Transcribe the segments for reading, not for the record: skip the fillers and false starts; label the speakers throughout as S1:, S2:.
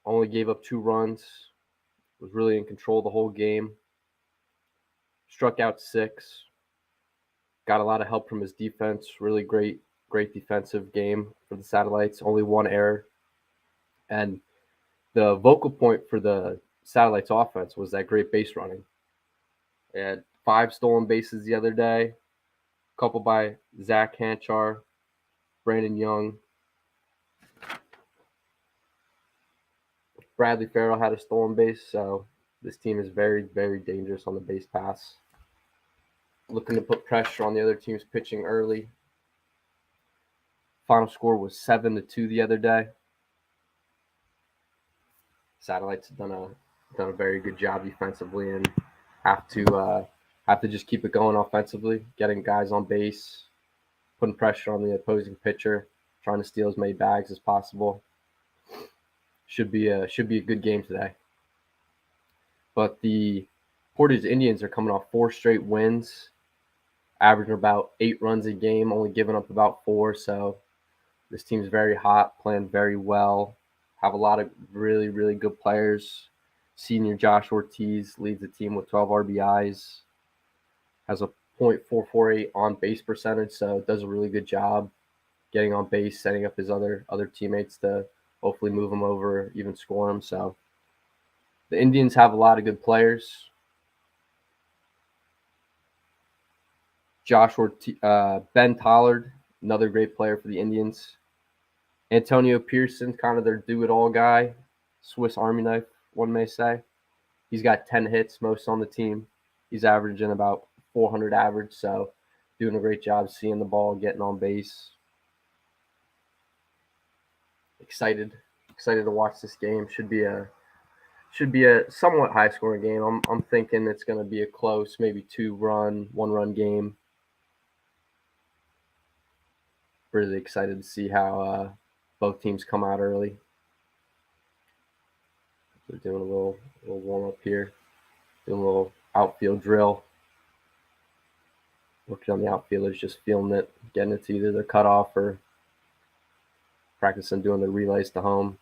S1: Only gave up 2 runs. Was really in control the whole game. Struck out 6. Got a lot of help from his defense. Really great defensive game for the Satellites. Only 1 error. And the vocal point for the Satellites offense was that great base running. They had 5 stolen bases the other day, a couple by Zach Hanchar, Brandon Young. Bradley Farrell had a stolen base, so this team is very, very dangerous on the base pass. Looking to put pressure on the other team's pitching early. Final score was 7-2 the other day. Satellites have done a very good job defensively and have to just keep it going offensively, getting guys on base, putting pressure on the opposing pitcher, trying to steal as many bags as possible. Should be a good game today. But the Portage Indians are coming off 4 straight wins, averaging about 8 runs a game, only giving up about 4. So this team's very hot, playing very well. Have a lot of really, really good players. Senior Josh Ortiz leads the team with 12 RBIs. Has a .448 on base percentage, so does a really good job getting on base, setting up his other teammates to hopefully move him over, even score him. So the Indians have a lot of good players. Ben Tollard, another great player for the Indians. Antonio Pearson, kind of their do-it-all guy, Swiss Army knife, one may say. He's got 10 hits, most on the team. He's averaging about 400 average, so doing a great job seeing the ball, getting on base. Excited to watch this game. Should be a somewhat high-scoring game. I'm thinking it's going to be a close, maybe 2-run, 1-run game. Really excited to see how both teams come out early. We're doing a little warm-up here. Doing a little outfield drill. Working on the outfielders, just feeling it, getting it to either their cutoff or practicing doing the relays to home.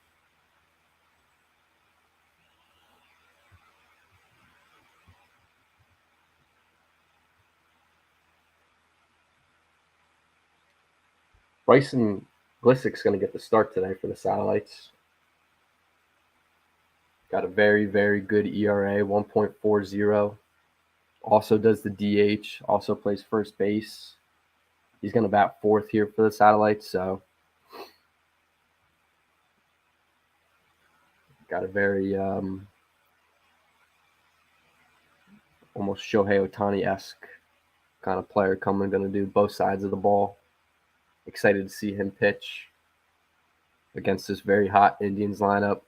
S1: Bryson Glissick's going to get the start today for the Satellites. Got a very, very good ERA, 1.40. Also does the DH, also plays first base. He's going to bat 4th here for the Satellites, so got a very almost Shohei Ohtani-esque kind of player coming, going to do both sides of the ball. Excited to see him pitch against this very hot Indians lineup.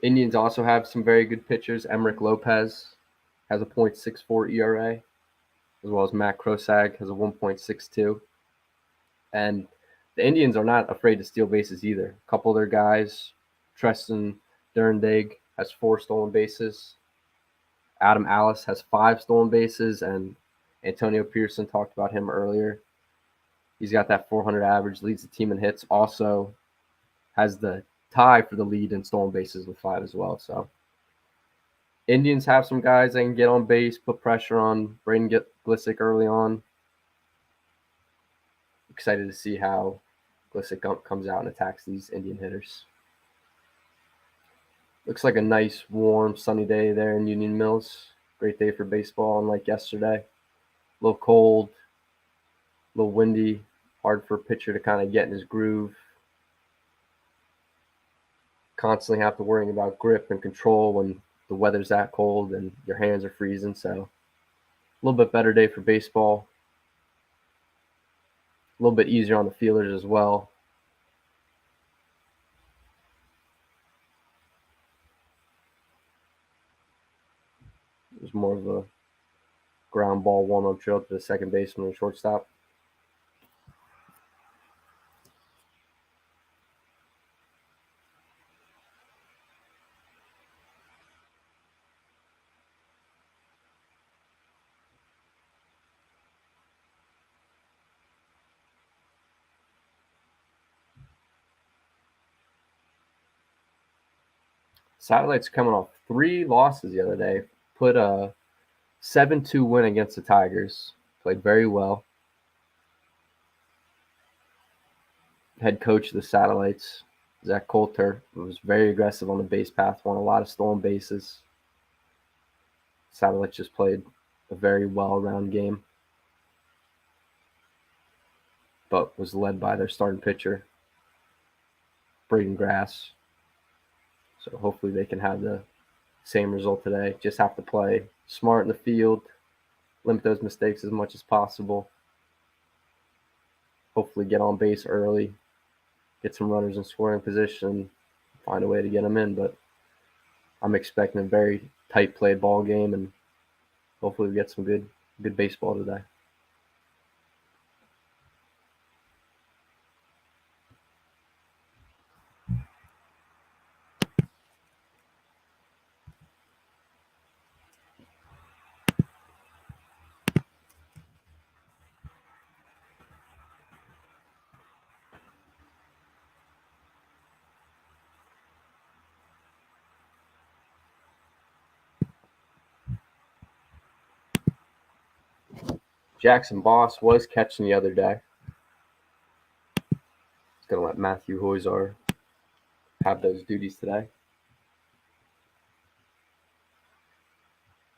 S1: Indians also have some very good pitchers. Emrick Lopez has a .64 ERA, as well as Matt Krosag has a 1.62. And the Indians are not afraid to steal bases either. A couple of their guys, Tristan Durendag has 4 stolen bases. Adam Alice has 5 stolen bases, and Antonio Pearson, talked about him earlier. He's got that 400 average, leads the team in hits, also has the tie for the lead in stolen bases with 5 as well. So Indians have some guys that can get on base, put pressure on Braden Glissick early on. Excited to see how Glissick comes out and attacks these Indian hitters. Looks like a nice, warm, sunny day there in Union Mills. Great day for baseball, unlike yesterday. A little cold, a little windy, hard for a pitcher to kind of get in his groove. Constantly have to worry about grip and control when the weather's that cold and your hands are freezing. So a little bit better day for baseball. A little bit easier on the fielders as well. It was more of a ground ball warm-up drill to the second baseman and shortstop. Satellites coming off 3 losses the other day. Put a 7-2 win against the Tigers. Played very well. Head coach of the Satellites, Zach Coulter, was very aggressive on the base path, won a lot of stolen bases. Satellites just played a very well-rounded game, but was led by their starting pitcher, Braden Grass. So hopefully they can have the same result today. Just have to play smart in the field, limit those mistakes as much as possible. Hopefully get on base early, get some runners in scoring position, find a way to get them in. But I'm expecting a very tight played ball game, and hopefully we get some good baseball today. Jackson Boss was catching the other day. He's going to let Matthew Hoyzar have those duties today.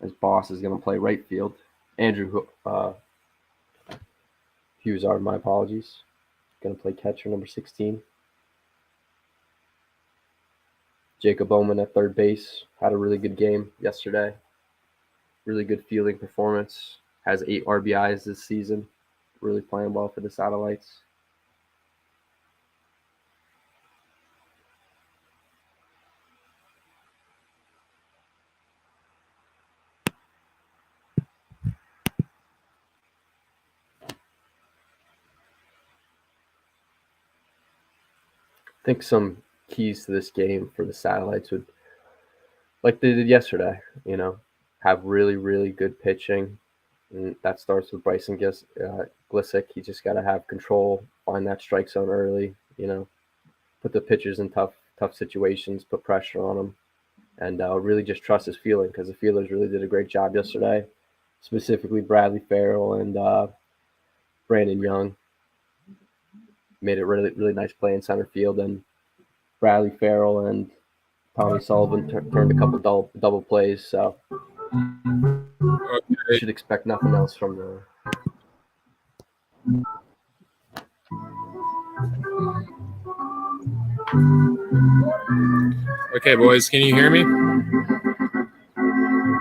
S1: As Boss is going to play right field. Andrew Hughesard, my apologies, going to play catcher, number 16. Jacob Bowman at third base had a really good game yesterday. Really good fielding performance. Has 8 RBIs this season. Really playing well for the Satellites. I think some keys to this game for the Satellites would, like they did yesterday, have really, really good pitching. And that starts with Bryson Glissick. He just got to have control, find that strike zone early, put the pitchers in tough situations, put pressure on them, and really just trust his feeling, because the fielders really did a great job yesterday, specifically Bradley Farrell and Brandon Young. Made a really, really nice play in center field, and Bradley Farrell and Tommy Sullivan turned a couple double plays, so you should expect nothing else from the.
S2: Okay, boys, can you hear me?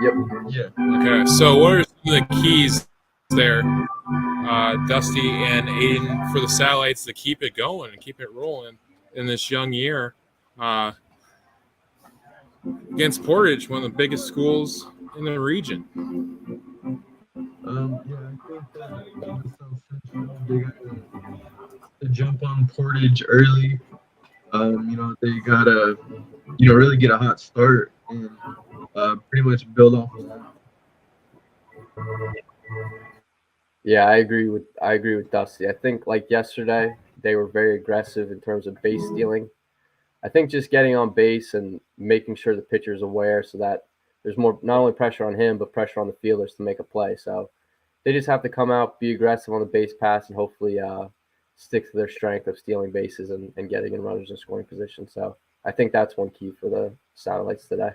S1: Yep.
S2: Yeah. Okay, so what are some of the keys there, Dusty and Aiden, for the Satellites to keep it going and keep it rolling in this young year against Portage, one of the biggest schools in the region?
S3: Yeah, I think that the South Central, they got to jump on Portage early. They gotta really get a hot start and pretty much build off of that.
S1: Yeah, I agree with Dusty. I think, like yesterday, they were very aggressive in terms of base stealing. I think just getting on base and making sure the pitcher's aware, so that there's more, not only pressure on him, but pressure on the fielders to make a play. So they just have to come out, be aggressive on the base pass, and hopefully stick to their strength of stealing bases and getting in runners in scoring position. So I think that's one key for the Satellites today.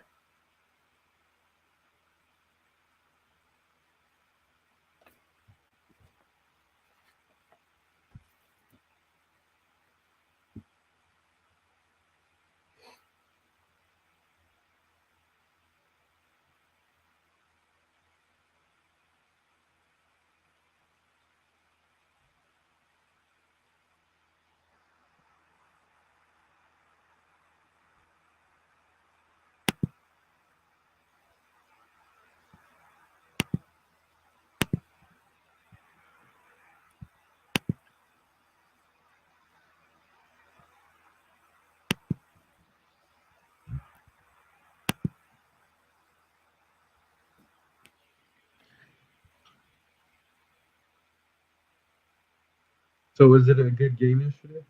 S3: So was it a good game yesterday?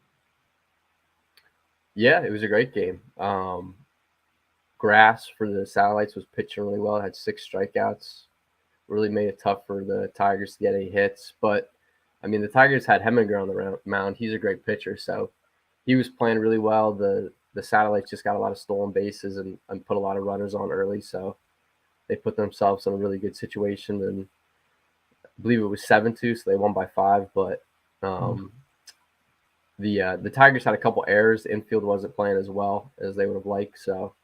S1: Yeah, it was a great game. grass for the Satellites was pitching really well. It had 6 strikeouts. Really made it tough for the Tigers to get any hits. But, I mean, the Tigers had Heminger on the mound. He's a great pitcher, so he was playing really well. The Satellites just got a lot of stolen bases and put a lot of runners on early, so they put themselves in a really good situation. And I believe it was 7-2, so they won by 5. But the Tigers had a couple errors. The infield wasn't playing as well as they would have liked, so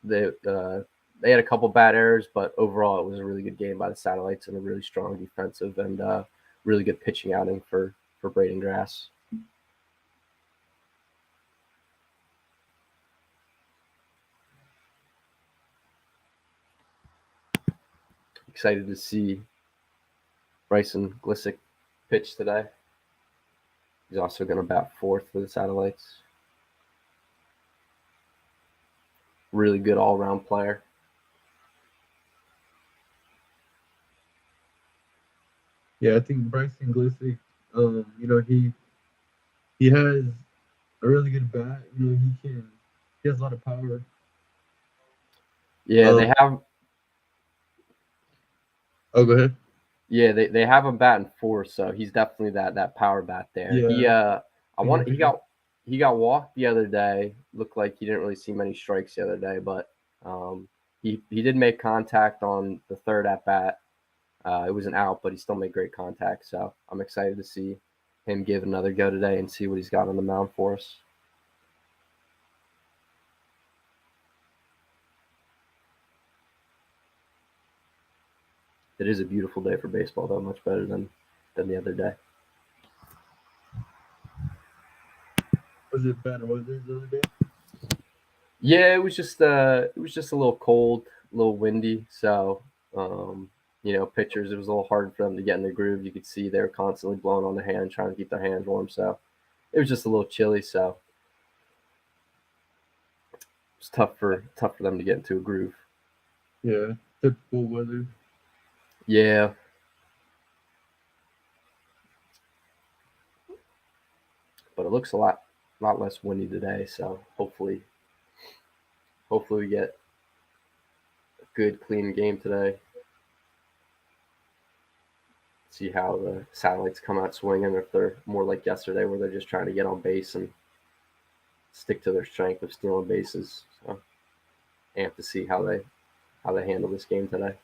S1: they had a couple bad errors. But overall, it was a really good game by the Satellites and a really strong defensive and really good pitching outing for Braden Grass. Excited to see Bryson Glissick pitch today. He's also going to bat 4th for the Satellites. Really good all-around player.
S3: Yeah, I think Bryson Glissick, he has a really good bat. He has a lot of power.
S1: Yeah, they have.
S3: Oh, go ahead.
S1: Yeah, they have him batting 4th, so he's definitely that power bat there.
S3: Yeah.
S1: He got walked the other day. Looked like he didn't really see many strikes the other day, but he did make contact on the 3rd at bat. It was an out, but he still made great contact. So I'm excited to see him give another go today and see what he's got on the mound for us. It is a beautiful day for baseball, though, much better than the other day.
S3: Was it bad weather the other day?
S1: Yeah, it was just a little cold, a little windy. So, pitchers, it was a little hard for them to get in the groove. You could see they were constantly blowing on the hand, trying to keep their hands warm. So, it was just a little chilly. So, it was tough for them to get into a groove.
S3: Yeah, typical weather.
S1: Yeah. But it looks a lot less windy today, so hopefully we get a good, clean game today. See how the Satellites come out swinging, if they're more like yesterday where they're just trying to get on base and stick to their strength of stealing bases. So I have to see how they handle this game today.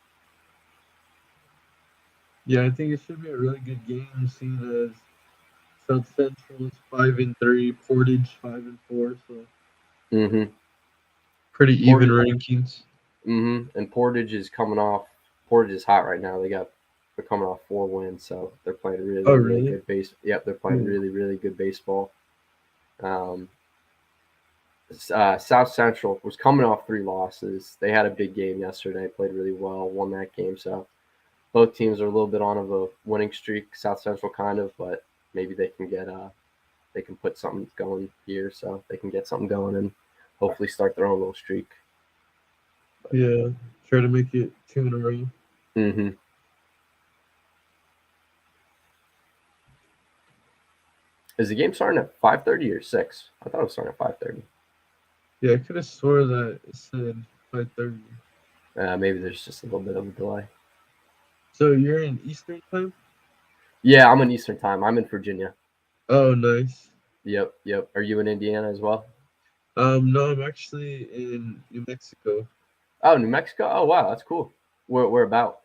S3: Yeah, I think it should be a really good game, seeing as South Central is 5-3, Portage 5-4, so pretty even rankings.
S1: And Portage is hot right now. They're coming off 4 wins, so they're playing really good base. Yep, they're playing really good baseball. South Central was coming off 3 losses. They had a big game yesterday, played really well, won that game. So both teams are a little bit on of a winning streak. South Central kind of, but maybe they can put something going here, so they can get something going and hopefully start their own little streak.
S3: But, yeah, try to make it 2 in a row.
S1: Is the game starting at 5:30 or 6? I thought it was starting at 5:30.
S3: Yeah, I could have swore that it said 5:30.
S1: Maybe there's just a little bit of a delay.
S3: So you're in Eastern time?
S1: Yeah, I'm in Eastern time. I'm in Virginia.
S3: Oh, nice.
S1: Yep. Are you in Indiana as well?
S3: No, I'm actually in New Mexico.
S1: Oh, New Mexico? Oh, wow, that's cool. Where about?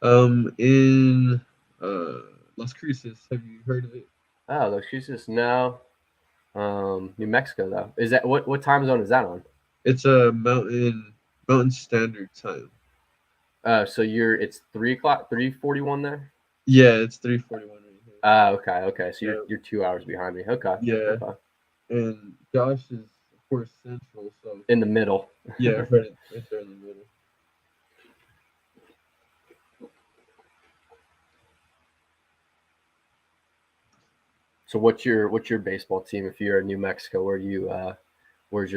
S3: In Las Cruces. Have you heard of it?
S1: Oh, Las Cruces? No. New Mexico though. Is that what time zone is that on?
S3: It's a Mountain Standard Time.
S1: So it's 3:00, 3:41 there.
S3: Yeah, it's 3:41 right here.
S1: Okay. So you're 2 hours behind me. Okay.
S3: Yeah.
S1: Okay.
S3: And Josh is of course Central, so
S1: in the middle.
S3: Yeah, right there in the middle.
S1: So what's your baseball team? If you're in New Mexico, where's your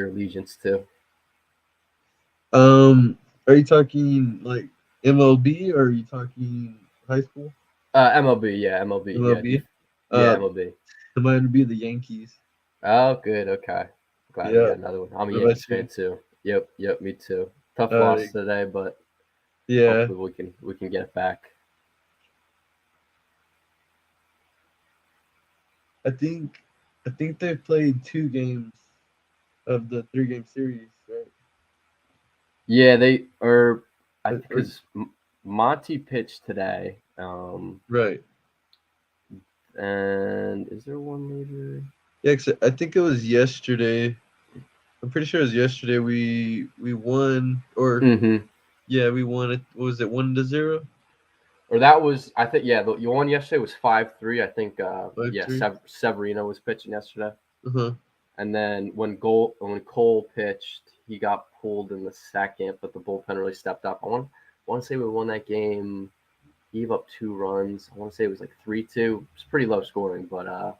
S1: allegiance to?
S3: Are you talking like MLB or are you talking high school?
S1: MLB, yeah, MLB.
S3: MLB?
S1: Yeah, MLB.
S3: Mine would be the Yankees.
S1: Oh, good. Okay. Glad we got another one. I'm a Yankees fan too. Yep. Me too. Tough
S3: Uh,
S1: loss today, but
S3: yeah,
S1: hopefully we can get it back.
S3: I think they've played 2 games of the 3-game series, right?
S1: Yeah, they are. I
S3: Or
S1: because Monty pitched today.
S3: right.
S1: And is there one later?
S3: Yeah, 'cause I think it was yesterday. I'm pretty sure it was yesterday. We won, or
S1: Mm-hmm.
S3: yeah, we won it. What was it, 1-0?
S1: Or that was I think yeah the one yesterday was 5-3. I think
S3: Five
S1: yeah
S3: three.
S1: Severino was pitching yesterday.
S3: Uh-huh.
S1: And then when Cole pitched, he got pulled in the second, but the bullpen really stepped up. I want to say we won that game. Gave up 2 runs. I want to say it was like 3-2. It's pretty low scoring, but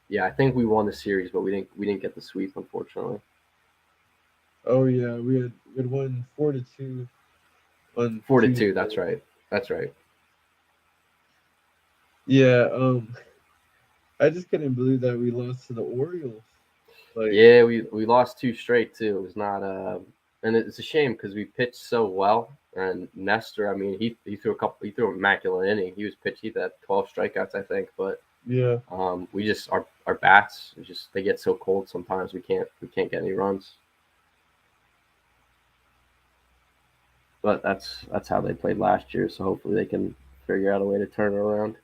S1: yeah, I think we won the series, but we didn't get the sweep unfortunately.
S3: Oh yeah, we had won 4-2 on
S1: 4-2.
S3: Tuesday.
S1: That's right. That's right.
S3: Yeah, I just couldn't believe that we lost to the Orioles. Like,
S1: Yeah, we lost 2 straight too. It was not and it's a shame because we pitched so well. And Nestor, I mean, he threw he threw an immaculate inning. He was pitched. He had 12 strikeouts, I think. But
S3: yeah,
S1: we just our bats just they get so cold sometimes. We can't get any runs. But that's how they played last year. So hopefully they can figure out a way to turn it around.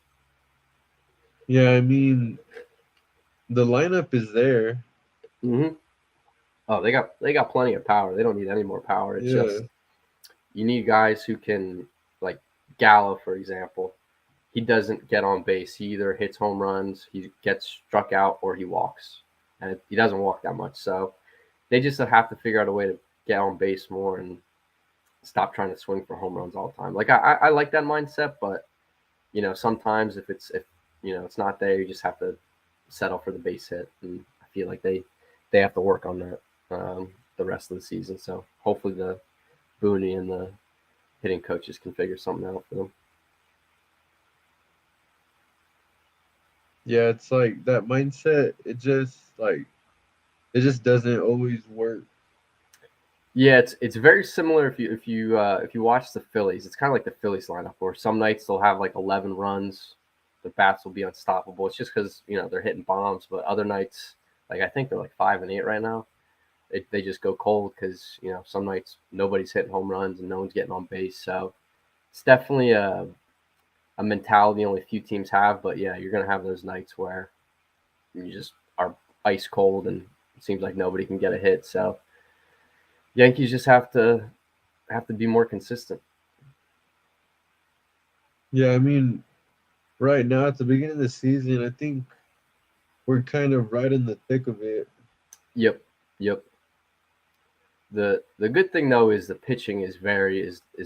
S3: yeah. I mean, the lineup is there.
S1: Mm-hmm. Oh, they got plenty of power. They don't need any more power. It's
S3: Yeah,
S1: just you need guys who can like Gallo, for example. He doesn't get on base. He either hits home runs, he gets struck out, or he walks, and he doesn't walk that much. So they just have to figure out a way to get on base more and stop trying to swing for home runs all the time. Like I like that mindset, but sometimes if it's not there, you just have to settle for the base hit, and I feel like they have to work on that the rest of the season. So hopefully the Booney and the hitting coaches can figure something out for them.
S3: yeah. It's like that mindset. It just doesn't always work.
S1: Yeah, it's very similar if you watch the Phillies. It's kind of like the Phillies lineup where some nights they'll have like 11 runs, the bats will be unstoppable. It's just because they're hitting bombs, but other nights, like I think they're like 5-8 right now. They just go cold because some nights nobody's hitting home runs and no one's getting on base. So it's definitely a mentality only a few teams have. But yeah, you're gonna have those nights where you just are ice cold and it seems like nobody can get a hit. So Yankees just have to be more consistent.
S3: Yeah, I mean, right now at the beginning of the season, I think we're kind of right in the thick of it.
S1: Yep, yep. The good thing though is the pitching is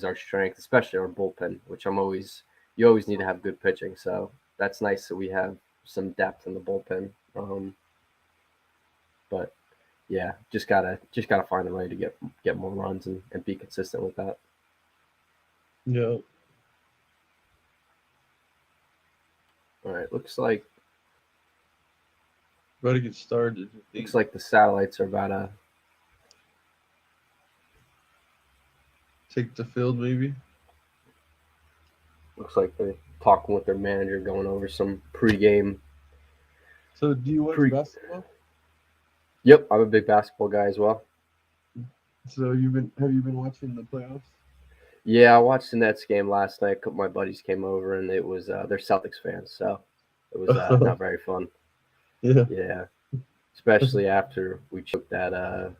S1: our strength, especially our bullpen, which you always need to have good pitching. So that's nice that we have some depth in the bullpen. But yeah, just gotta find a way to get more runs and be consistent with that.
S3: Yeah.
S1: All right,
S3: About to get started. I think.
S1: looks like the satellites are about to.
S3: Take the field, maybe.
S1: Looks like they're talking with their manager, going over some pregame.
S3: So, do you watch basketball?
S1: Yep, I'm a big basketball guy as well.
S3: So, have you been watching the playoffs?
S1: Yeah, I watched the Nets game last night. A couple of my buddies came over, and it was they're Celtics fans, so it was not very fun.
S3: Yeah.
S1: Yeah, especially after we choked that.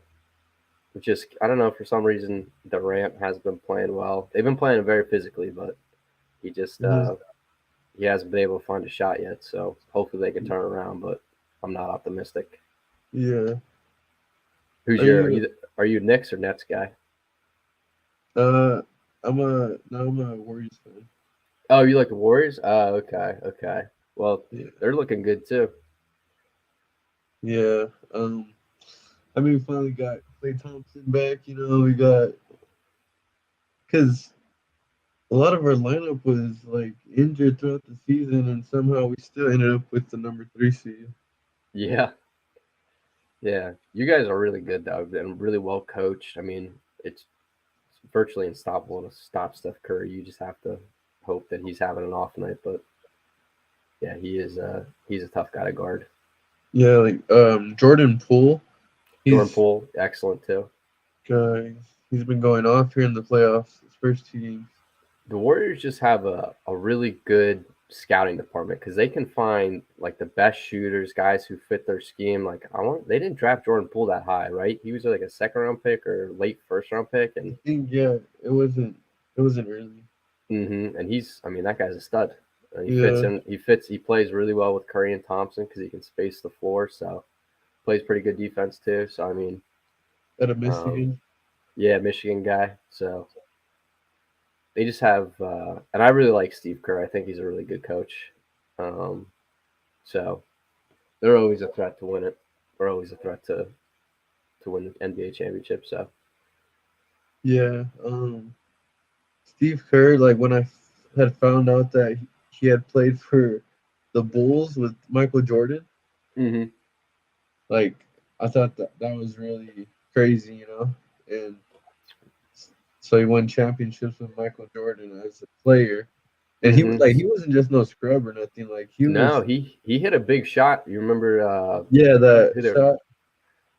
S1: Just I don't know for some reason Durant has been playing well. They've been playing very physically, but he just
S3: Mhm.
S1: he hasn't been able to find a shot yet. So hopefully they can turn it around, but I'm not optimistic.
S3: Yeah.
S1: Who's
S3: Are
S1: your
S3: you?
S1: are you a Knicks or Nets guy?
S3: Uh, I'm a Warriors fan.
S1: Oh, you like the Warriors? Oh, okay, okay. Well,
S3: Yeah.
S1: they're looking good too.
S3: Yeah. I mean, we finally got Klay Thompson back. We got because a lot of our lineup was like injured throughout the season, and somehow we still ended up with the number 3 seed.
S1: Yeah, Yeah, you guys are really good though, and really well coached. I mean, it's virtually unstoppable to stop Steph Curry. You just have to hope that he's having an off night. But yeah, he's a tough guy to guard.
S3: Yeah, like Jordan Poole,
S1: Jordan
S3: he's
S1: Poole, excellent too.
S3: he's been going off here in the playoffs. His first 2 games.
S1: The Warriors just have a really good scouting department because they can find like the best shooters, guys who fit their scheme. Like they didn't draft Jordan Poole that high, right? He was like a second round pick or late first round pick,
S3: I
S1: and
S3: think yeah, it wasn't really.
S1: and I mean that guy's a stud. And he fits
S3: Yeah,
S1: in. He plays really well with Curry and Thompson because he can space the floor. So plays pretty good defense too. So I mean,
S3: out of
S1: um,
S3: Michigan.
S1: yeah, Michigan guy. So they just have, and I really like Steve Kerr. I think he's a really good coach. Um, so they're always a threat to win it. They're always a threat to win the NBA championship. So
S3: Yeah, Steve Kerr. Like when I had found out that he had played for the Bulls with Michael Jordan,
S1: hmm
S3: like I thought that was really crazy, and so he won championships with Michael Jordan as a player. And he was
S1: hmm
S3: like he wasn't just no scrub or nothing. Like he
S1: no,
S3: was
S1: he hit a big shot. You remember
S3: yeah, that
S1: who they were,
S3: shot.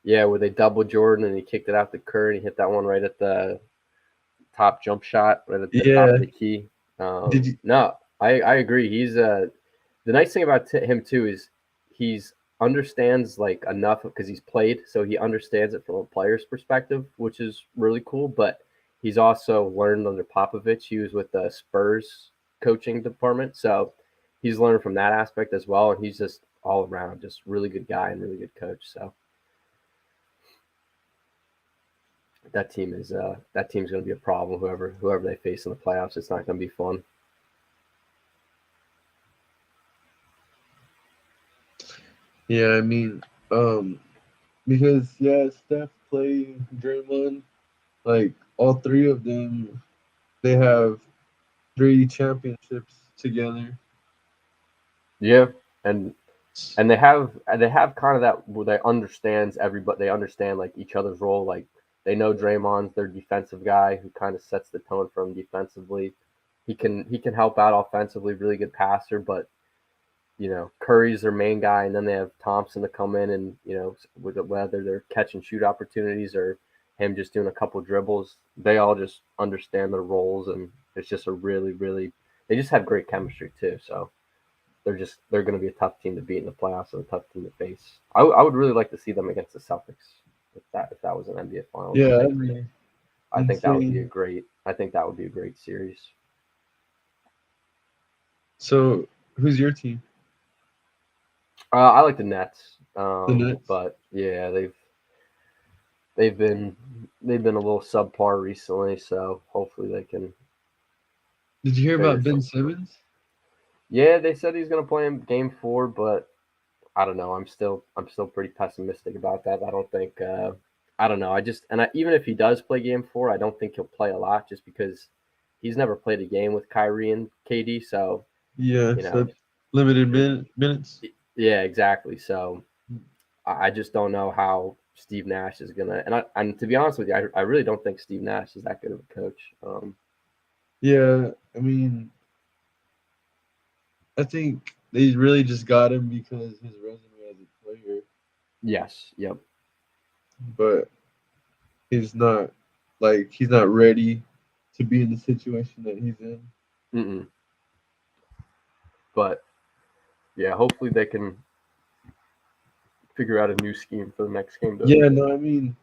S1: yeah, where they doubled Jordan and he kicked it out to Kerr and he hit that one right at the top jump shot, right at the top
S3: Yeah.
S1: of the key.
S3: Did you
S1: No, I agree. He's the nice thing about him too is he's understands like enough because he's played, so he understands it from a player's perspective, which is really cool. But he's also learned under Popovich. He was with the Spurs coaching department, so he's learned from that aspect as well. And he's just all around just really good guy and really good coach. So that team's going to be a problem. Whoever they face in the playoffs, it's not going to be fun.
S3: Yeah, I mean, because yeah, Steph, Clay, Draymond, like all three of them, they have 3 championships together.
S1: Yeah, and and they have kind of that where they understands everybody. They understand like each other's role. Like they know Draymond's their defensive guy who kind of sets the tone for them defensively. He can help out offensively, really good passer, but Curry's their main guy, and then they have Thompson to come in and whether they're catch and shoot opportunities or him just doing a couple dribbles, they all just understand their roles, and it's just a really really they just have great chemistry too. So they're going to be a tough team to beat in the playoffs and a tough team to face. I would really like to see them against the Celtics if that was an NBA Finals.
S3: Yeah, that'd be
S1: I think that would be a
S3: insane.
S1: great I think that would be a great series.
S3: So, who's your team?
S1: I like the Nets,
S3: The Nets.
S1: but yeah, they've been they've been a little subpar recently, so hopefully they can
S3: Did you hear
S1: figure
S3: about Ben
S1: something out.
S3: Simmons?
S1: Yeah, they said he's going to play in Game 4, but I don't know. I'm still pretty pessimistic about that. I don't think I don't know. Even if he does play Game 4, I don't think he'll play a lot just because he's never played a game with Kyrie and KD. So
S3: Yeah,
S1: you
S3: so
S1: know,
S3: that's limited
S1: it,
S3: minutes.
S1: yeah, exactly. So I just don't know how Steve Nash is gonna. And to be honest with you, I really don't think Steve Nash is that good of a coach.
S3: Yeah, I mean, I think they really just got him because his resume as a player,
S1: Yes. Yep.
S3: but he's not ready to be in the situation that he's in.
S1: Mm-mm. But yeah, hopefully they can figure out a new scheme for the next game.
S3: Yeah, no, I mean,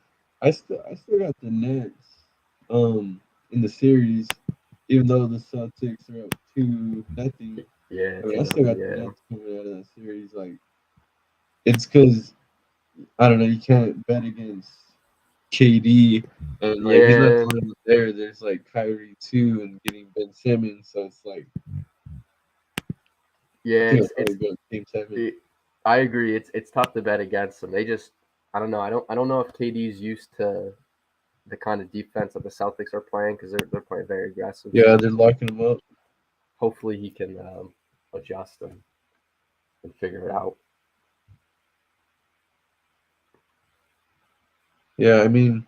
S3: I still got the Nets in the series, even though the Celtics are up 2-0.
S1: Yeah.
S3: I mean, I
S1: Two
S3: still
S1: nothing.
S3: got the
S1: Yeah.
S3: Nets coming out of that series. Like, it's because I don't know, you can't bet against KD, and like he's not
S1: Yeah.
S3: the only one there. There's like Kyrie too, and getting Ben Simmons, so it's like I
S1: Yeah.
S3: think I'll
S1: It's
S3: probably go with Game 7.
S1: it, I agree. It's tough to bet against them. They just I don't know. I don't know if KD's used to the kind of defense that the Celtics are playing because they're playing very aggressive.
S3: Yeah,
S1: So
S3: they're locking him up.
S1: hopefully he can adjust and figure it out.
S3: Yeah, I mean,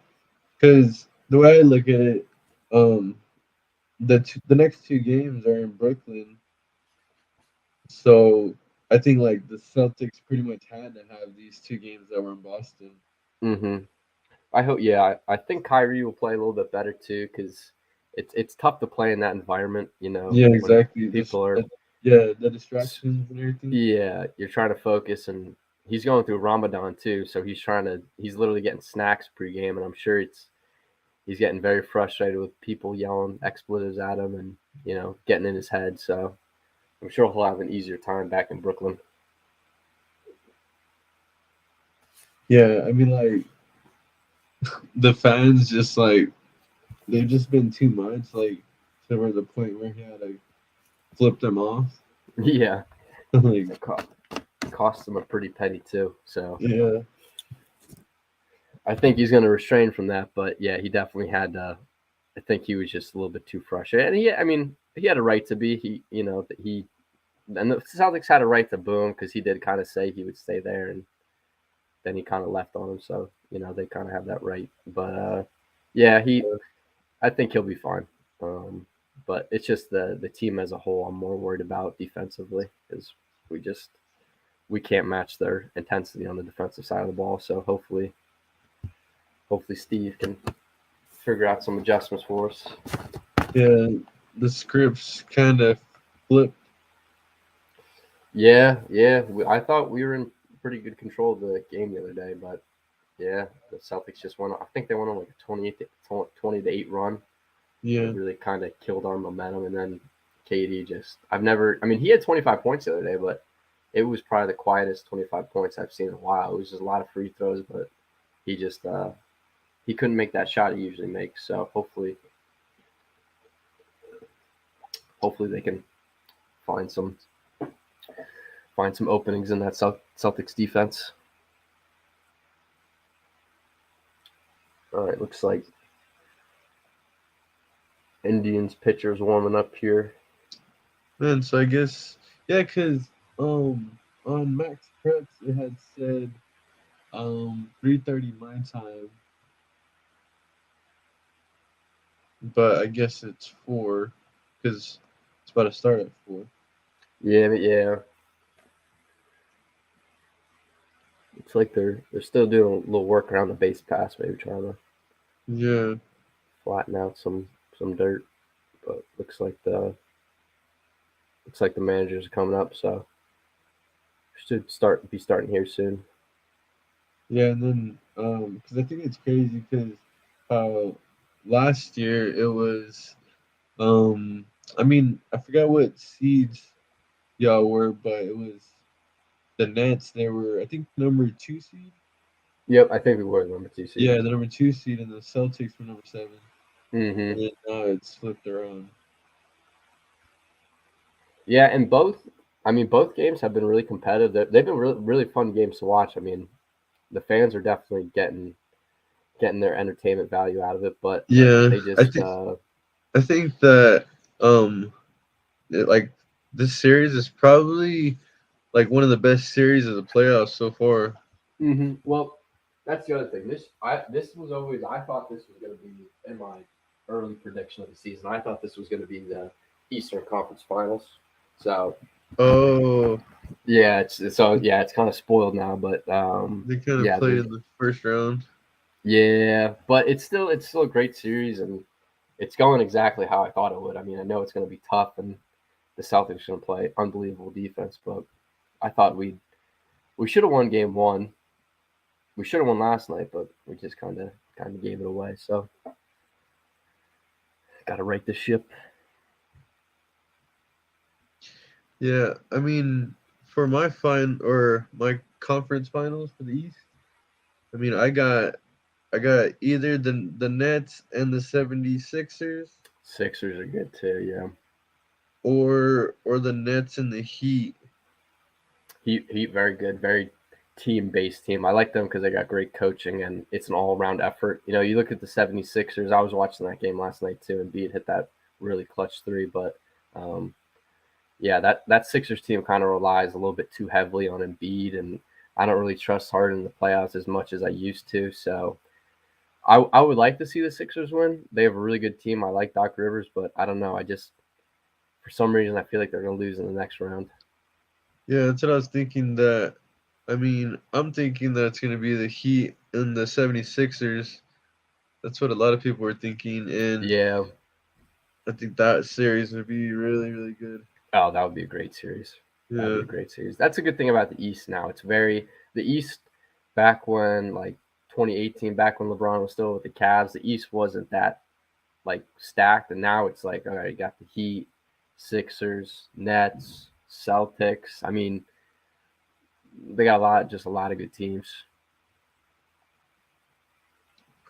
S3: because the way I look at it, um, the next two games are in Brooklyn, so I think like the Celtics pretty much had to have these two games that were in Boston.
S1: Hmm. I hope. Yeah, I think Kyrie will play a little bit better too because it's tough to play in that environment.
S3: Yeah,
S1: When
S3: exactly.
S1: people are,
S3: Yeah, the distractions and everything.
S1: yeah, you're trying to focus, and he's going through Ramadan too, so he's literally getting snacks pregame, and I'm sure he's getting very frustrated with people yelling expletives at him and getting in his head. So I'm sure he'll have an easier time back in Brooklyn.
S3: Yeah, I mean, like the fans just like they've just been too much, like to where the point where he had to flip them off.
S1: Yeah,
S3: Like,
S1: it cost him a pretty penny too. So
S3: yeah,
S1: I think he's going to restrain from that. But yeah, he definitely had. I think he was just a little bit too frustrated, and I mean, he had a right to be. And the Celtics had a right to boo him because he did kind of say he would stay there, and then he kind of left on him. So they kind of have that right. But yeah, I think he'll be fine. Um, but it's just the team as a whole. I'm more worried about defensively because we just we can't match their intensity on the defensive side of the ball. So hopefully Steve can figure out some adjustments for us.
S3: yeah, the scripts kind of flipped.
S1: Yeah. I thought we were in pretty good control of the game the other day, but yeah, the Celtics just went. I think they went on like a 20 to 8 run. It
S3: Yeah,
S1: really kind of killed our momentum, and then KD just. I've never. I mean, he had 25 points the other day, but it was probably the quietest 25 points I've seen in a while. It was just a lot of free throws, but he just he couldn't make that shot he usually makes. So hopefully they can find some openings in that Celtics defense. All right, looks like Indians pitchers warming up here.
S3: man. So I guess yeah, cause on Max Preps it had said 3:30 my time, but I guess it's 4, cause it's about to start at 4.
S1: Yeah. Looks like they're still doing a little work around the base pass, maybe trying to
S3: Yeah,
S1: flatten out some dirt. But looks like the managers are coming up, so should be starting here soon.
S3: yeah, and then cause I think it's crazy, cause last year it was um I mean I forgot what seeds y'all were, but it was the Nets. They were I think number 2 seed.
S1: Yep, I think we were the number 2 seed.
S3: Yeah, the number 2 seed, and the Celtics were number 7.
S1: Hmm.
S3: And then now it's flipped around.
S1: Yeah, and both games have been really competitive. They've been really really fun games to watch. I mean, the fans are definitely getting their entertainment value out of it, but
S3: Yeah,
S1: they
S3: I
S1: just
S3: think I think that like this series is probably like one of the best series of the playoffs so far.
S1: Well, that's the other thing. This was always I thought this was going to be in my early prediction of the season. I thought this was going to be the Eastern Conference Finals. So
S3: Oh,
S1: yeah, it's kind of spoiled now, but
S3: they kind of
S1: yeah,
S3: played in the first round.
S1: but it's still a great series, and it's going exactly how I thought it would. I mean, I know it's going to be tough, and the Celtics are going to play unbelievable defense, but I thought we should have won game one. We should have won last night, but we just kind of gave it away. So got to right the ship.
S3: Yeah, I mean, for my conference finals for the East, I mean, I got either the Nets and the 76ers,
S1: Sixers are good too. Yeah,
S3: or the Nets and the Heat.
S1: Heat very good, very team based team. I like them because they got great coaching and it's an all around effort. You look at the 76ers. I was watching that game last night too, and Embiid hit that really clutch three. But um, yeah, that Sixers team kind of relies a little bit too heavily on Embiid, and I don't really trust Harden in the playoffs as much as I used to. So I would like to see the Sixers win. They have a really good team. I like Doc Rivers, but I don't know. I just for some reason I feel like they're gonna lose in the next round.
S3: Yeah, that's what I was thinking. I'm thinking that it's going to be the Heat and the 76ers. That's what a lot of people were thinking, and
S1: Yeah.
S3: I think that series would be really, really good.
S1: Oh, that would be a great series. That'd
S3: Yeah,
S1: be a great series. That's a good thing about the East now. It's very the East back when like 2018, back when LeBron was still with the Cavs, the East wasn't that like stacked, and now it's like all right, you got the Heat, Sixers, Nets, Celtics. I mean, they got just a lot of good teams.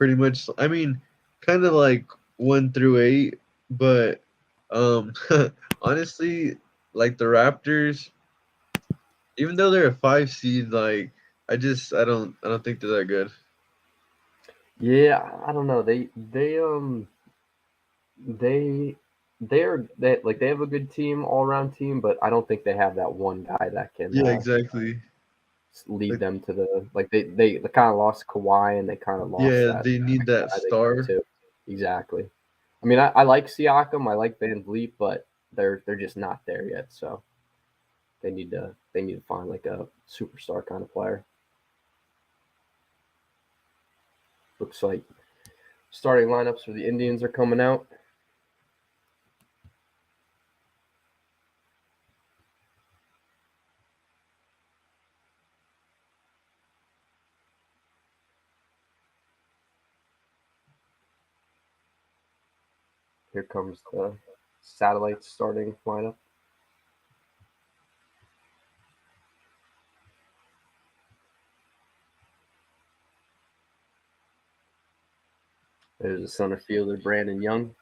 S3: pretty much. I mean, kind of like 1 through 8, but um, honestly, like the Raptors, even though they're a 5 seed, like I don't think they're that good.
S1: Yeah, I don't know. They they have a good team, all around team, but I don't think they have that one guy that can
S3: Yeah, exactly.
S1: lead
S3: Like,
S1: them to the like they kind of lost Kawhi and they kind of lost
S3: yeah,
S1: that
S3: they need that
S1: guy they go
S3: star.
S1: to. Exactly. I mean, I like Siakam, I like Van Vliet, but they're just not there yet. So they need to find like a superstar kind of player. Looks like starting lineups for the Indians are coming out. Here comes the satellite starting lineup. There's a center fielder, Brandon Young,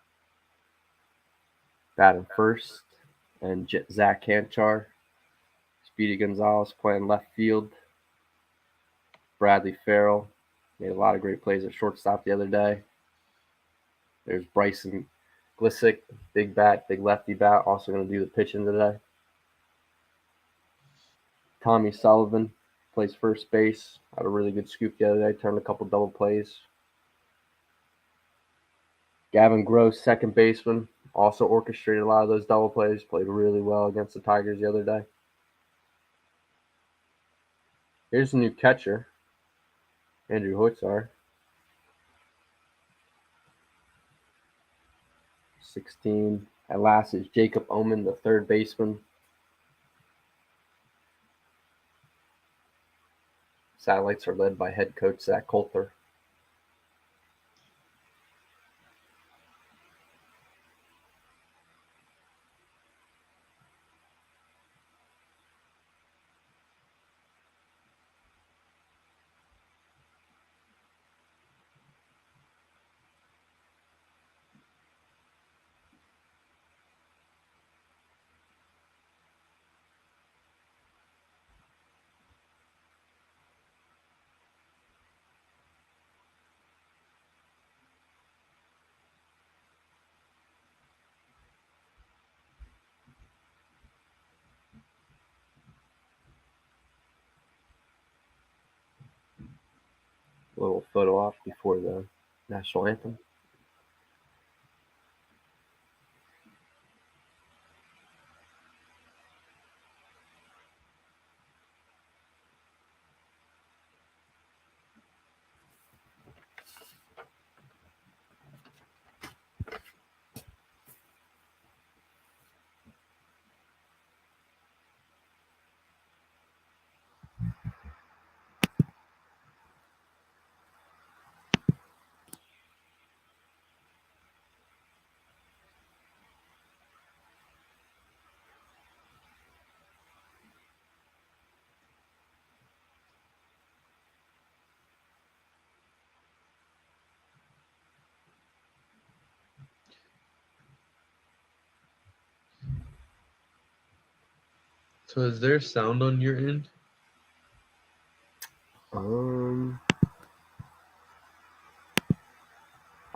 S1: batting first, and Zach Canchar. Speedy Gonzalez playing left field. Bradley Farrell made a lot of great plays at shortstop the other day. There's Bryson Glissick, big bat, big lefty bat, also going to do the pitching today. Tommy Sullivan plays first base. Had a really good scoop the other day, turned a couple double plays. Gavin Gross, second baseman, also orchestrated a lot of those double plays, played really well against the Tigers the other day. Here's the new catcher, Andrew Hoytsar. 16. At last is Jacob Omen, the third baseman. Satellites are led by head coach Zach Coulter. A little photo op before the national anthem.
S3: So is there sound on your end?
S1: Um,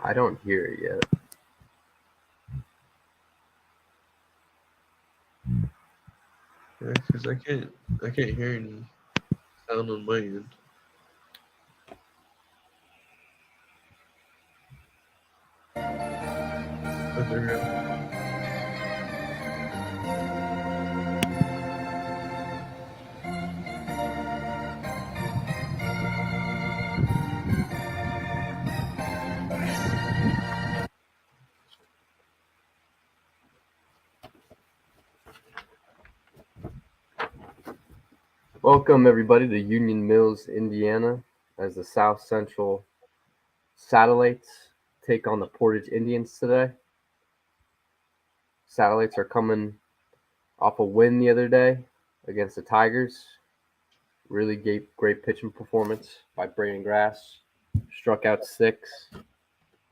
S1: I don't hear it yet.
S3: Yeah, because I can't hear any sound on my end. Unreal.
S1: Welcome everybody to Union Mills, Indiana, as the South Central Satellites take on the Portage Indians today. Satellites are coming off a win the other day against the Tigers. Really great pitching performance by Braden Grass. Struck out 6,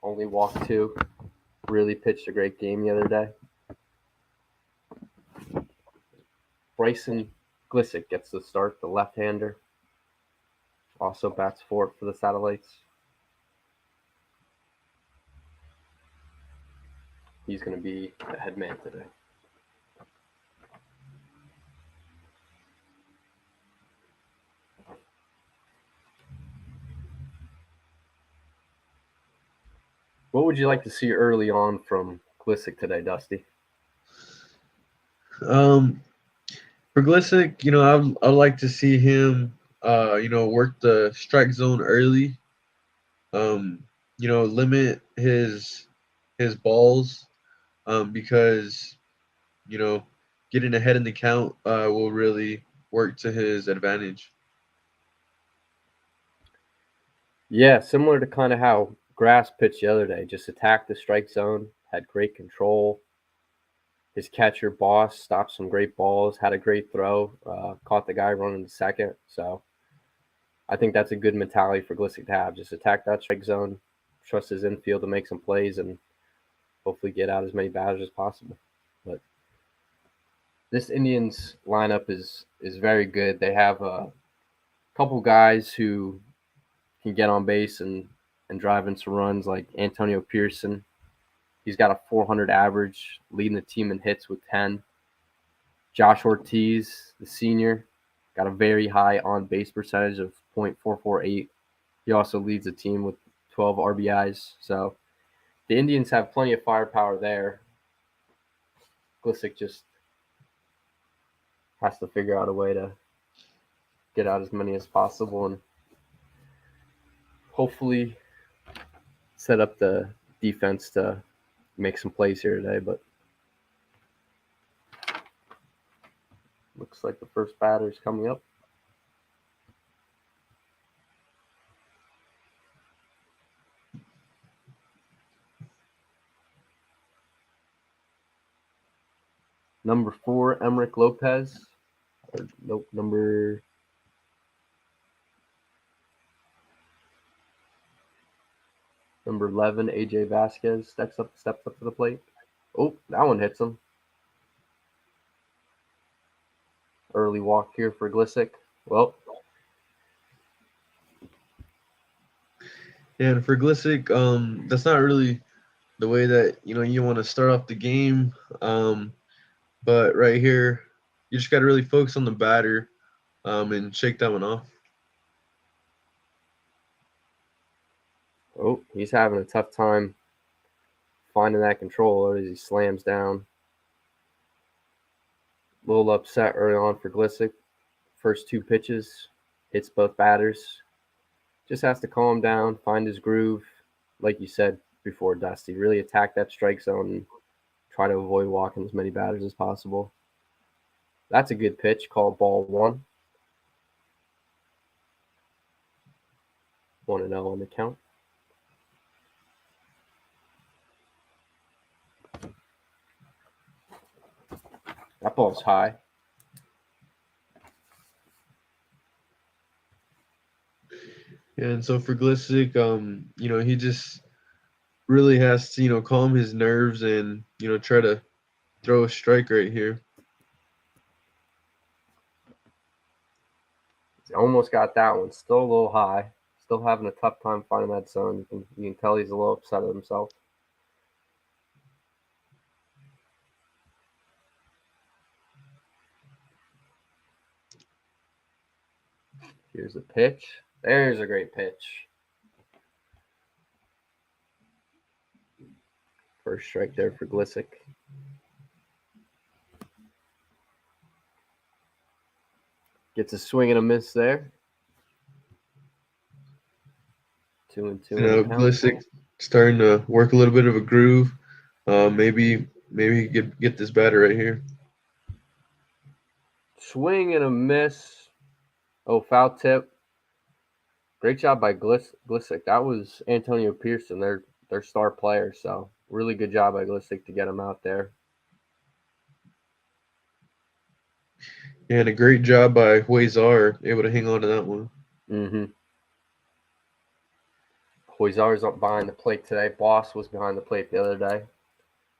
S1: only walked 2. Really pitched a great game the other day. Bryson Glissick gets the start, the left-hander. Also bats fourth for the Satellites. He's going to be the head man today. What would you like to see early on from Glissick today, Dusty?
S3: For Glissick, I'd like to see him, work the strike zone early. Limit his balls, because getting ahead in the count will really work to his advantage.
S1: Yeah, similar to kind of how Grass pitched the other day. Just attacked the strike zone, had great control. His catcher, Boss, stopped some great balls, had a great throw, caught the guy running to second. So I think that's a good mentality for Glissick to have. Just attack that strike zone, trust his infield to make some plays, and hopefully get out as many batters as possible. But this Indians lineup is very good. They have a couple guys who can get on base and drive in some runs, like Antonio Pearson. He's got a 400 average, leading the team in hits with 10. Josh Ortiz, the senior, got a very high on-base percentage of .448. He also leads the team with 12 RBIs. So the Indians have plenty of firepower there. Glissick just has to figure out a way to get out as many as possible and hopefully set up the defense to make some plays here today. But looks like the first batter is coming up. Number 4, Emerick Lopez. Or, nope, number 11, AJ Vasquez steps up to the plate. Oh, that one hits him. Early walk here for Glissick. Well,
S3: Yeah, and for Glissick, that's not really the way that you want to start off the game. But right here, you just got to really focus on the batter, and shake that one off.
S1: oh, he's having a tough time finding that control as he slams down. A little upset early on for Glissick. First 2 pitches, hits both batters. Just has to calm down, find his groove. Like you said before, Dusty, really attack that strike zone and try to avoid walking as many batters as possible. That's a good pitch, called ball 1. 1-0 on the count. That ball's high.
S3: And so for Glissick, he just really has to, calm his nerves and, try to throw a strike right here.
S1: He almost got that one. Still a little high. Still having a tough time finding that zone. You can tell he's a little upset at himself. Here's a pitch. There's a great pitch. First strike there for Glissick. Gets a swing and a miss there. 2-2
S3: You
S1: in
S3: know,
S1: the count.
S3: Glissick starting to work a little bit of a groove. Maybe he could get this batter right here.
S1: Swing and a miss. Oh, foul tip. Great job by Glissick. That was Antonio Pearson, their star player. So really good job by Glissick to get him out there.
S3: And a great job by Huizar, able to hang on to that one.
S1: Mm-hmm. Huizar's up behind the plate today. Boss was behind the plate the other day.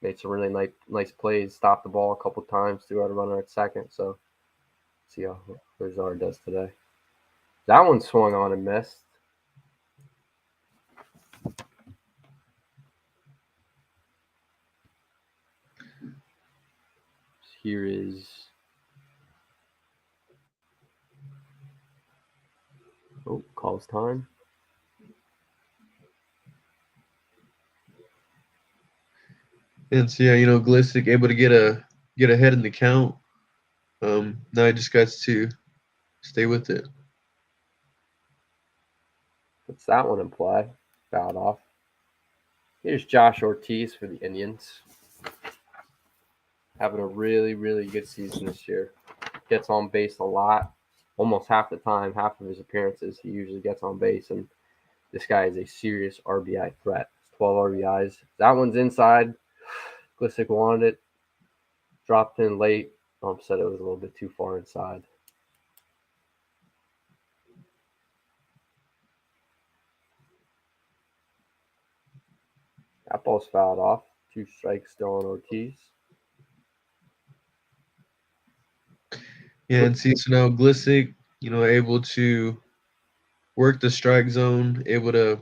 S1: Made some really nice plays. Stopped the ball a couple times. Threw out a runner at second. So see how Huizar does today. That one swung on and missed. Here is calls time.
S3: And so yeah, Glissick able to get ahead in the count. Now he just got to stay with it.
S1: Puts that one in play. Fouled off. Here's Josh Ortiz for the Indians. Having a really, really good season this year. Gets on base a lot. Almost half the time, half of his appearances, he usually gets on base. And this guy is a serious RBI threat. 12 RBIs. That one's inside. Glissick wanted it. Dropped in late. Said it was a little bit too far inside. That ball's fouled off. 2 strikes still on Ortiz.
S3: Yeah, and see, so now Glissick, able to work the strike zone, able to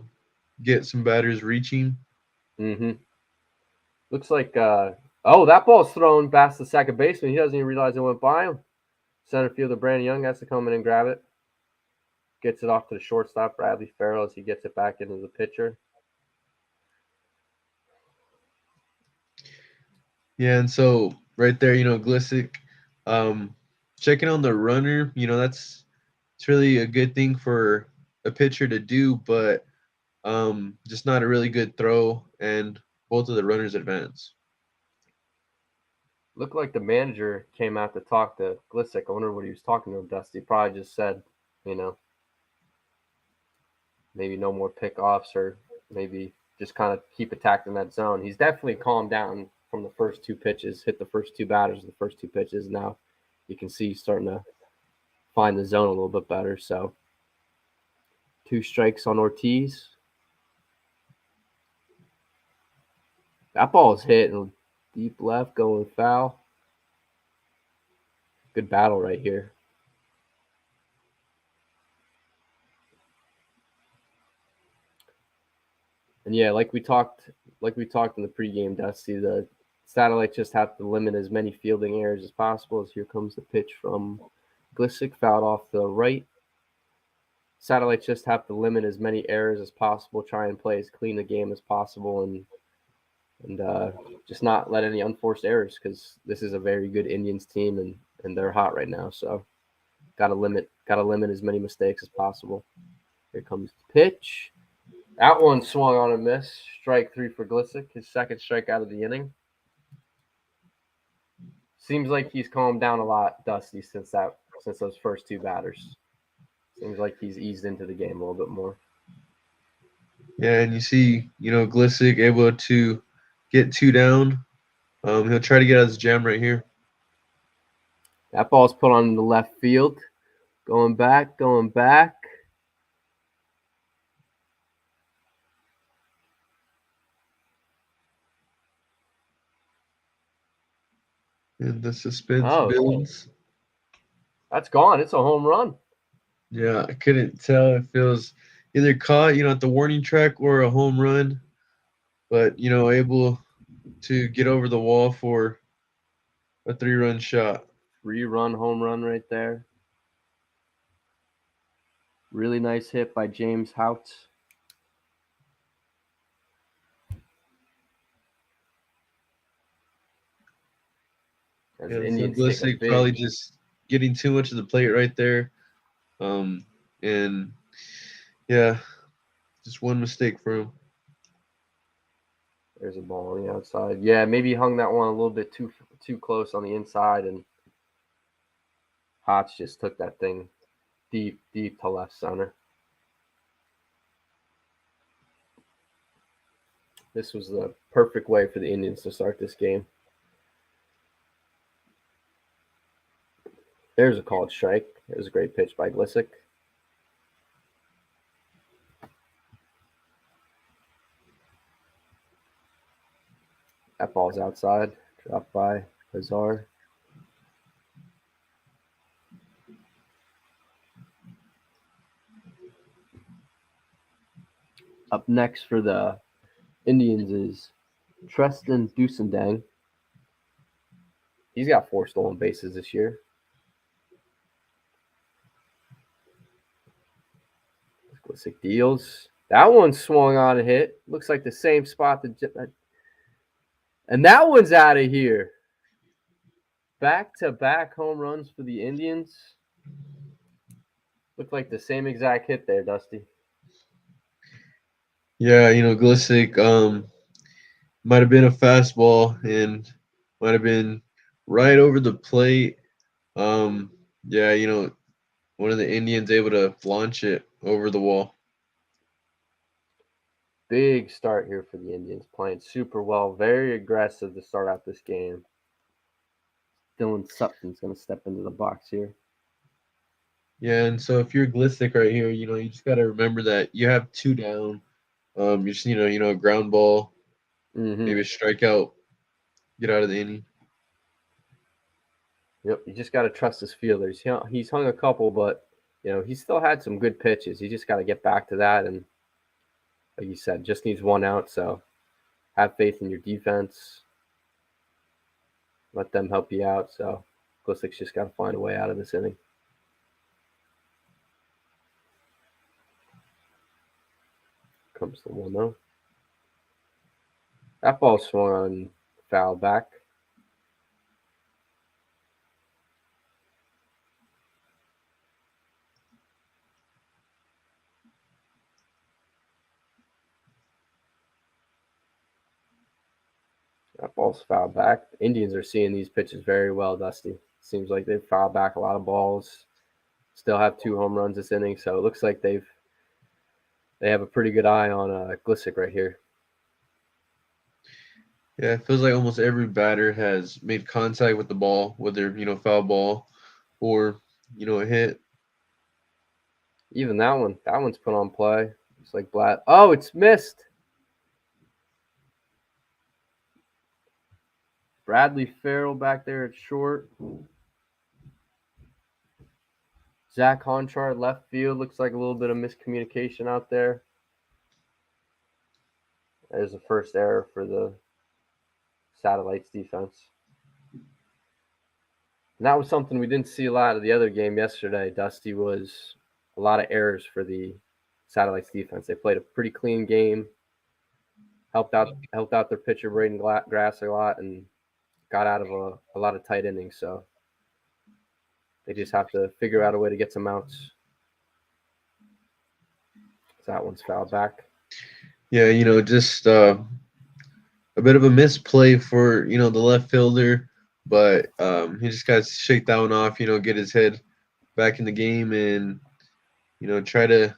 S3: get some batters reaching.
S1: Mm-hmm. Looks like, that ball's thrown past the second baseman. He doesn't even realize it went by him. Center fielder Brandon Young has to come in and grab it. Gets it off to the shortstop, Bradley Farrell, as he gets it back into the pitcher.
S3: Yeah, and so right there, Glissick, checking on the runner, it's really a good thing for a pitcher to do, but just not a really good throw, and both of the runners advance.
S1: Looked like the manager came out to talk to Glissick. I wonder what he was talking to him, Dusty. Probably just said, maybe no more pickoffs, or maybe just kind of keep attacking that zone. He's definitely calmed down from the first 2 pitches, hit the first 2 batters, the first 2 pitches. Now you can see he's starting to find the zone a little bit better. So 2 strikes on Ortiz. That ball is hit and deep left, going foul. Good battle right here. And yeah, like we talked in the pregame, Dusty, the Satellites just have to limit as many fielding errors as possible. As here comes the pitch from Glissick, fouled off the right. Satellites just have to limit as many errors as possible, try and play as clean a game as possible, and just not let any unforced errors, because this is a very good Indians team, and they're hot right now. So gotta limit as many mistakes as possible. Here comes the pitch. That one swung on a miss. Strike 3 for Glissick, his second strikeout of the inning. Seems like he's calmed down a lot, Dusty, since those first 2 batters. Seems like he's eased into the game a little bit more.
S3: Yeah, and you see, Glissick able to get 2 down. He'll try to get out his jam right here.
S1: That ball's put on the left field. Going back.
S3: And the suspense builds.
S1: That's gone. It's a home run.
S3: Yeah, I couldn't tell if it was either caught, at the warning track, or a home run, but, able to get over the wall for a 3-run shot.
S1: 3-run home run right there. Really nice hit by James Hout. As
S3: Yeah,
S1: the
S3: so
S1: Indians take a
S3: Glissick probably
S1: big.
S3: just getting too much of the plate right there. And yeah, just one mistake for him.
S1: There's a ball on the outside. Yeah, maybe he hung that one a little bit too close on the inside, and Hotch just took that thing deep to left center. This was the perfect way for the Indians to start this game. There's a called strike. It was a great pitch by Glissick. That ball's outside, dropped by Hazar. Up next for the Indians is Tristan Dusendang. He's got 4 stolen bases this year. Glissick deals. That one swung on a hit. Looks like the same spot that. And that one's out of here. Back-to-back home runs for the Indians. Looked like the same exact hit there, Dusty.
S3: Yeah, Glissick might have been a fastball and might have been right over the plate. Yeah, one of the Indians able to launch it over the wall.
S1: Big start here for the Indians, playing super well, very aggressive to start out this game. Dylan Sutton's going to step into the box here.
S3: Yeah, and so if you're Glissick right here, you just got to remember that you have 2 down. You just a ground ball, maybe a strikeout, get out of the inning.
S1: Yep, you just got to trust his fielders. He's hung a couple, but he still had some good pitches. You just got to get back to that, and like you said, just needs 1 out. So have faith in your defense. Let them help you out. So Glissick's just got to find a way out of this inning. Comes the 1-0. That ball swung on foul back. That ball's fouled back. Indians are seeing these pitches very well, Dusty. Seems like they've fouled back a lot of balls. Still have 2 home runs this inning, so it looks like they have a pretty good eye on Glissick right here.
S3: Yeah, it feels like almost every batter has made contact with the ball, whether foul ball or a hit.
S1: Even that one's put on play. It's like Blatt. Oh, it's missed. Bradley Farrell back there at short. Zach Honchar left field. Looks like a little bit of miscommunication out there. There's the first error for the Satellites defense. And that was something we didn't see a lot of the other game yesterday. Dusty, was a lot of errors for the Satellites defense. They played a pretty clean game. Helped out their pitcher Braden Grass a lot, and got out of a lot of tight innings. So they just have to figure out a way to get some outs. That one's fouled back.
S3: Yeah, just a bit of a misplay for the left fielder, but he just got to shake that one off. Get his head back in the game and try to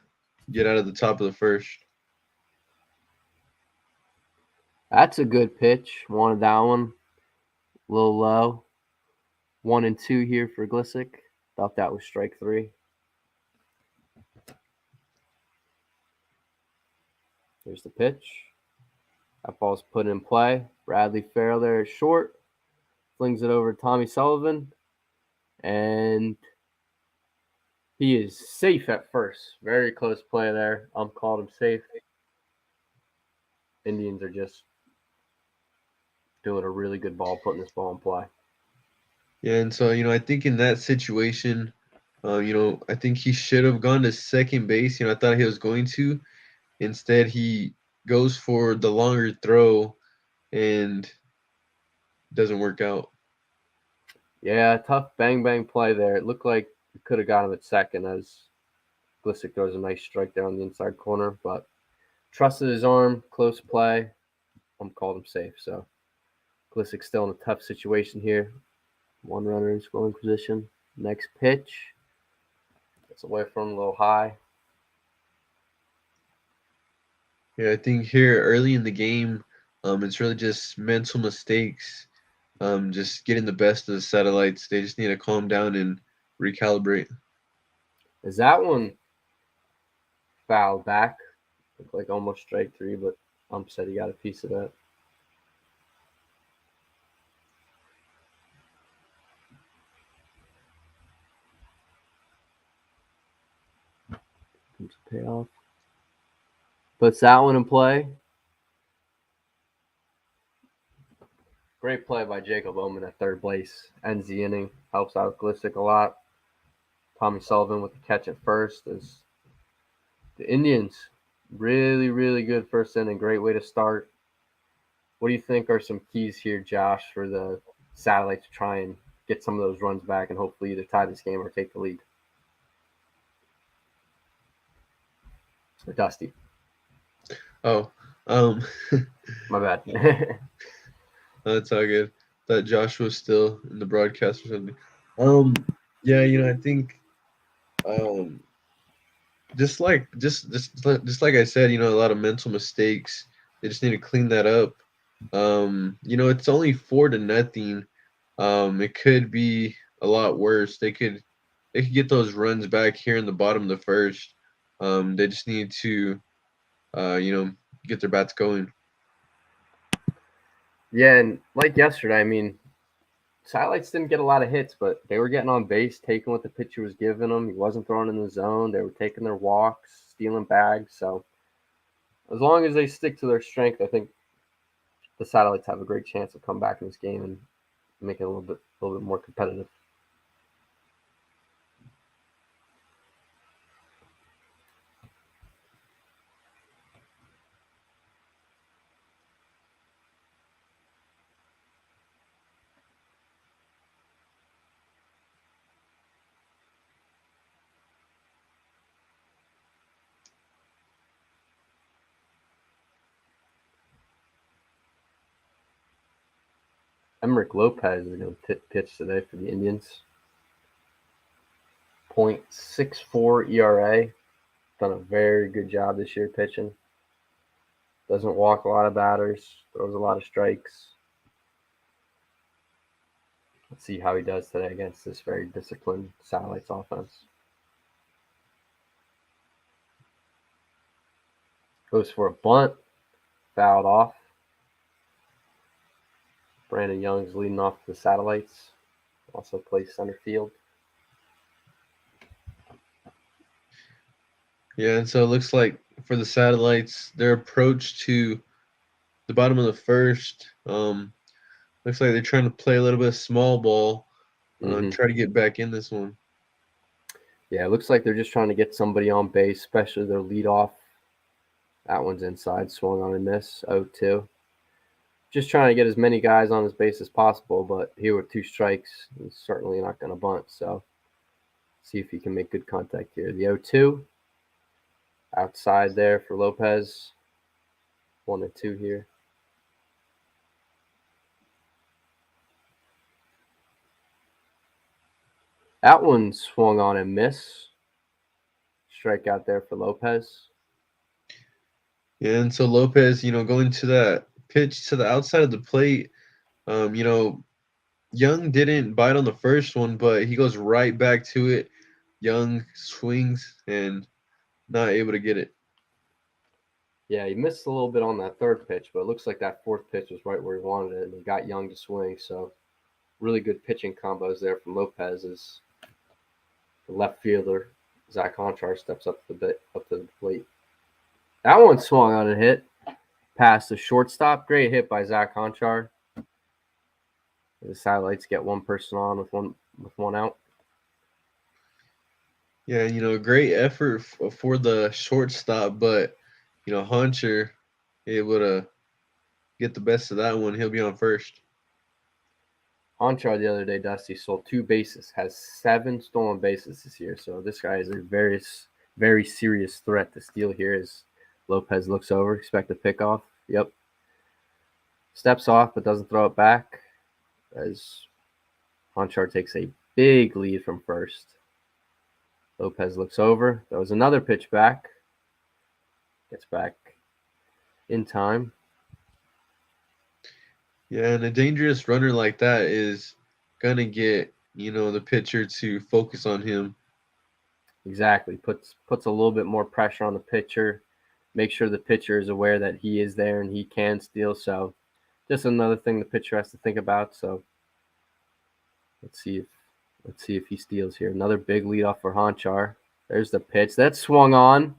S3: get out of the top of the first.
S1: That's a good pitch. Wanted that one. A little low. 1-2 here for Glissick. Thought that was strike 3. Here's the pitch. That ball's put in play. Bradley Farrell there at short. Flings it over to Tommy Sullivan. And he is safe at first. Very close play there. Called him safe. Indians are just doing a really good ball, putting this ball in play.
S3: Yeah, and so I think in that situation, I think he should have gone to second base. I thought he was going to. Instead, he goes for the longer throw and doesn't work out.
S1: Yeah, tough bang play there. It looked like we could have got him at second as Glissick throws a nice strike there on the inside corner, but trusted his arm, close play. I'm called him safe. So Glissick's still in a tough situation here. One runner in scoring position. Next pitch. It's away from him, a little high.
S3: Yeah, I think here early in the game, it's really just mental mistakes. Just getting the best of the Satellites. They just need to calm down and recalibrate.
S1: Is that one fouled back? Looked like almost strike three, but said he got a piece of that. Comes a payoff. Puts that one in play. Great play by Jacob Oman at third base. Ends the inning. Helps out Glissick a lot. Tommy Sullivan with the catch at first. As the Indians, really good first inning. Great way to start. What do you think are some keys here, Josh, for the Satellites to try and get some of those runs back and hopefully either tie this game or take the lead? Or Dusty.
S3: Oh,
S1: My bad.
S3: that's all good. Thought Josh was still in the broadcast or something. Yeah, I think, um, just like I said, a lot of mental mistakes. They just need to clean that up. It's only 4-0. It could be a lot worse. They could get those runs back here in the bottom of the first. They just need to, get their bats going.
S1: Yeah, and like yesterday, I mean, Satellites didn't get a lot of hits, but they were getting on base, taking what the pitcher was giving them. He wasn't throwing in the zone. They were taking their walks, stealing bags. So as long as they stick to their strength, I think the Satellites have a great chance to come back in this game and make it a little bit more competitive. Emerick Lopez is going to pitch today for the Indians. .64 ERA. Done a very good job this year pitching. Doesn't walk a lot of batters. Throws a lot of strikes. Let's see how he does today against this very disciplined Satellites offense. Goes for a bunt. Fouled off. Brandon Young's leading off the Satellites. Also plays center field.
S3: Yeah, and so it looks like for the Satellites, their approach to the bottom of the first, looks like they're trying to play a little bit of small ball, try to get back in this one.
S1: Yeah, it looks like they're just trying to get somebody on base, especially their leadoff. That one's inside, swung on a miss, 0-2. Just trying to get as many guys on his base as possible, but here with 2 strikes, he's certainly not going to bunt. So see if he can make good contact here. The 0-2 outside there for Lopez. 1-2 here. That one swung on and miss. Strikeout there for Lopez.
S3: Yeah, and so Lopez, going to that pitch to the outside of the plate, Young didn't bite on the first one, but he goes right back to it. Young swings and not able to get it.
S1: Yeah, he missed a little bit on that third pitch, but it looks like that fourth pitch was right where he wanted it, and he got Young to swing. So really good pitching combos there from Lopez as the left fielder, Zach Conchar, steps up to the plate. That one swung on and hit past the shortstop. Great hit by Zach Conchar. The Satellites get one person on with one out.
S3: Yeah, great effort for the shortstop, but Hunter able to get the best of that one. He'll be on first.
S1: Honchar the other day, Dusty sold 2 bases, has 7 stolen bases this year. So this guy is a very serious threat to steal here. As Lopez looks over, expect a pickoff. Yep. Steps off, but doesn't throw it back. As Honchar takes a big lead from first. Lopez looks over. That was another pitch back. Gets back in time.
S3: Yeah, and a dangerous runner like that is gonna get, the pitcher to focus on him.
S1: Exactly. Puts a little bit more pressure on the pitcher. Make sure the pitcher is aware that he is there and he can steal. So just another thing the pitcher has to think about. So let's see if he steals here. Another big leadoff for Honchar. There's the pitch. That swung on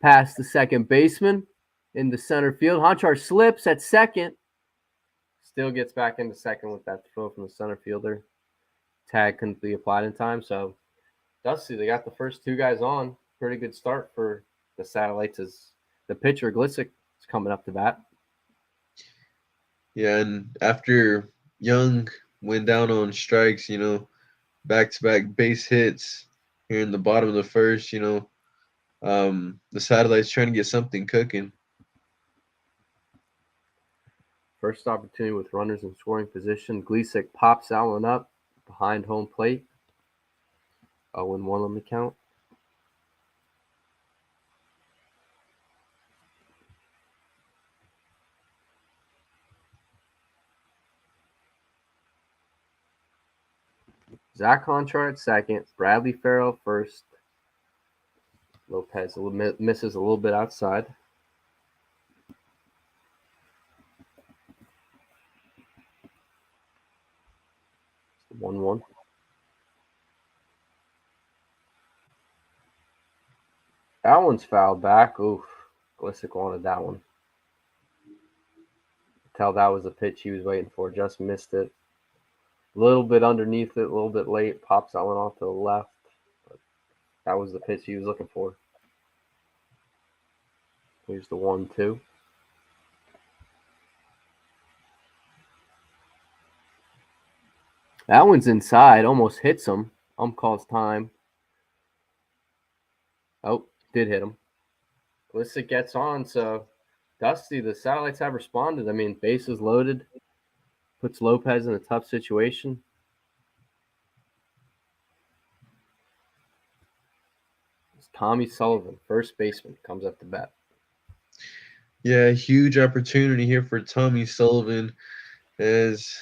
S1: past the second baseman into center field. Honchar slips at second. Still gets back into second with that throw from the center fielder. Tag couldn't be applied in time. So Dusty, they got the first 2 guys on. Pretty good start for the Satellites as the pitcher, Glissick, is coming up to bat.
S3: Yeah, and after Young went down on strikes, back-to-back base hits here in the bottom of the first, the Satellites trying to get something cooking.
S1: First opportunity with runners in scoring position. Glissick pops that one up behind home plate. 0-1 on the count. Zach Honchar at second. Bradley Farrell first. Lopez misses a little bit outside. It's 1-1. That one's fouled back. Oof. Glissick wanted that one. Tell that was the pitch he was waiting for. Just missed it. A little bit underneath it, a little bit late. Pops that one off to the left. But that was the pitch he was looking for. Here's the 1-2. That one's inside. Almost hits him. Calls time. Oh, did hit him. Glissick gets on, so Dusty, the Satellites have responded. I mean, bases loaded. Puts Lopez in a tough situation. It's Tommy Sullivan, first baseman, comes up to bat.
S3: Yeah, huge opportunity here for Tommy Sullivan as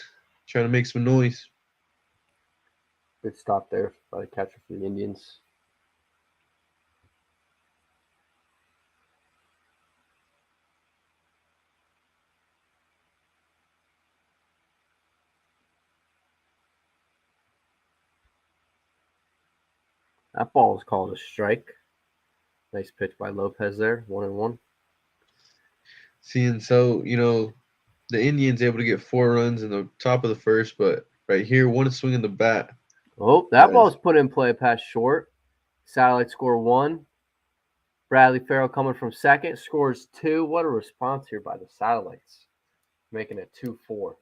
S3: trying to make some noise.
S1: Good stop there by the catcher for the Indians. That ball is called a strike. Nice pitch by Lopez there, 1-1.
S3: Seeing so, the Indians able to get 4 runs in the top of the first, but right here, one swing in the bat.
S1: Oh, that ball's put in play past short. Satellites score 1. Bradley Farrell coming from second, scores 2. What a response here by the Satellites. Making it 2-4.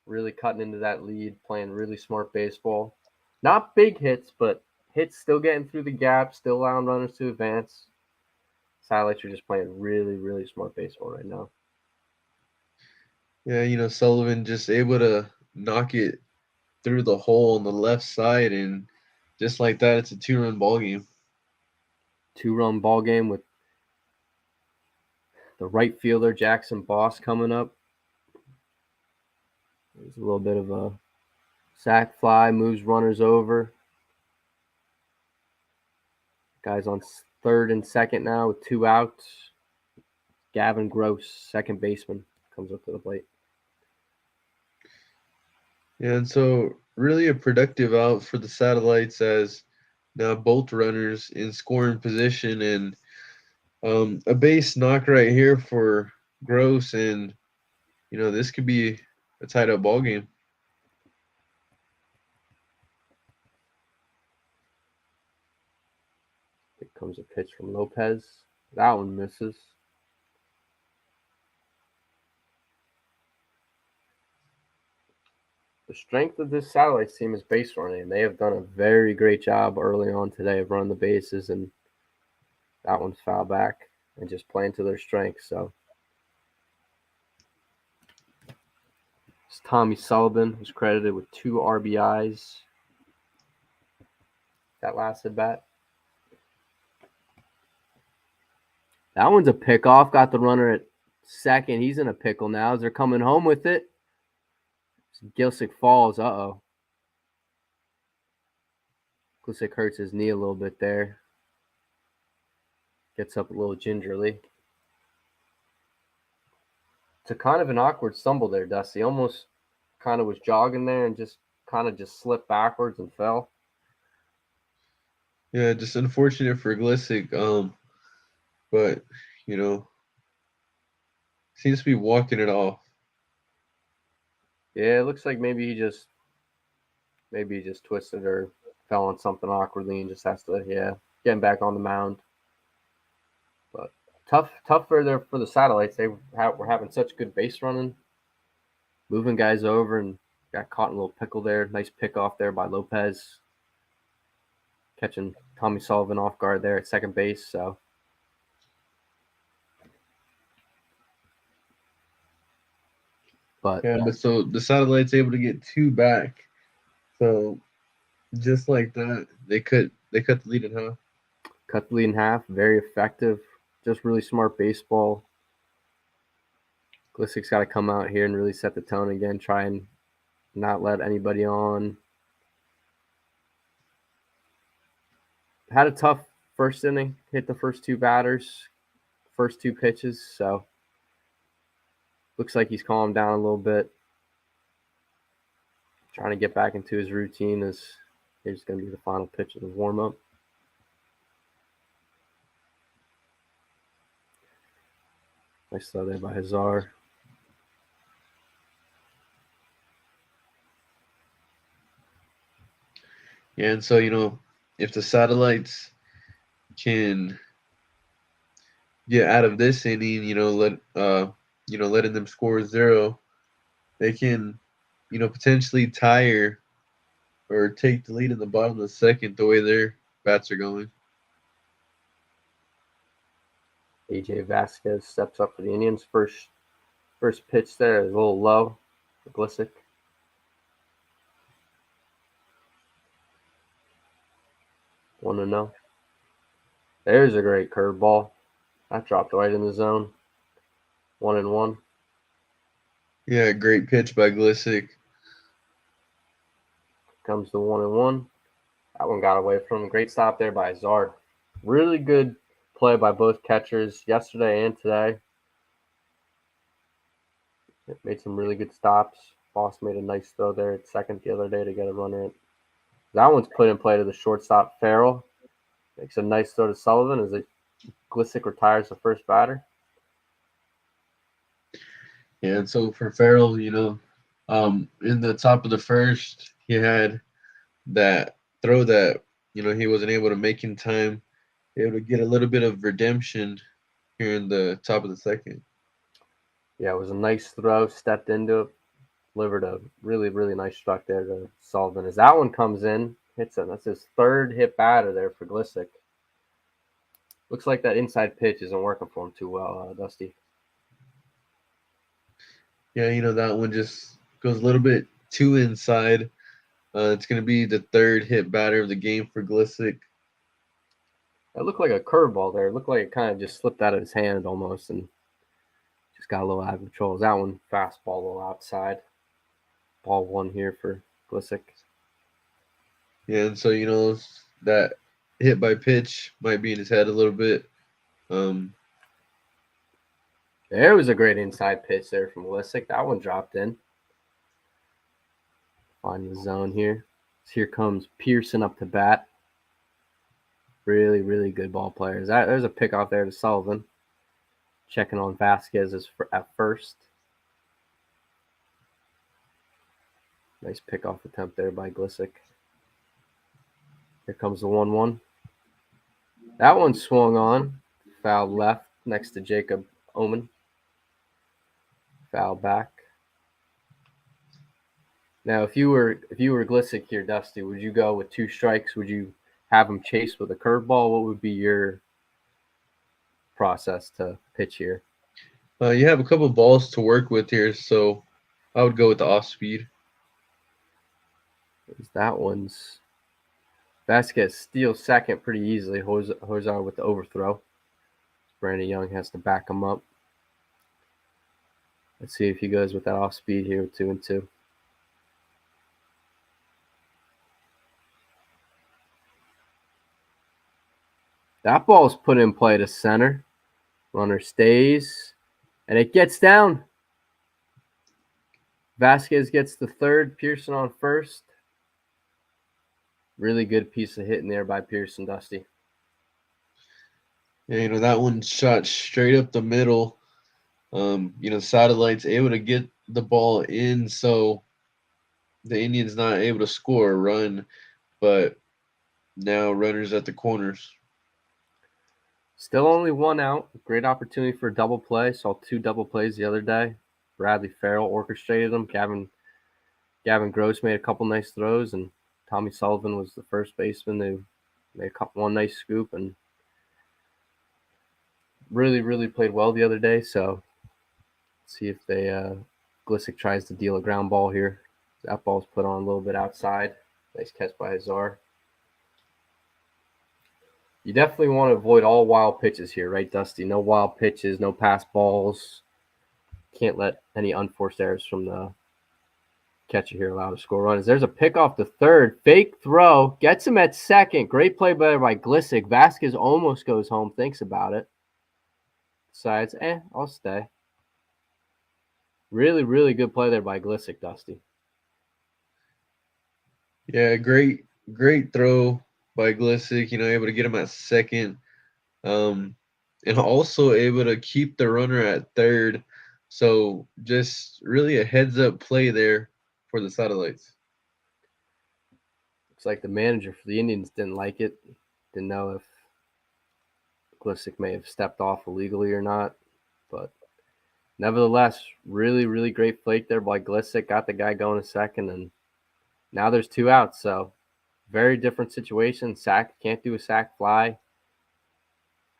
S1: Really cutting into that lead, playing really smart baseball. Not big hits, but hits still getting through the gap, still allowing runners to advance. Satellites are just playing really, really smart baseball right now.
S3: Yeah, Sullivan just able to knock it through the hole on the left side, and just like that, it's a 2-run ball game.
S1: 2-run ball game with the right fielder, Jackson Boss, coming up. There's a little bit of a sac fly, moves runners over. Guys on third and second now with 2 outs. Gavin Gross, second baseman, comes up to the plate.
S3: Yeah, and so really a productive out for the Satellites as now both runners in scoring position, and a base knock right here for Gross, and this could be a tied up ball game.
S1: Here comes a pitch from Lopez. That one misses. The strength of this Satellites team is base running, and they have done a very great job early on today of running the bases, and that one's foul back and just playing to their strengths. So Tommy Sullivan was credited with 2 RBIs that last at bat. That one's a pickoff. Got the runner at second. He's in a pickle now as they're coming home with it. Gilsick falls. Uh-oh. Gilsick hurts his knee a little bit there. Gets up a little gingerly. It's a kind of an awkward stumble there, Dusty. Almost kind of was jogging there and just slipped backwards and fell.
S3: Yeah, just unfortunate for Glissick. But seems to be walking it off.
S1: Yeah, it looks like maybe he just twisted or fell on something awkwardly and just has to, getting back on the mound. But tough for the Satellites. They were having such good base running, moving guys over, and got caught in a little pickle there. Nice pick off there by Lopez, catching Tommy Sullivan off guard there at second base. So. But
S3: so the Satellites able to get 2 back. So just like that, they cut the lead in half.
S1: Cut the lead in half. Very effective. Just really smart baseball. Glissick's got to come out here and really set the tone again. Try and not let anybody on. Had a tough first inning. Hit the first 2 batters. First 2 pitches. So looks like he's calmed down a little bit. Trying to get back into his routine as here's going to be the final pitch of the warm-up. Nice throw there by Hazar.
S3: Yeah, and so if the Satellites can get out of this inning, letting them score 0, they can, potentially tire or take the lead in the bottom of the second the way their bats are going.
S1: AJ Vasquez steps up for the Indians. First pitch there is a little low for Glissick. One to know. There's a great curveball. That dropped right in the zone. 1-1.
S3: Yeah, great pitch by Glissick.
S1: Comes the 1-1. That one got away from him. Great stop there by Hazard. Really good play by both catchers yesterday and today. Made some really good stops. Boss made a nice throw there at second the other day to get a runner in. That one's put in play to the shortstop, Farrell. Makes a nice throw to Sullivan as Glissick retires the first batter.
S3: Yeah, and so for Farrell, in the top of the first, he had that throw that, he wasn't able to make in time, able to get a little bit of redemption here in the top of the second.
S1: Yeah, it was a nice throw, stepped into it, delivered a really, really nice struck there to Sullivan. As that one comes in, hits him. That's his 3rd hit batter there for Glissick. Looks like that inside pitch isn't working for him too well, Dusty.
S3: Yeah, that one just goes a little bit too inside. It's going to be the 3rd hit batter of the game for Glissick.
S1: It looked like a curveball there. It looked like it kind of just slipped out of his hand almost and just got a little out of control. That one fastball a little outside. Ball 1 here for Glissick.
S3: Yeah, and so, that hit by pitch might be in his head a little bit.
S1: There was a great inside pitch there from Glissick. That one dropped in. Find the zone here. So here comes Pearson up to bat. Really, really good ball players. There's a pick off there to Sullivan. Checking on Vasquez at first. Nice pickoff attempt there by Glissick. Here comes the 1-1. That one swung on. Foul left next to Jacob Omen. Foul back. Now, if you were Glissick here, Dusty, would you go with 2 strikes? Would you have him chase with a curveball? What would be your process to pitch here?
S3: You have a couple balls to work with here, so I would go with the off speed.
S1: That one's Vasquez steals second pretty easily. Hozar with the overthrow. Brandon Young has to back him up. Let's see if he goes with that off speed here with 2-2. That ball's put in play to center. Runner stays, and it gets down. Vasquez gets the third. Pearson on first. Really good piece of hitting there by Pearson, Dusty.
S3: Yeah, that one shot straight up the middle. Satellite's able to get the ball in, so the Indians not able to score a run, but now runners at the corners.
S1: Still only 1 out. Great opportunity for a double play. Saw 2 double plays the other day. Bradley Farrell orchestrated them. Gavin Gross made a couple nice throws, and Tommy Sullivan was the first baseman. They made one nice scoop and really, really played well the other day. So let's see if Glissick tries to deal a ground ball here. That ball's put on a little bit outside. Nice catch by Hazar. You definitely want to avoid all wild pitches here, right, Dusty? No wild pitches, no pass balls. Can't let any unforced errors from the catcher here allow to score runs. There's a pick off the third. Fake throw. Gets him at second. Great play by Glissick. Vasquez almost goes home. Thinks about it. Decides, I'll stay. Really, really good play there by Glissick, Dusty.
S3: Yeah, great throw by Glissick, able to get him at second, and also able to keep the runner at third. So just really a heads-up play there for the Satellites.
S1: Looks like the manager for the Indians didn't like it. Didn't know if Glissick may have stepped off illegally or not. But nevertheless, really, really great flake there by Glissick. Got the guy going a second, and now there's 2 outs. So very different situation. Sack, can't do a sack fly.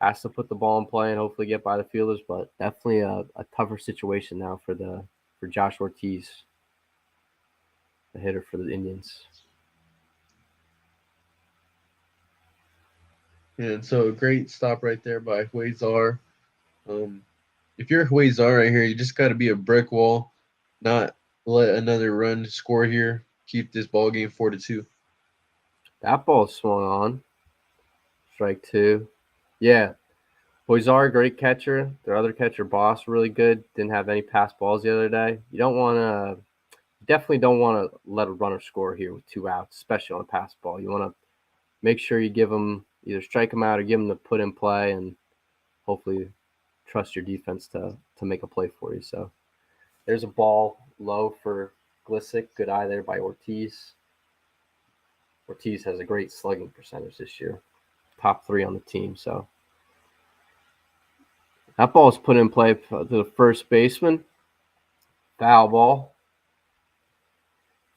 S1: Has to put the ball in play and hopefully get by the fielders, but definitely a tougher situation now for Josh Ortiz, the hitter for the Indians.
S3: And so a great stop right there by Huizar. If you're Huizar right here, you just got to be a brick wall, not let another run score here. Keep this ball game 4-2.
S1: That ball swung on. Strike 2. Yeah. Huizar, great catcher. Their other catcher, Boss, really good. Didn't have any pass balls the other day. Definitely don't want to let a runner score here with 2 outs, especially on a pass ball. You want to make sure you give them, either strike them out or give them the put in play, and hopefully trust your defense to make a play for you. So there's a ball low for Glissick. Good eye there by Ortiz. Ortiz has a great slugging percentage this year. Top 3 on the team. So that ball is put in play to the first baseman. Foul ball.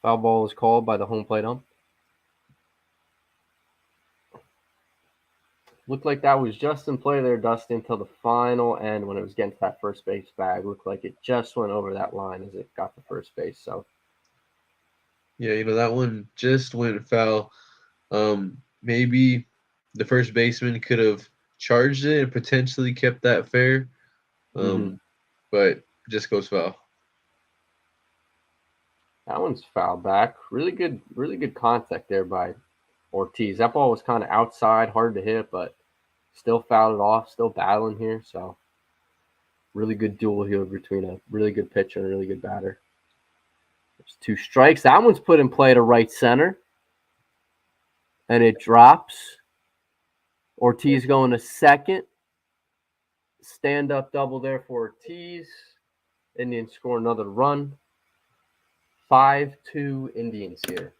S1: Foul ball was called by the home plate ump. Looked like that was just in play there, Dusty, until the final end when it was getting to that first base bag. Looked like it just went over that line as it got to first base. So
S3: yeah, that one just went foul. Maybe the first baseman could have charged it and potentially kept that fair, but just goes foul.
S1: That one's foul back. Really good contact there by Ortiz. That ball was kind of outside, hard to hit, but still fouled it off, still battling here. So really good duel here between a really good pitcher and a really good batter. There's 2 strikes. That one's put in play to right center. And it drops. Ortiz going to second. Stand-up double there for Ortiz. Indians score another run. 5-2 Indians here.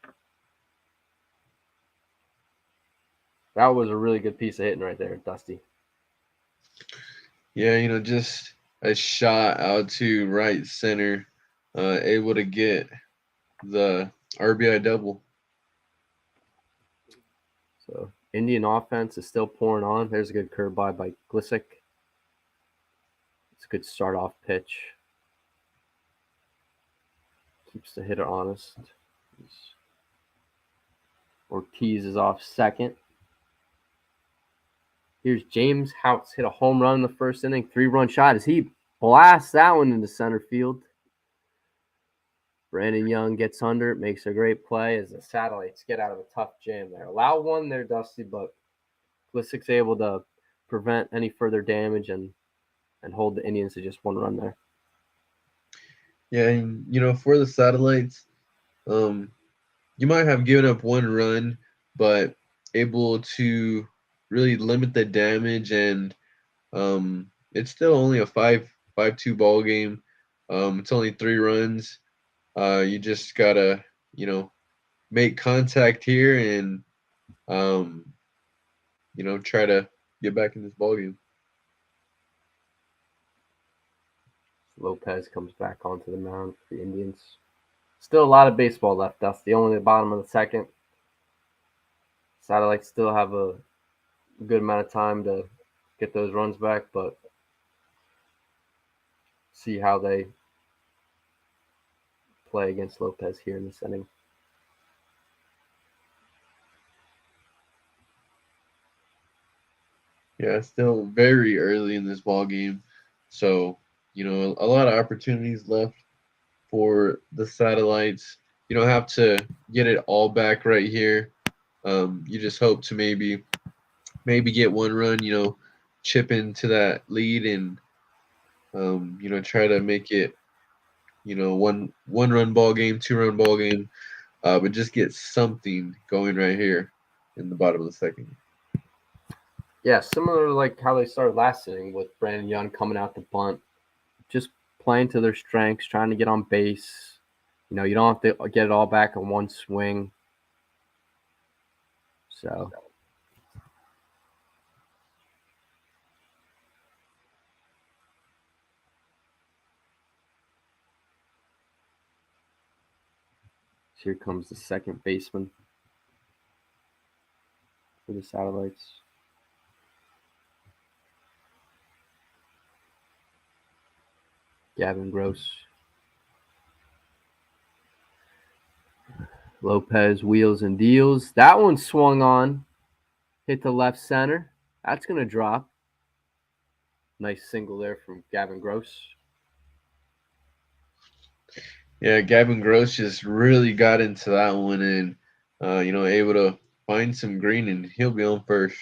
S1: That was a really good piece of hitting right there, Dusty.
S3: Yeah, just a shot out to right center, able to get the RBI double.
S1: So Indian offense is still pouring on. There's a good curve by Glissick. It's a good start off pitch. Keeps the hitter honest. Ortiz is off second. Here's James Houts hit a home run in the first inning. 3-run shot as he blasts that one into center field. Brandon Young gets under it, makes a great play as the Satellites get out of a tough jam there. Allow one there, Dusty, but Glissick's able to prevent any further damage and hold the Indians to just 1 run there.
S3: Yeah, and for the Satellites, you might have given up 1 run, but able to really limit the damage, and it's still only a 5-2 ball game. It's only 3 runs. You just gotta, make contact here and, try to get back in this ball game.
S1: Lopez comes back onto the mound for the Indians. Still a lot of baseball left, Dusty. Only the bottom of the second. Satellites still have a good amount of time to get those runs back, but see how they play against Lopez here in this inning.
S3: Yeah, still very early in this ball game, so a lot of opportunities left for the Satellites. You don't have to get it all back right here. You just hope to maybe get 1 run, chip into that lead and try to make it one run ball game, 2 run ball game, but just get something going right here in the bottom of the second.
S1: Yeah, similar to like how they started last inning with Brandon Young coming out to bunt, just playing to their strengths, trying to get on base. You don't have to get it all back in 1 swing. So here comes the second baseman for the Satellites. Gavin Gross. Lopez wheels and deals. That one swung on. Hit the left center. That's going to drop. Nice single there from Gavin Gross.
S3: Yeah, Gavin Gross just really got into that one and, able to find some green, and he'll be on first.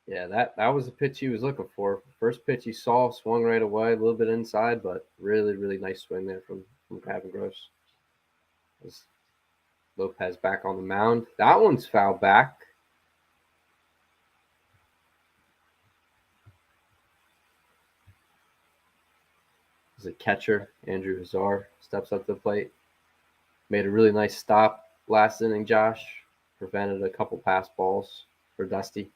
S1: Yeah, that was the pitch he was looking for. First pitch he saw, swung right away, a little bit inside, but really, really nice swing there from Gavin Gross. Lopez back on the mound. That one's fouled back. The catcher, Andrew Hazar, steps up to the plate. Made a really nice stop last inning, Josh. Prevented a couple pass balls for Dusty.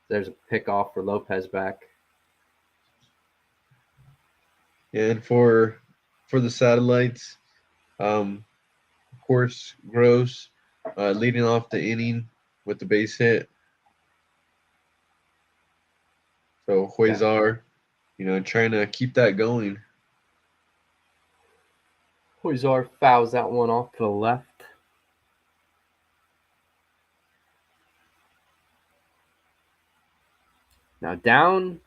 S1: There's a pickoff for Lopez back.
S3: And for the Satellites, of course, Gross leading off the inning with the base hit. So Huizar, trying to keep that going.
S1: Huizar fouls that one off to the left. Now down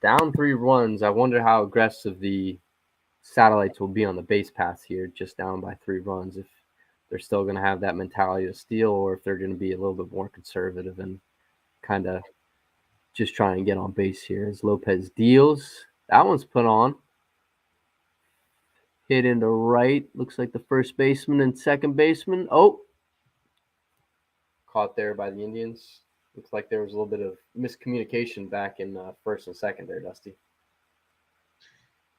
S1: 3 runs. I wonder how aggressive the Satellites will be on the base paths here, just down by 3 runs. If they're still going to have that mentality to steal, or if they're going to be a little bit more conservative and kind of just try and get on base here. As Lopez deals, that one's put on. Hit into right. Looks like the first baseman and second baseman. Oh, caught there by the Indians. Looks like there was a little bit of miscommunication back in first and second there, Dusty.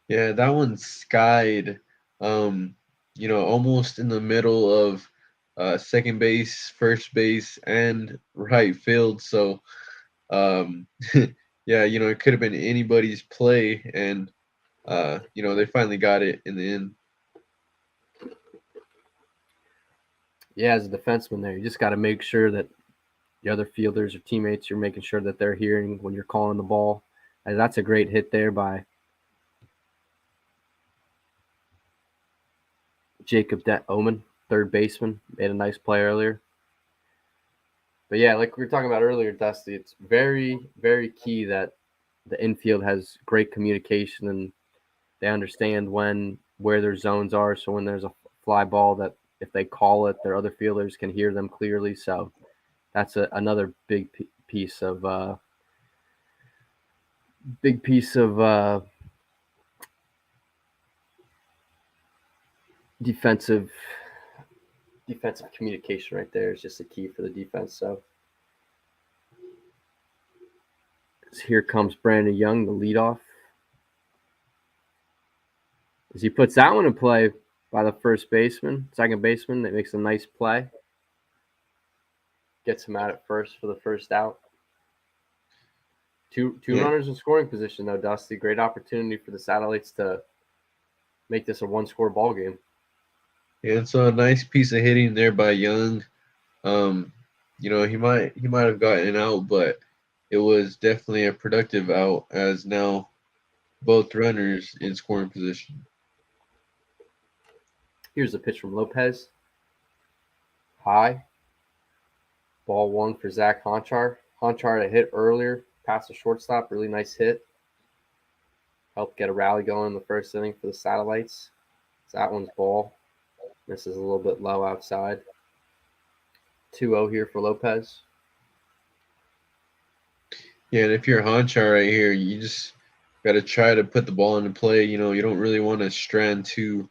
S3: Yeah, that one skied, almost in the middle of second base, first base, and right field. So, yeah, it could have been anybody's play, and they finally got it in the end.
S1: Yeah, as a defenseman there, you just got to make sure that the other fielders or teammates, you're making sure that they're hearing when you're calling the ball. And that's a great hit there by Jacob Omen, third baseman. Made a nice play earlier. But yeah, like we were talking about earlier, Dusty, it's very, very key that the infield has great communication and they understand where their zones are. So when there's a fly ball, that if they call it, their other fielders can hear them clearly. So that's another piece of defensive communication right there is just a key for the defense. So here comes Brandon Young, the leadoff. As he puts that one in play by the second baseman, that makes a nice play. Gets him out at first for the first out. Two runners in scoring position, though, Dusty. Great opportunity for the Satellites to make this a one-score ball game.
S3: Yeah, and so a nice piece of hitting there by Young. He might have gotten out, but it was definitely a productive out, as now both runners in scoring position.
S1: Here's a pitch from Lopez. High. Ball one for Zach Honchar. Honchar had a hit earlier past the shortstop. Really nice hit. Helped get a rally going in the first inning for the Satellites. So that one's ball. Misses a little bit low outside. 2-0 here for Lopez.
S3: Yeah, and if you're Honchar right here, you just got to try to put the ball into play. You don't really want to strand too.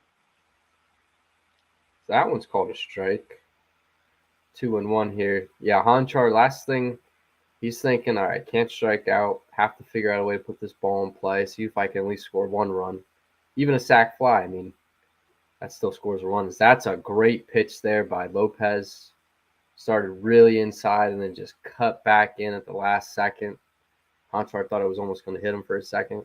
S1: That one's called a strike. 2-1 here. Yeah, Honchar, last thing, he's thinking, all right, can't strike out. Have to figure out a way to put this ball in play. See if I can at least score one run. Even a sac fly, I mean, that still scores a run. That's a great pitch there by Lopez. Started really inside and then just cut back in at the last second. Honchar thought it was almost going to hit him for a second.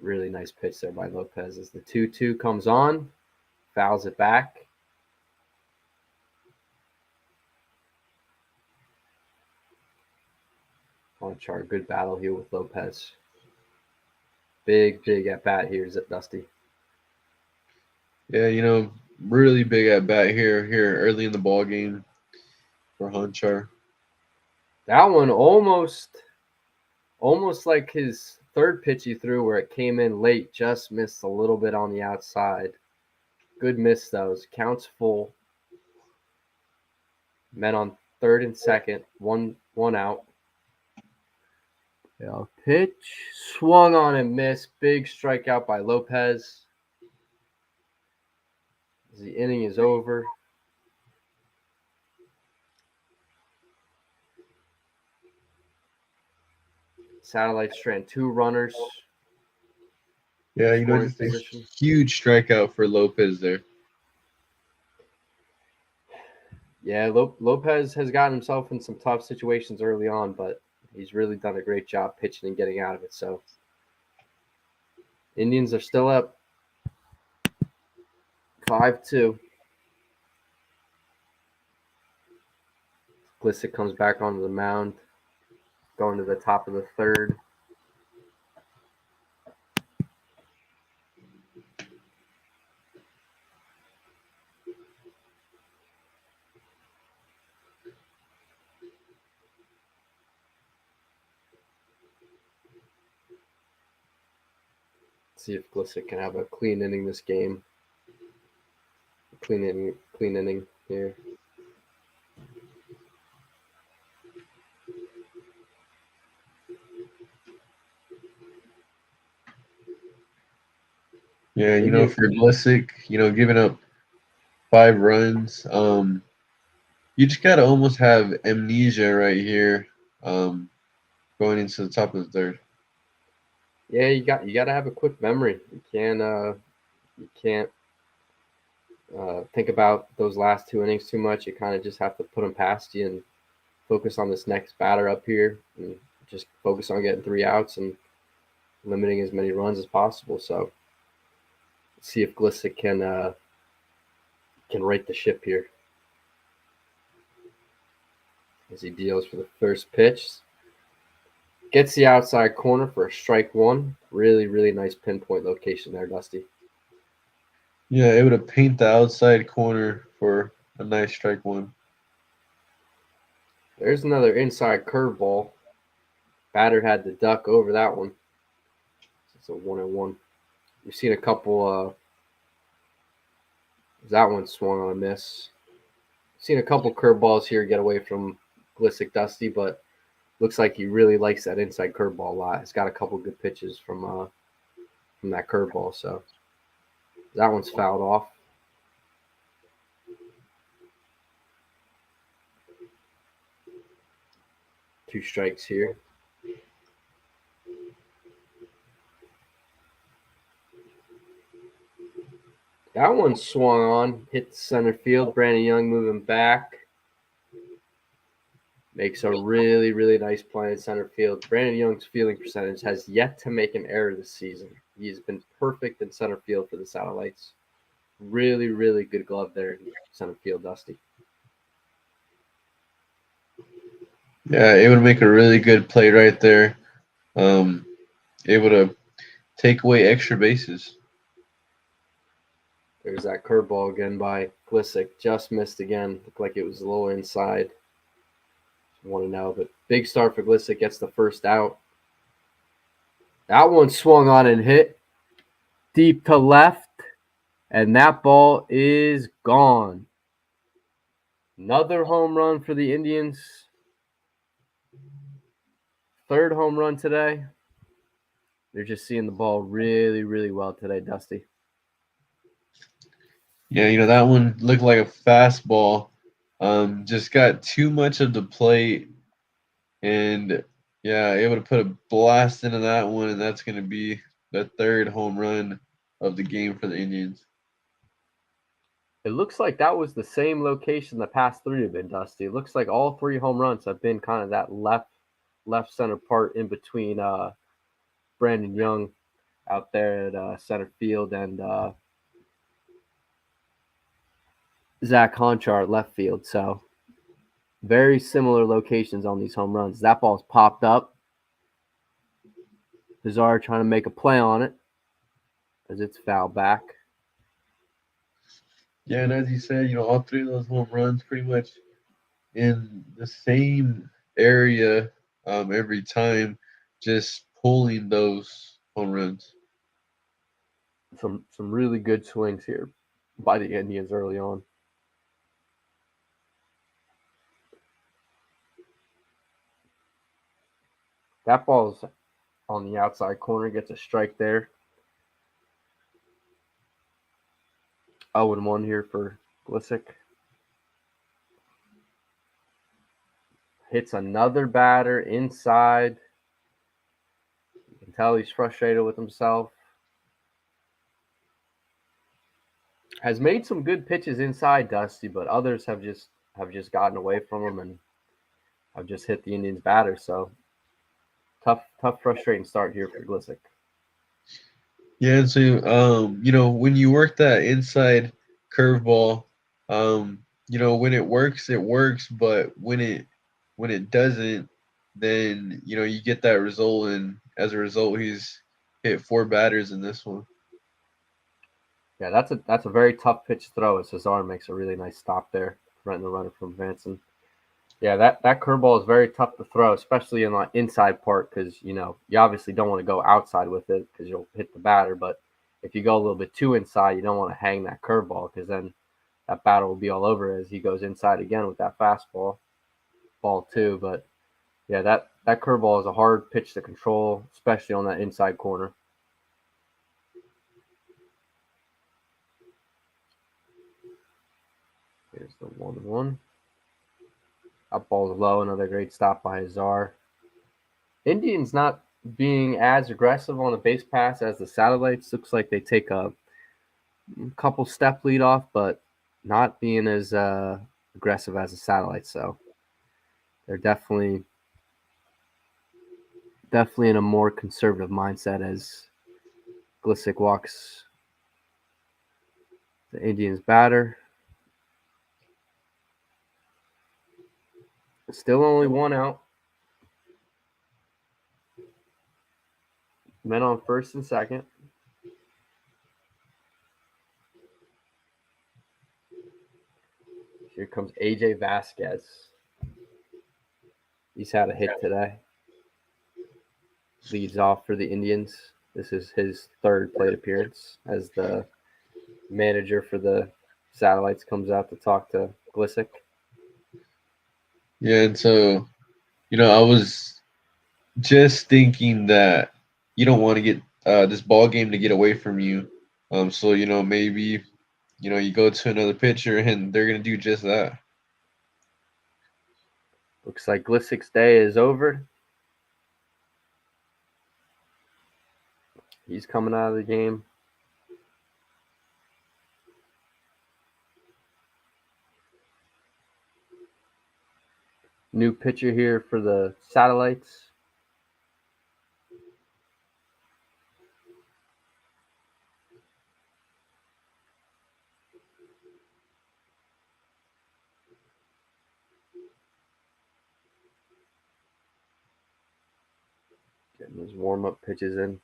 S1: Really nice pitch there by Lopez as the 2-2 comes on. Fouls it back. Honchar, good battle here with Lopez. Big at bat here, is it Dusty?
S3: Yeah, really big at bat here early in the ball game for Honchar.
S1: That one almost like his third pitch he threw where it came in late, just missed a little bit on the outside. Good miss, though. Counts full. Men on third and second. One out. Yeah, pitch. Swung on and missed. Big strikeout by Lopez. The inning is over. Satellites strand 2 runners.
S3: Yeah, just a huge strikeout for Lopez there.
S1: Yeah, Lopez has gotten himself in some tough situations early on, but he's really done a great job pitching and getting out of it. So Indians are still up 5-2. Glissick comes back onto the mound, going to the top of the third. See if Glissick can have a clean inning this game. Clean inning here.
S3: Yeah, for Glissick, giving up 5 runs, you just gotta almost have amnesia right here, going into the top of the third.
S1: Yeah, you got to have a quick memory. You can't think about those last 2 innings too much. You kind of just have to put them past you and focus on this next batter up here and just focus on getting 3 outs and limiting as many runs as possible. So let's see if Glissick can right the ship here as he deals for the first pitch. Gets the outside corner for a strike one. Really, really nice pinpoint location there, Dusty.
S3: Yeah, able to paint the outside corner for a nice strike one.
S1: There's another inside curveball. Batter had to duck over that one. It's a 1-1. We've seen a couple. That one swung on a miss. Seen a couple curveballs here get away from Glissick, Dusty, but looks like he really likes that inside curveball a lot. He's got a couple good pitches from that curveball, so that one's fouled off. Two strikes here. That one swung on, hit center field. Brandon Young moving back. Makes a really, really nice play in center field. Brandon Young's fielding percentage has yet to make an error this season. He's been perfect in center field for the Satellites. Really, really good glove there in center field, Dusty.
S3: Yeah, able to make a really good play right there. Able to take away extra bases.
S1: There's that curveball again by Glissick. Just missed again. Looked like it was a little inside. Want to know, but big start for Glissick. Gets the first out. That one swung on and hit deep to left, and that ball is gone. Another home run for the Indians. Third home run today. They're just seeing the ball really, really well today, Dusty.
S3: Yeah, that one looked like a fastball. Just got too much of the plate, and yeah, able to put a blast into that one, and that's going to be the third home run of the game for the Indians.
S1: It looks like that was the same location the past three have been, Dusty. It looks like all 3 home runs have been kind of that left center part in between Brandon Young out there at center field and Zach Honchar at left field. So very similar locations on these home runs. That ball's popped up. Bizarre trying to make a play on it as it's fouled back.
S3: Yeah, and as you said, all 3 of those home runs pretty much in the same area every time, just pulling those home runs.
S1: Some really good swings here by the Indians early on. That ball's on the outside corner, gets a strike there. 0-1 here for Glissick. Hits another batter inside. You can tell he's frustrated with himself. Has made some good pitches inside, Dusty, but others have just gotten away from him and have just hit the Indians batter. So tough, frustrating start here for Glissick.
S3: Yeah, and so when you work that inside curveball, when it works, but when it doesn't, then you get that result, and as a result, he's hit 4 batters in this one.
S1: Yeah, that's a very tough pitch to throw. As Cesar makes a really nice stop there, preventing the runner from advancing. Yeah, that curveball is very tough to throw, especially in the inside part, because you obviously don't want to go outside with it because you'll hit the batter. But if you go a little bit too inside, you don't want to hang that curveball because then that batter will be all over as he goes inside again with that fastball, ball 2. But yeah, that curveball is a hard pitch to control, especially on that inside corner. Here's the 1-1. That ball's low. Another great stop by Azar. Indians not being as aggressive on the base pass as the Satellites. Looks like they take a couple step lead off, but not being as aggressive as the Satellites. So they're definitely definitely in a more conservative mindset as Glissick walks the Indians batter. Still only one out. Men on first and second. Here comes AJ Vasquez. He's had a hit today. Leads off for the Indians. This is his third plate appearance as the manager for the Satellites comes out to talk to Glissick.
S3: Yeah, and so, I was just thinking that you don't want to get this ball game to get away from you. So, maybe, you go to another pitcher and they're going to do just that.
S1: Looks like Glissick's day is over. He's coming out of the game. New pitcher here for the Satellites. Getting his warm-up pitches in.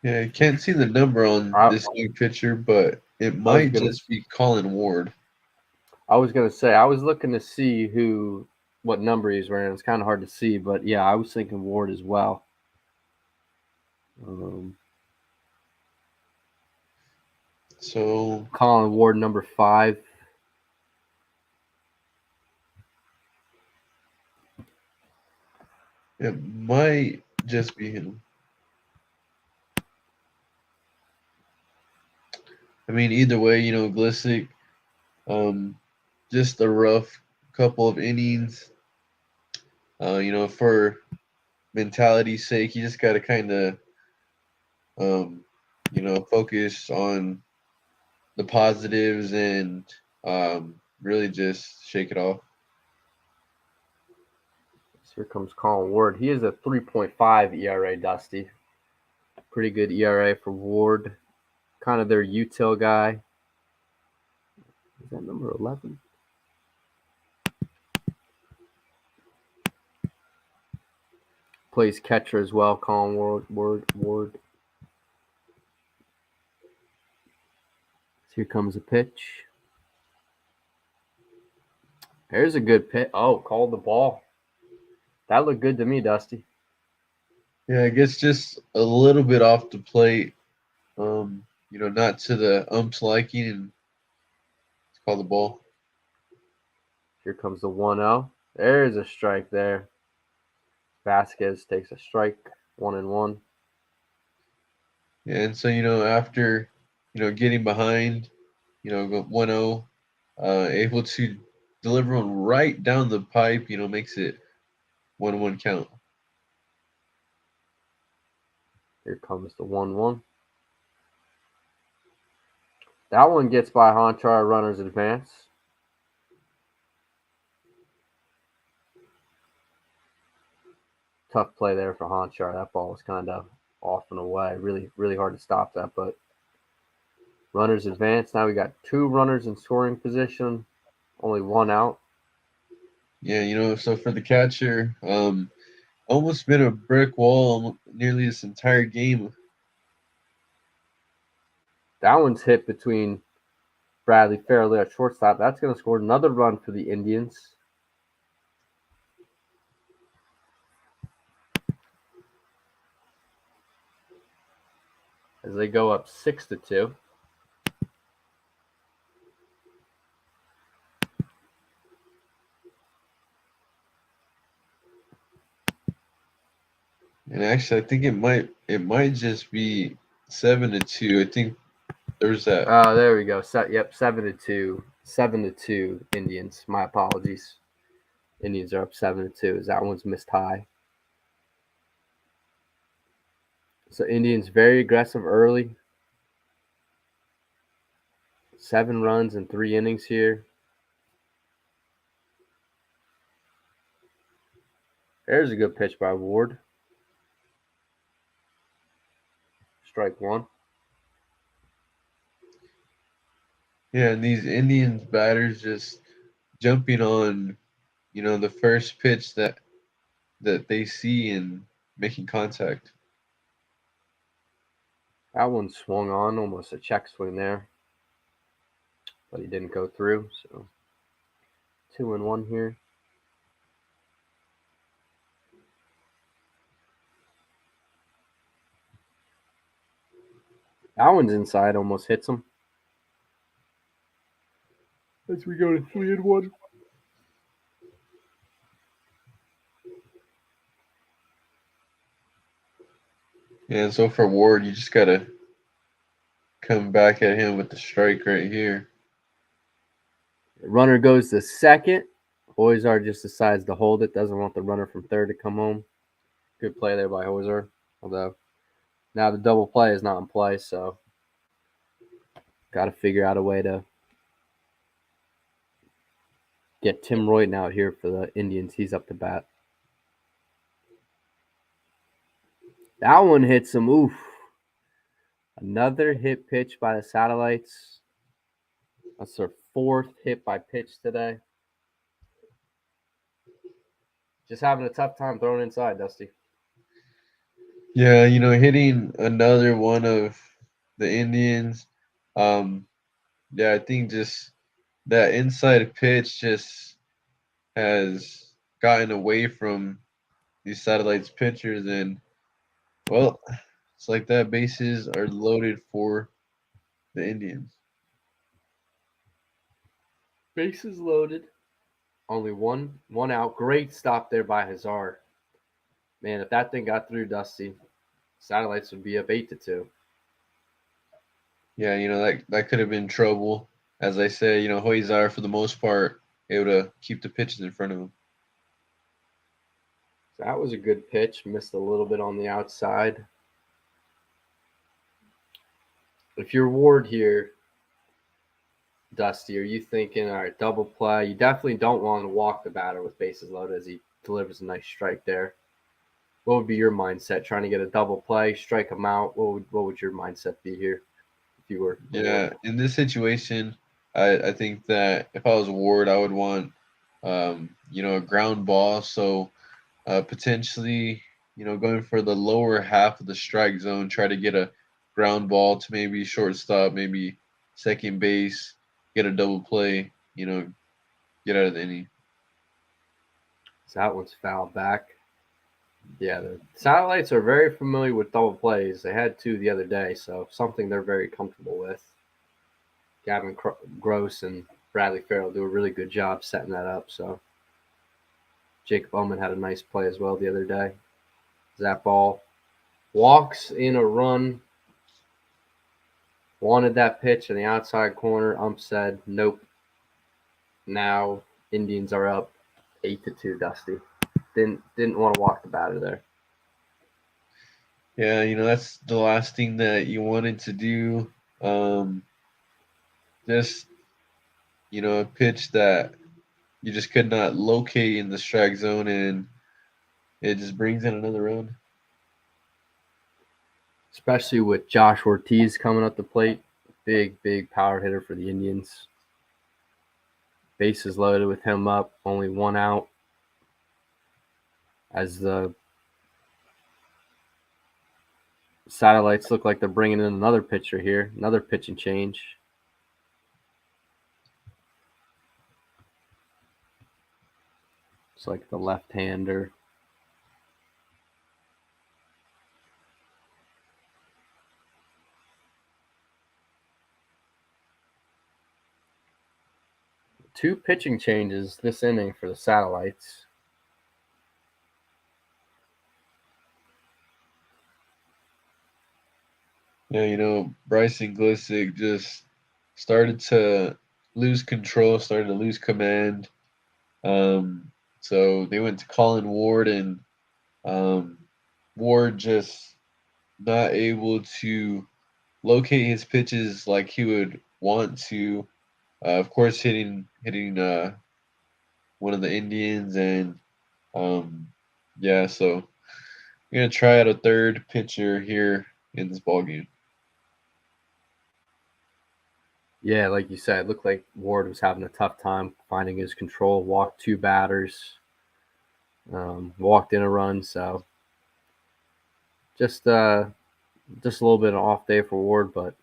S3: Yeah, I can't see the number on this new pitcher, but it might just be Colin Ward.
S1: I was going to say, I was looking to see what number he's wearing. It's kind of hard to see, but yeah, I was thinking Ward as well.
S3: So
S1: Colin Ward, number 5.
S3: It might just be him. I mean, either way, Glissick, just a rough couple of innings. For mentality's sake, you just got to kind of, focus on the positives and really just shake it off.
S1: Here comes Colin Ward. He is a 3.5 ERA, Dusty. Pretty good ERA for Ward. Kind of their util guy. Is that number 11? Plays catcher as well, Colin Ward. Here comes a pitch. There's a good pitch. Oh, called the ball. That looked good to me, Dusty.
S3: Yeah, I guess just a little bit off the plate. Not to the ump's liking, and it's called the ball.
S1: Here comes the 1-0. There's a strike there. Vasquez takes a strike, 1-1.
S3: Yeah, and so after getting behind, go 1-0, able to deliver one right down the pipe, makes it 1-1 count.
S1: Here comes the 1-1. That one gets by Honchar, runners advance. Tough play there for Honchar. That ball was kind of off and away. Really, really hard to stop that, but runners advance. Now we got 2 runners in scoring position, only 1 out.
S3: Yeah, so for the catcher, almost been a brick wall nearly this entire game.
S1: That one's hit between Bradley Fairley at shortstop. That's going to score another run for the Indians. As they go up 6-2.
S3: And actually, I think it might just be 7-2. I think there's that.
S1: Oh, there we go. Yep, 7-2. 7-2 Indians. My apologies. Indians are up 7-2 as that one's missed high. So Indians very aggressive early. 7 runs in 3 innings here. There's a good pitch by Ward. Strike one.
S3: Yeah, and these Indians batters just jumping on, the first pitch that they see and making contact.
S1: That one swung on, almost a check swing there, but he didn't go through. So 2-1 here. That one's inside, almost hits him. As we go to 3-1.
S3: And so for Ward, you just gotta come back at him with the strike right here.
S1: The runner goes to second. Hoyzar just decides to hold it. Doesn't want the runner from third to come home. Good play there by Hoyzar. Although now the double play is not in play, so got to figure out a way to get Tim Royden out here for the Indians. He's up to bat. That one hits him. Oof. Another hit pitch by the Satellites. That's their fourth hit by pitch today. Just having a tough time throwing inside, Dusty.
S3: Yeah, hitting another one of the Indians. Yeah, I think just that inside pitch just has gotten away from these Satellites pitchers, and well, it's like that. Bases are loaded for the Indians.
S1: Bases loaded. Only one out. Great stop there by Hazard. Man, if that thing got through, Dusty, Satellites would be up 8-2.
S3: Yeah, that could have been trouble. As I say, Hoyzar for the most part able to keep the pitches in front of him.
S1: That was a good pitch. Missed a little bit on the outside. If you're Ward here, Dusty, are you thinking, all right, double play? You definitely don't want to walk the batter with bases loaded as he delivers a nice strike there. What would be your mindset? Trying to get a double play, strike him out? What would your mindset be here if you were?
S3: Yeah, in this situation, I think that if I was Ward, I would want, a ground ball. So potentially, going for the lower half of the strike zone, try to get a ground ball to maybe shortstop, maybe second base, get a double play, get out of the inning.
S1: So that one's fouled back. Yeah, the Satellites are very familiar with double plays. They had two the other day, so something they're very comfortable with. Gavin Gross and Bradley Farrell do a really good job setting that up. So Jacob Oman had a nice play as well the other day. That ball walks in a run. Wanted that pitch in the outside corner. Ump said, nope. Now Indians are up 8-2, Dusty. Didn't want to walk the batter there.
S3: Yeah, that's the last thing that you wanted to do. Just, a pitch that you just could not locate in the strike zone, and it just brings in another run.
S1: Especially with Josh Ortiz coming up the plate. Big power hitter for the Indians. Bases loaded with him up. Only one out. As the Satellites look like they're bringing in another pitcher here. Another pitch and change. It's like the left-hander. Two pitching changes this inning for the Satellites.
S3: Yeah, Bryson Glissick just started to lose control, started to lose command. So they went to Colin Ward, and Ward just not able to locate his pitches like he would want to. Of course, hitting one of the Indians, and Yeah, so we're gonna try out a third pitcher here in this ball game.
S1: Yeah, like you said, it looked like Ward was having a tough time finding his control. Walked 2 batters, walked in a run. So just a little bit of an off day for Ward, but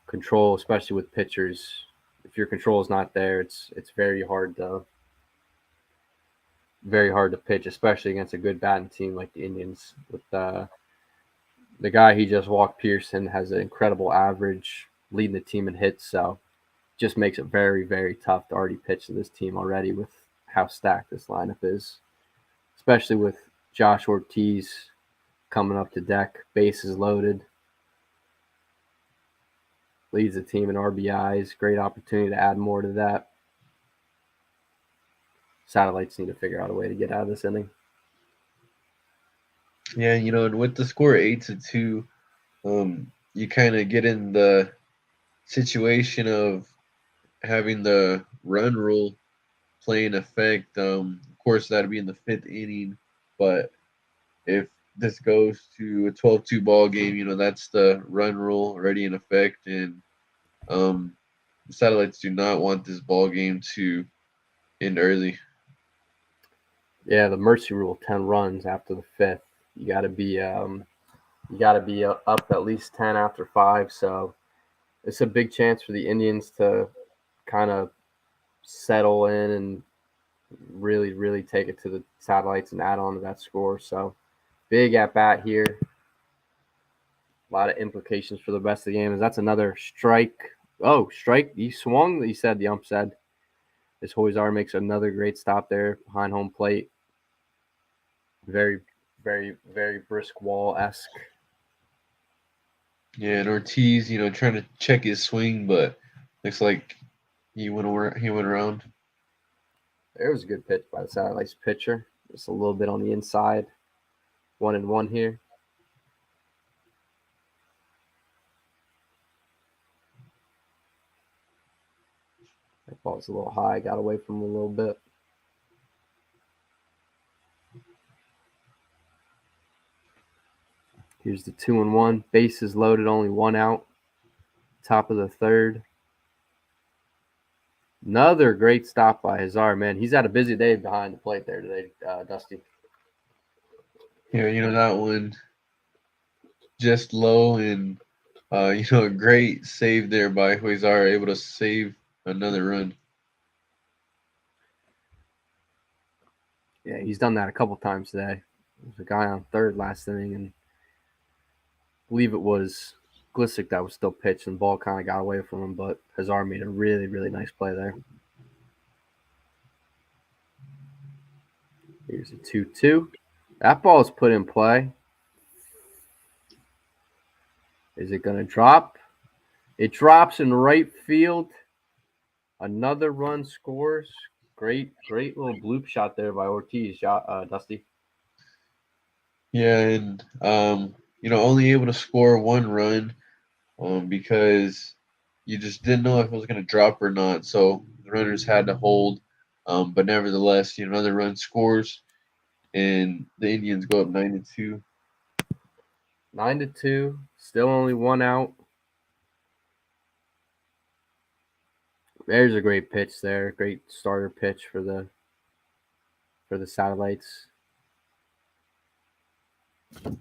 S1: control, especially with pitchers, if your control is not there, it's very hard to pitch, especially against a good batting team like the Indians. With the guy he just walked, Pearson, has an incredible average, leading the team in hits. So just makes it very, very tough to already pitch to this team already with how stacked this lineup is, especially with Josh Ortiz coming up to deck, bases loaded, leads the team in RBIs. Great opportunity to add more to that. Satellites need to figure out a way to get out of this inning.
S3: Yeah, and with the score 8-2, you kind of get in the situation of having the run rule play in effect. Of course, that'd be in the 5th inning, but if this goes to a 12-2 ball game, that's the run rule already in effect, and the Satellites do not want this ball game to end early.
S1: Yeah, the mercy rule, 10 runs after the 5th. You got to be up at least 10 after 5. So it's a big chance for the Indians to kind of settle in and really, really take it to the Satellites and add on to that score. So big at bat here. A lot of implications for the rest of the game. That's another strike. Oh, strike. He swung, he said, the ump said. This Huizar makes another great stop there behind home plate. Very, very, very brisk wall-esque.
S3: Yeah, and Ortiz, trying to check his swing, but looks like he went around.
S1: There was a good pitch by the Satellites pitcher. Just a little bit on the inside. 1-1 here. That ball's a little high. Got away from him a little bit. Here's the 2-1. Bases loaded, only 1 out. Top of the 3rd. Another great stop by Huizar, man. He's had a busy day behind the plate there today, Dusty.
S3: Yeah, that one just low, and a great save there by Huizar, able to save another run.
S1: Yeah, he's done that a couple times today. There's a guy on 3rd last inning, and I believe it was Glissick that was still pitched, and the ball kind of got away from him, but Huizar made a really, really nice play there. Here's a 2-2. That ball is put in play. Is it going to drop? It drops in right field. Another run scores. Great little bloop shot there by Ortiz, Dusty.
S3: Yeah, and only able to score 1 run because you just didn't know if it was going to drop or not. So the runners had to hold, but nevertheless, another run scores, and the Indians go up 9-2.
S1: 9-2. Still only 1 out. There's a great pitch there. Great starter pitch for the Satellites. It's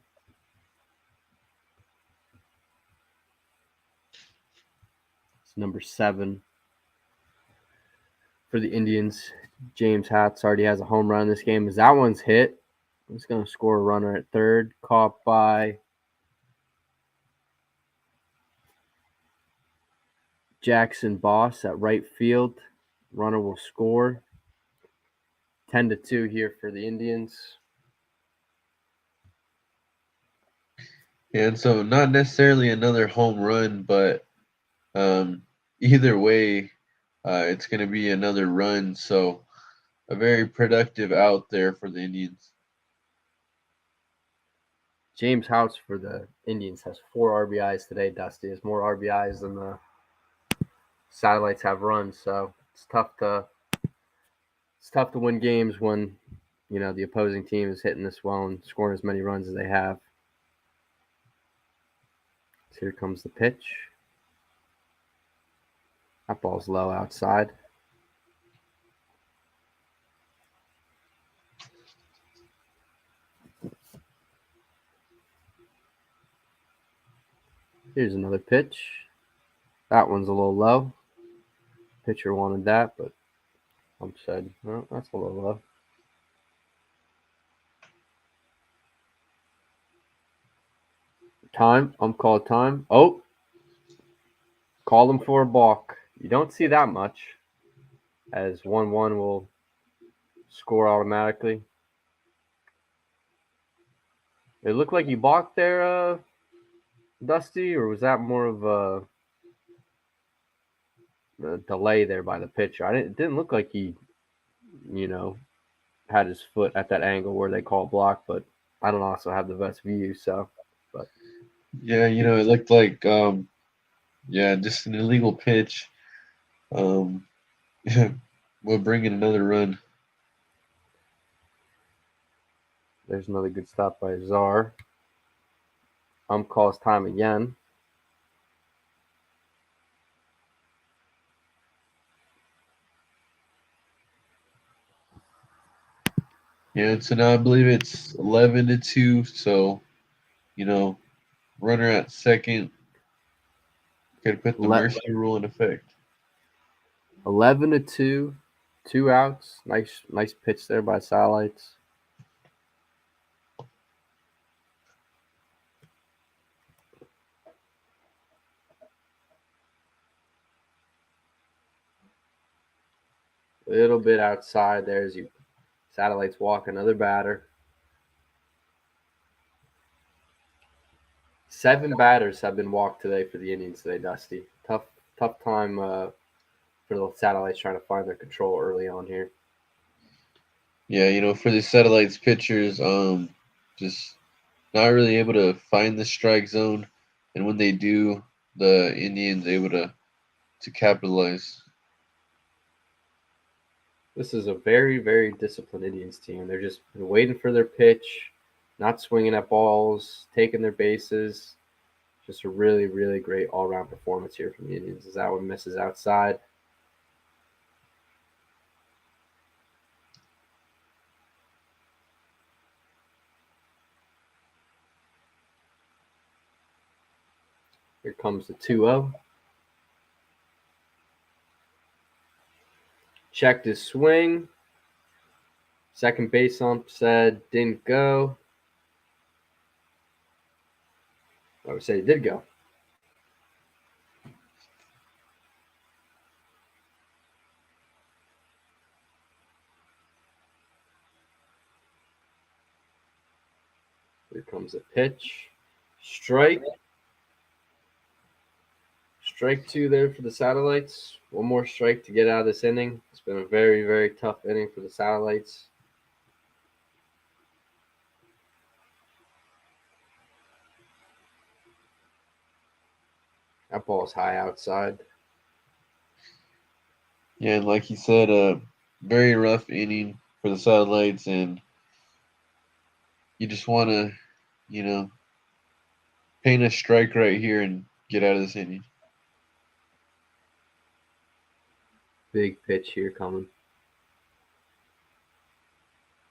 S1: number 7 for the Indians. James Hatz already has a home run in this game. As that one's hit, he's going to score a runner at 3rd. Caught by Jackson Boss at right field. Runner will score. 10-2 here for the Indians.
S3: And so not necessarily another home run, but either way, it's going to be another run. So a very productive out there for the Indians.
S1: James House for the Indians has 4 RBIs today, Dusty. Has more RBIs than the Satellites have runs, so it's tough to win games when the opposing team is hitting this well and scoring as many runs as they have. So here comes the pitch. That ball's low outside. Here's another pitch. That one's a little low. Pitcher wanted that, but ump said, well, that's a little low. Time. Ump called time. Oh, called him for a balk. You don't see that much, as 1-1 will score automatically. It looked like you balked there, Dusty, or was that more of a delay there by the pitcher? It didn't look like he, had his foot at that angle where they call block, but I don't also have the best view, so. But
S3: Yeah, it looked like just an illegal pitch. We'll bring in another run.
S1: There's another good stop by Czar. Calls time again.
S3: Yeah, so now I believe it's 11-2. So, runner at second. Got to put the mercy rule in effect.
S1: 11-2, 2 outs. Nice pitch there by Satellites. A little bit outside there as Satellites walk another batter. 7 batters have been walked today for the Indians today, Dusty. Tough time for the Satellites trying to find their control early on here.
S3: Yeah, for the Satellites pitchers, just not really able to find the strike zone, and when they do, the Indians able to capitalize.
S1: This is a very, very disciplined Indians team. They're just waiting for their pitch, not swinging at balls, taking their bases. Just a really, really great all-around performance here from the Indians as that one misses outside. Here comes the 2-0. Checked his swing. Second base ump said didn't go. I would say it did go. Here comes a pitch. Strike. Strike 2 there for the Satellites. One more strike to get out of this inning. It's been a very, very tough inning for the Satellites. That ball's high outside.
S3: Yeah, and like you said, a very rough inning for the Satellites, and you just want to, paint a strike right here and get out of this inning.
S1: Big pitch here coming.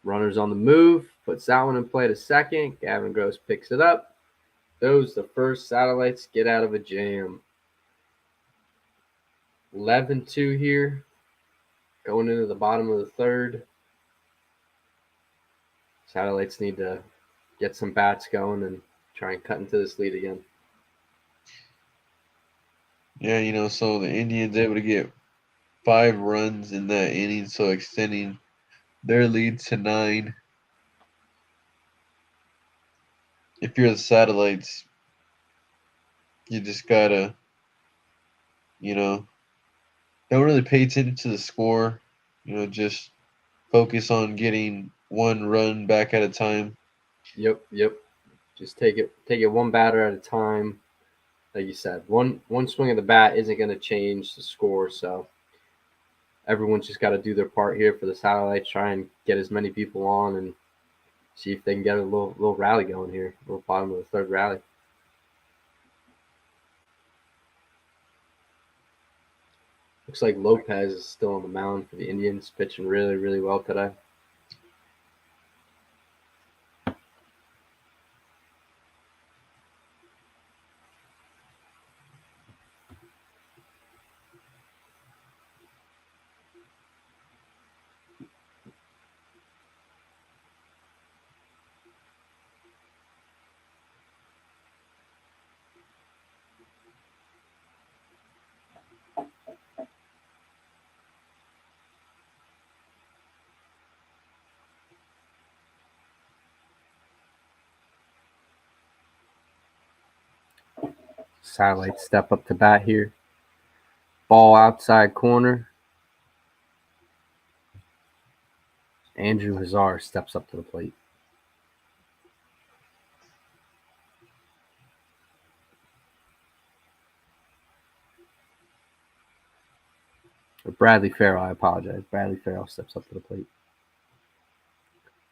S1: Runners on the move. Puts that one in play to second. Gavin Gross picks it up. Those the first Satellites get out of a jam. 11-2 here. Going into the bottom of the third. Satellites need to get some bats going and try and cut into this lead again.
S3: Yeah, so the Indians able to get 5 runs in that inning, so extending their lead to 9. If you're the Satellites, you just gotta, don't really pay attention to the score. Just focus on getting 1 run back at a time.
S1: Yep. Just take it one batter at a time. Like you said, one swing of the bat isn't going to change the score. So everyone's just got to do their part here for the satellites. Try and get as many people on and see if they can get a little rally going here. A little bottom of the third rally. Looks like Lopez is still on the mound for the Indians, pitching really, really well today. Satellite step up to bat here. Ball outside corner. Andrew Hazar steps up to the plate. Or Bradley Farrell, I apologize. Bradley Farrell steps up to the plate.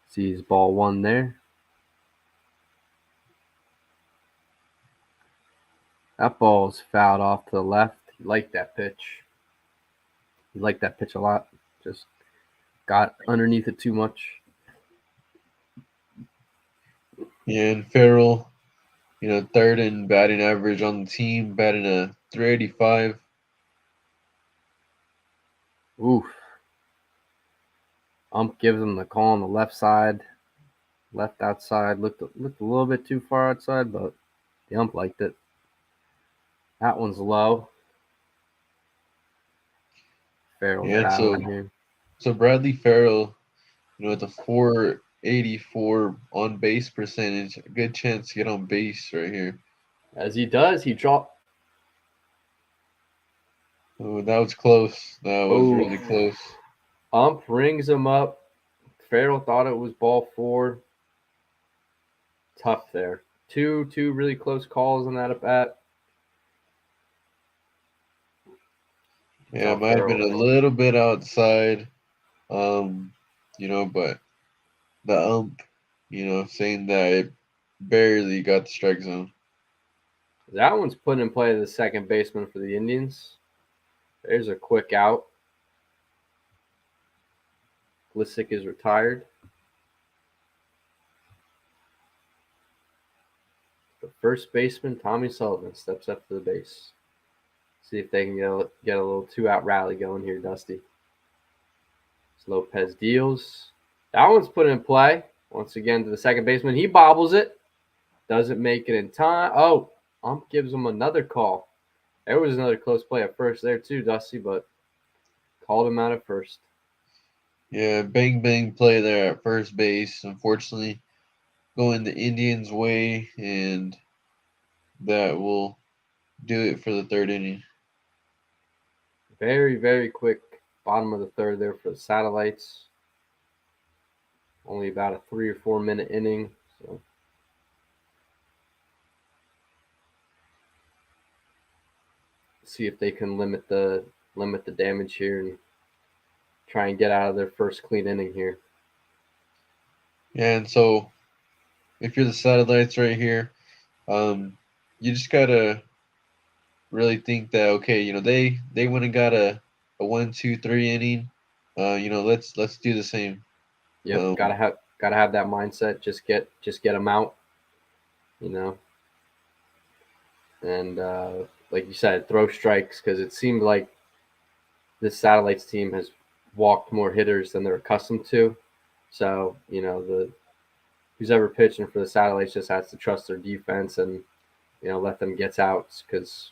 S1: Sees ball one there. That ball's fouled off to the left. He liked that pitch. He liked that pitch a lot. Just got underneath it too much.
S3: Yeah, and Farrell, third in batting average on the team, batting a 385.
S1: Oof. Ump gives him the call on the left side. Left outside. Looked a little bit too far outside, but the ump liked it. That one's low. Farrell battling here.
S3: So Bradley Farrell, with a 484 on base percentage, a good chance to get on base right here.
S1: As he does, he dropped.
S3: Oh, that was close. That was really close.
S1: Ump rings him up. Farrell thought it was ball 4. Tough there. Two really close calls on that at bat.
S3: Yeah, it might have been a little bit outside, but the ump, saying that it barely got the strike zone.
S1: That one's put in play to the second baseman for the Indians. There's a quick out. Glissick is retired. The first baseman, Tommy Sullivan, steps up to the base. See if they can get a little 2-out rally going here, Dusty. As Lopez deals. That one's put in play. Once again to the second baseman. He bobbles it. Doesn't make it in time. Oh, ump gives him another call. There was another close play at first there too, Dusty, but called him out at first.
S3: Yeah, bang play there at first base. Unfortunately, going the Indians' way, and that will do it for the third inning.
S1: Very, very quick bottom of the third there for the Satellites. Only about a 3 or 4 minute inning. So see if they can limit the damage here and try and get out of their first clean inning here.
S3: Yeah, and so if you're the Satellites right here, you just gotta really think that they went and got a 1, 2, 3 inning. Let's do the same.
S1: Yep, gotta have that mindset. Just get them out, and like you said, throw strikes, because it seemed like this Satellites team has walked more hitters than they're accustomed to. So who's ever pitching for the Satellites just has to trust their defense and let them get outs, because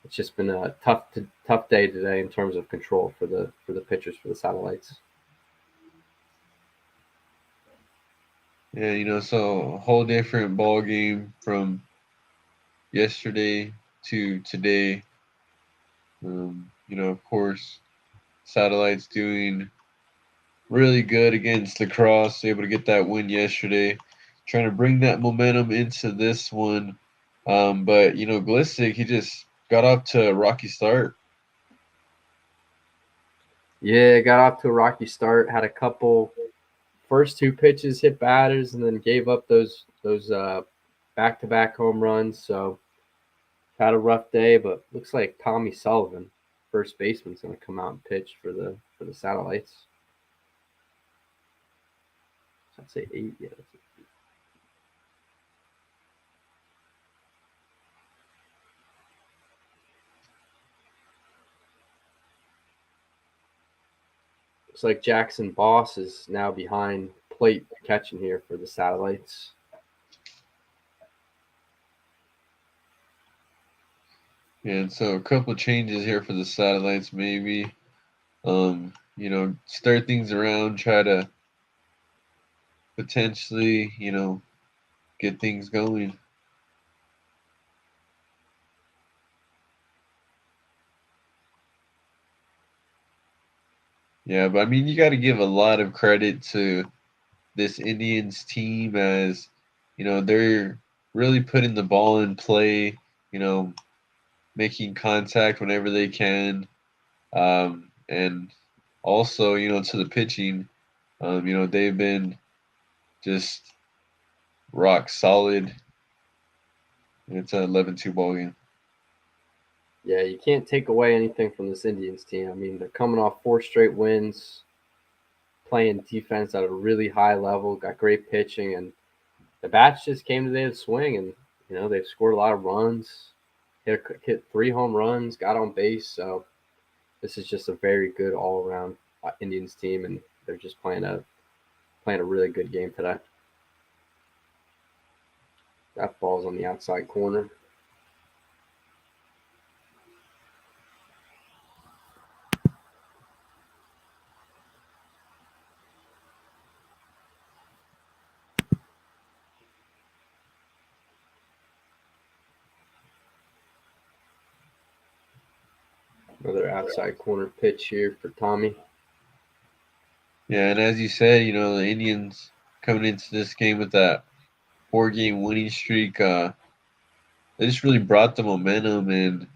S1: it's just been a tough day today in terms of control for the pitchers for the Satellites.
S3: Yeah, so a whole different ball game from yesterday to today. Of course, Satellites doing really good against Lacrosse, able to get that win yesterday, trying to bring that momentum into this one. But Glissick, he just got off to a rocky start.
S1: Yeah, got off to a rocky start. Had a couple first two pitches hit batters, and then gave up those back-to-back home runs. So had a rough day, but looks like Tommy Sullivan, first baseman's going to come out and pitch for the Satellites. I'd say 8. Yeah, that's it. Looks like Jackson Boss is now behind plate catching here for the Satellites.
S3: And so a couple of changes here for the Satellites, maybe. Start things around, try to potentially, get things going. Yeah, but I mean, you got to give a lot of credit to this Indians team as, they're really putting the ball in play, making contact whenever they can. And also, to the pitching, they've been just rock solid. It's an 11-2 ball game.
S1: Yeah, you can't take away anything from this Indians team. I mean, they're coming off 4 straight wins, playing defense at a really high level, got great pitching, and the bats just came today to swing, and they've scored a lot of runs, hit 3 home runs, got on base. So this is just a very good all around Indians team, and they're just playing a really good game today. That ball's on the outside corner. Another outside corner pitch here for Tommy.
S3: Yeah, and as you said, the Indians coming into this game with that 4-game winning streak, they just really brought the momentum. And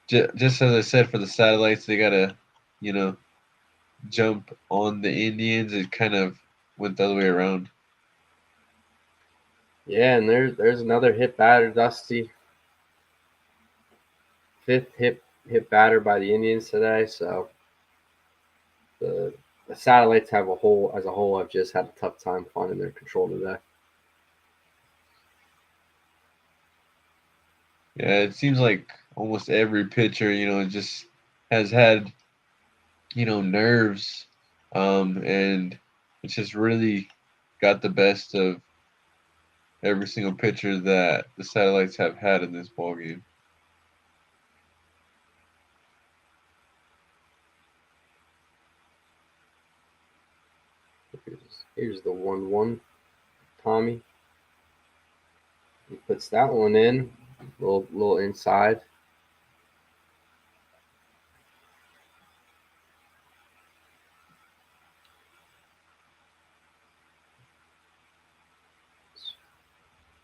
S3: just as I said, for the Satellites, they got to, jump on the Indians. It kind of went the other way around.
S1: Yeah, and there's another hit batter, Dusty. 5th hit batter by the Indians today. So the Satellites as a whole have just had a tough time finding their control today.
S3: Yeah, it seems like almost every pitcher, just has had, nerves, and it's just really got the best of every single pitcher that the Satellites have had in this ball game.
S1: Here's the 1-1. Tommy. He puts that one in. Little inside.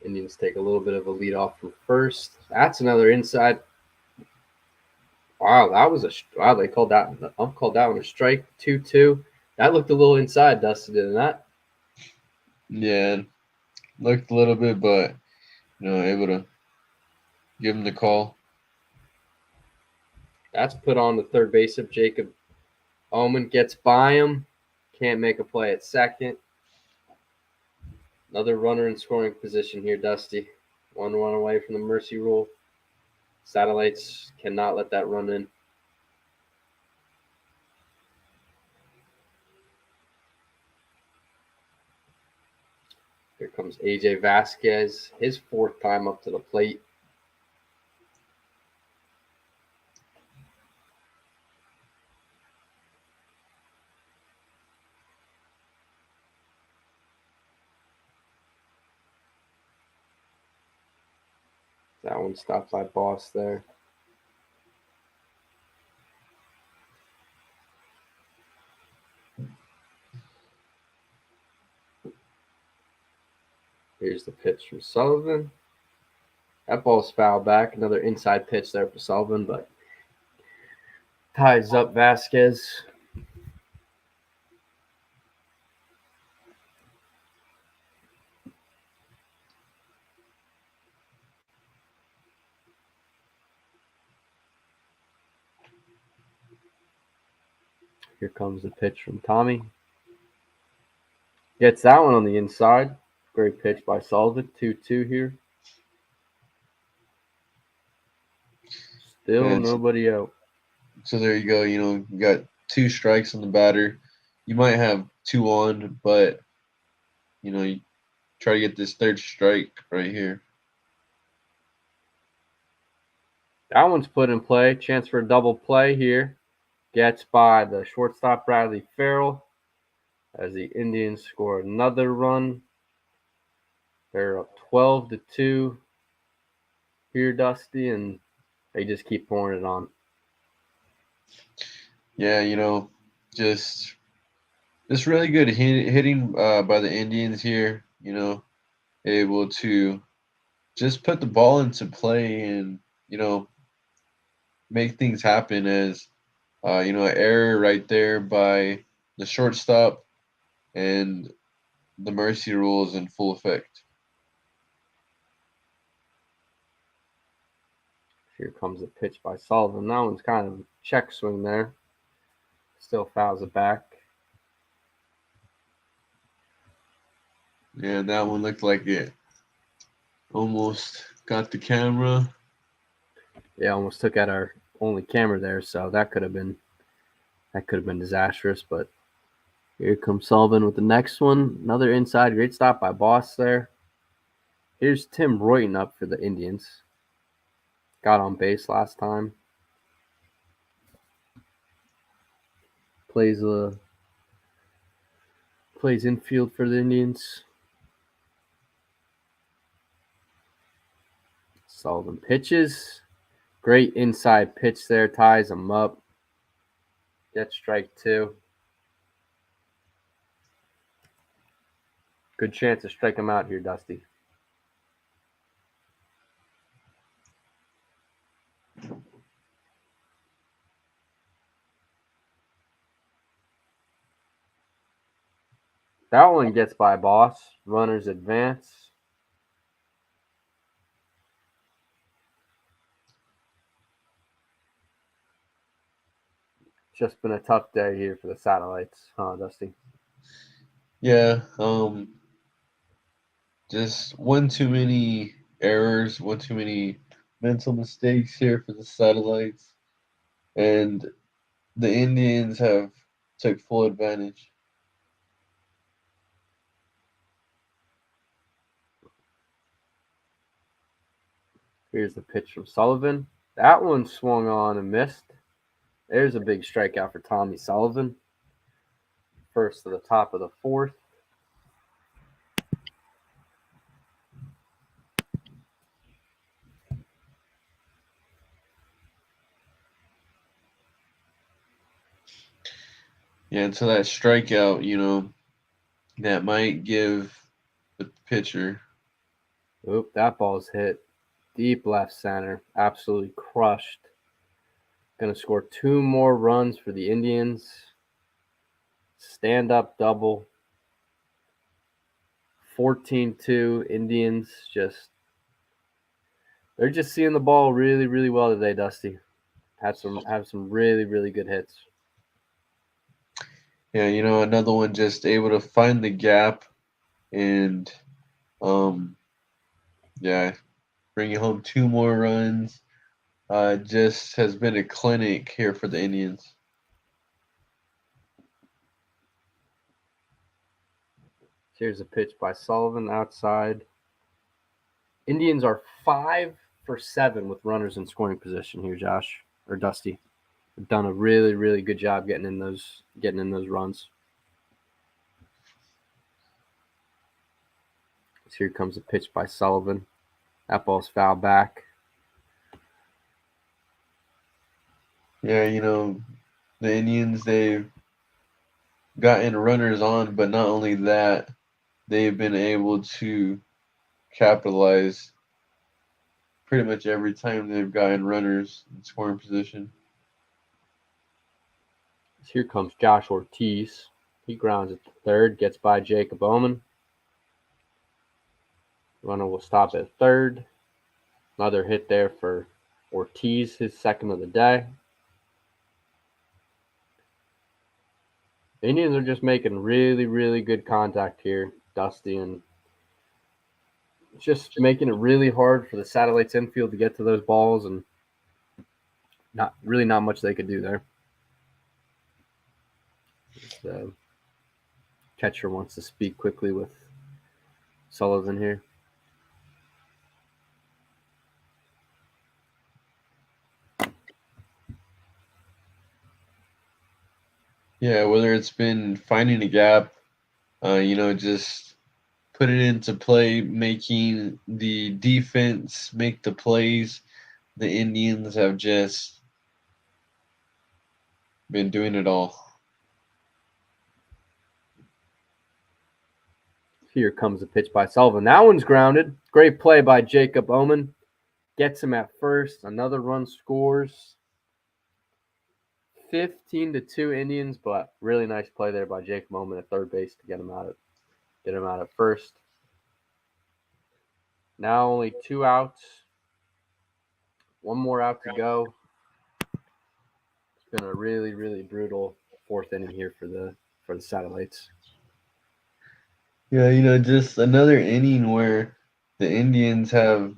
S1: Indians take a little bit of a lead off from first. That's another inside. Wow, they called that. Called that one a strike. 2-2. That looked a little inside, Dusty, didn't that?
S3: Yeah, looked a little bit, but able to give him the call.
S1: That's put on the third baseman. Jacob Oman gets by him. Can't make a play at second. Another runner in scoring position here, Dusty. 1 run away from the mercy rule. Satellites cannot let that run in. Here comes AJ Vasquez, his 4th time up to the plate. That one stopped by Boss there. Here's the pitch from Sullivan. That ball's fouled back. Another inside pitch there for Sullivan, but Ties up Vasquez. Here comes the pitch from Tommy. Gets that one on the inside. Great pitch by Sullivan. 2-2 here. Still
S3: And
S1: nobody out.
S3: so there you go. You got 2 strikes on the batter. You might have 2 on, but you try to get this 3rd strike right here.
S1: That one's put in play. Chance for a double play here. Gets by the shortstop Bradley Farrell as the Indians score another run. They're up 12-2 here, Dusty, and they just keep pouring it on.
S3: Yeah, just really good hitting by the Indians here. Able to just put the ball into play and make things happen as an error right there by the shortstop, and the mercy rule is in full effect.
S1: Here comes a pitch by Sullivan. That one's kind of a check swing there. Still fouls it back.
S3: Yeah, that one looked like it almost got the camera.
S1: Yeah, almost took out our only camera there, so that could have been disastrous. But here comes Sullivan with the next one. Another inside. Great stop by Boss there. Here's Tim Royton up for the Indians. Got on base last time. Plays infield for the Indians. Sullivan pitches. Great inside pitch there. Ties him up. Gets strike 2. Good chance to strike him out here, Dusty. That one gets by Boss. Runners advance. Just been a tough day here for the Satellites, huh, Dusty?
S3: Yeah, just one too many errors, one too many mental mistakes here for the Satellites, and the Indians have took full advantage.
S1: Here's the pitch from Sullivan. That one swung on and missed. There's a big strikeout for Tommy Sullivan. First to the top of the 4th.
S3: Yeah, until that strikeout, that might give the pitcher.
S1: Oop, that ball's hit deep left center. Absolutely crushed. Going to score 2 more runs for the Indians. Stand-up double. 14-2 Indians. They're just seeing the ball really, really well today, Dusty. Have some really, really good hits.
S3: Yeah, another one just able to find the gap and yeah, bringing home 2 more runs. Just has been a clinic here for the Indians.
S1: Here's a pitch by Sullivan outside. Indians are 5 for 7 with runners in scoring position here, Josh or Dusty. They've done a really, really good job getting in those runs. So here comes a pitch by Sullivan. That ball's fouled back.
S3: Yeah, the Indians, they've gotten runners on, but not only that, they've been able to capitalize pretty much every time they've gotten runners in scoring position.
S1: Here comes Josh Ortiz. He grounds at the third, gets by Jacob Omen. Runner will stop at third. Another hit there for Ortiz, his second of the day. The Indians are just making really, really good contact here, Dusty, and just making it really hard for the Satellites infield to get to those balls, and not much they could do there. The catcher wants to speak quickly with Sullivan here.
S3: Yeah, whether it's been finding a gap, just put it into play, making the defense make the plays. The Indians have just been doing it all.
S1: Here comes a pitch by Sullivan. That one's grounded. Great play by Jacob Omen. Gets him at first. Another run scores. 15-2 Indians, but really nice play there by Jacob Omen at third base to get him out at first. Now only 2 outs. One more out to go. It's been a really, really brutal fourth inning here for the Satellites.
S3: Yeah, just another inning where the Indians have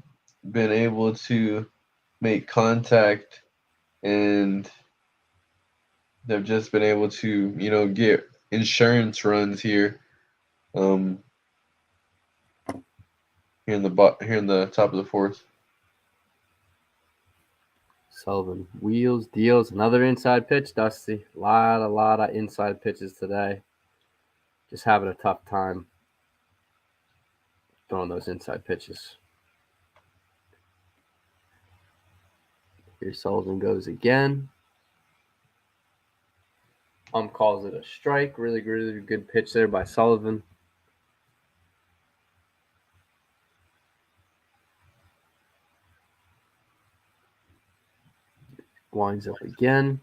S3: been able to make contact and they've just been able to, get insurance runs here. Here in the top of the fourth.
S1: Sullivan wheels, deals, another inside pitch, Dusty. A lot of inside pitches today. Just having a tough time throwing those inside pitches. Here Sullivan goes again. Calls it a strike. Really, really good pitch there by Sullivan. Winds up again.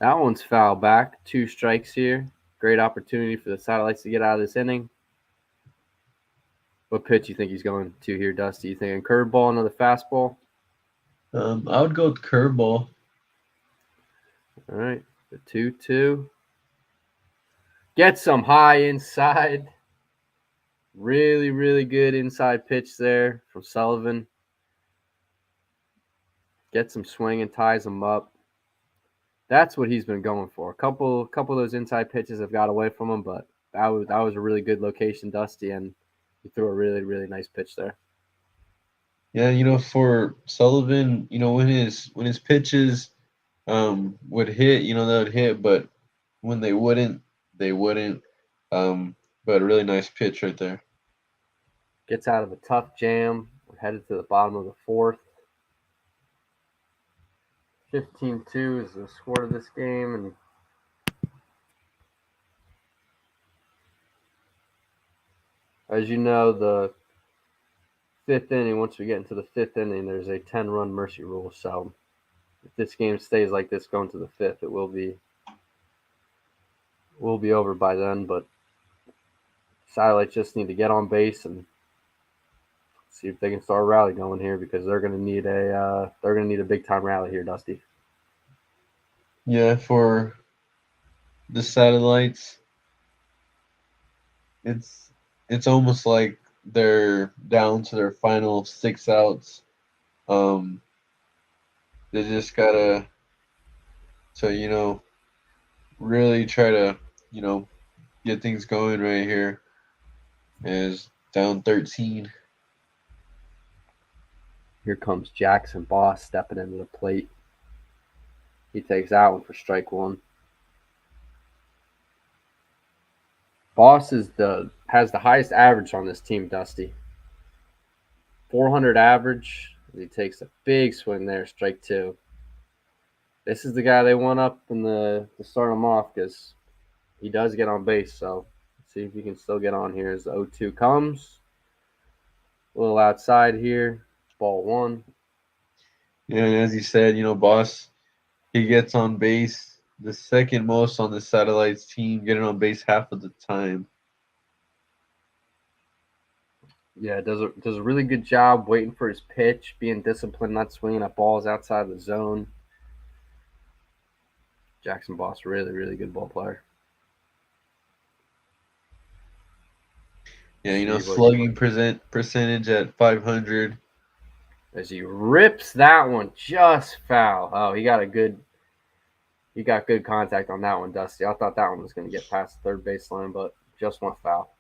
S1: That one's foul back. 2 strikes here. Great opportunity for the Satellites to get out of this inning. What pitch you think he's going to here, Dusty? You thinking curveball, another fastball?
S3: I would go with curveball.
S1: All right, the 2-2. Get some high inside. Really, really good inside pitch there from Sullivan. Gets some swing and ties him up. That's what he's been going for. A couple of those inside pitches have got away from him, but that was a really good location, Dusty, and he threw a really, really nice pitch there.
S3: Yeah, for Sullivan, when his pitches would hit, they would hit, but when they wouldn't, they wouldn't. But a really nice pitch right there.
S1: Gets out of a tough jam. We're headed to the bottom of the fourth. 15-2 is the score of this game, and as you know, the fifth inning, once we get into the fifth inning, there's a 10-run mercy rule. So if this game stays like this going to the fifth, it will be over by then. But Satellites just need to get on base and see if they can start a rally going here, because they're going to need a big time rally here, Dusty.
S3: Yeah, for the Satellites, it's almost like they're down to their final 6 outs. They just gotta really try to get things going right here. Is down 13.
S1: Here comes Jackson Boss stepping into the plate. He takes that one for strike one. Boss has the highest average on this team, Dusty. 400 average. He takes a big swing there, strike 2. This is the guy they want up to start him off, because he does get on base. So let's see if he can still get on here as the 0-2 comes. A little outside here. Ball 1.
S3: Yeah, and as you said, Boss, he gets on base. the second most on the Satellites team, getting on base half of the time.
S1: Yeah, does a really good job waiting for his pitch, being disciplined, not swinging at balls outside the zone. Jackson Boss, really, really good ball player.
S3: Yeah, you know,
S1: See what
S3: slugging percentage at 500.
S1: as he rips that one just foul. Oh, he got good contact on that one, Dusty. I thought that one was going to get past the third baseline, but just went foul.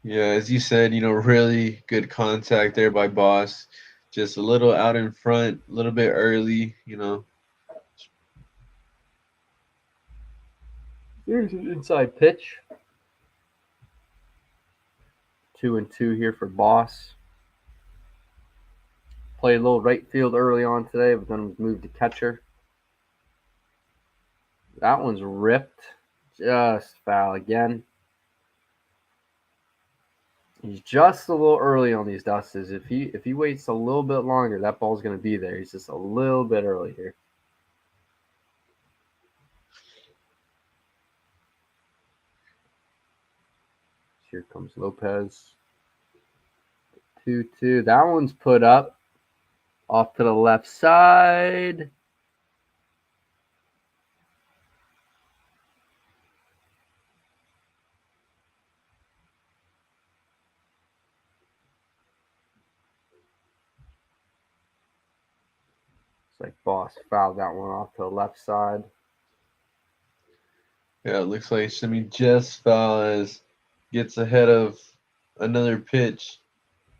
S3: Yeah, as you said, you know, really good contact there by Boss. Just a little out in front, a little bit early, you know.
S1: Here's an inside pitch. 2-2 here for Boss. Played a little right field early on today, but then moved to catcher. That one's ripped. Just foul again. He's just a little early on these Dusties. If he waits a little bit longer, that ball's going to be there. He's just a little bit early here. Here comes Lopez. 2-2. That one's put up off to the left side. It's like Boss fouled that one off to the left side.
S3: Yeah, it looks like Shimmy just foul as gets ahead of another pitch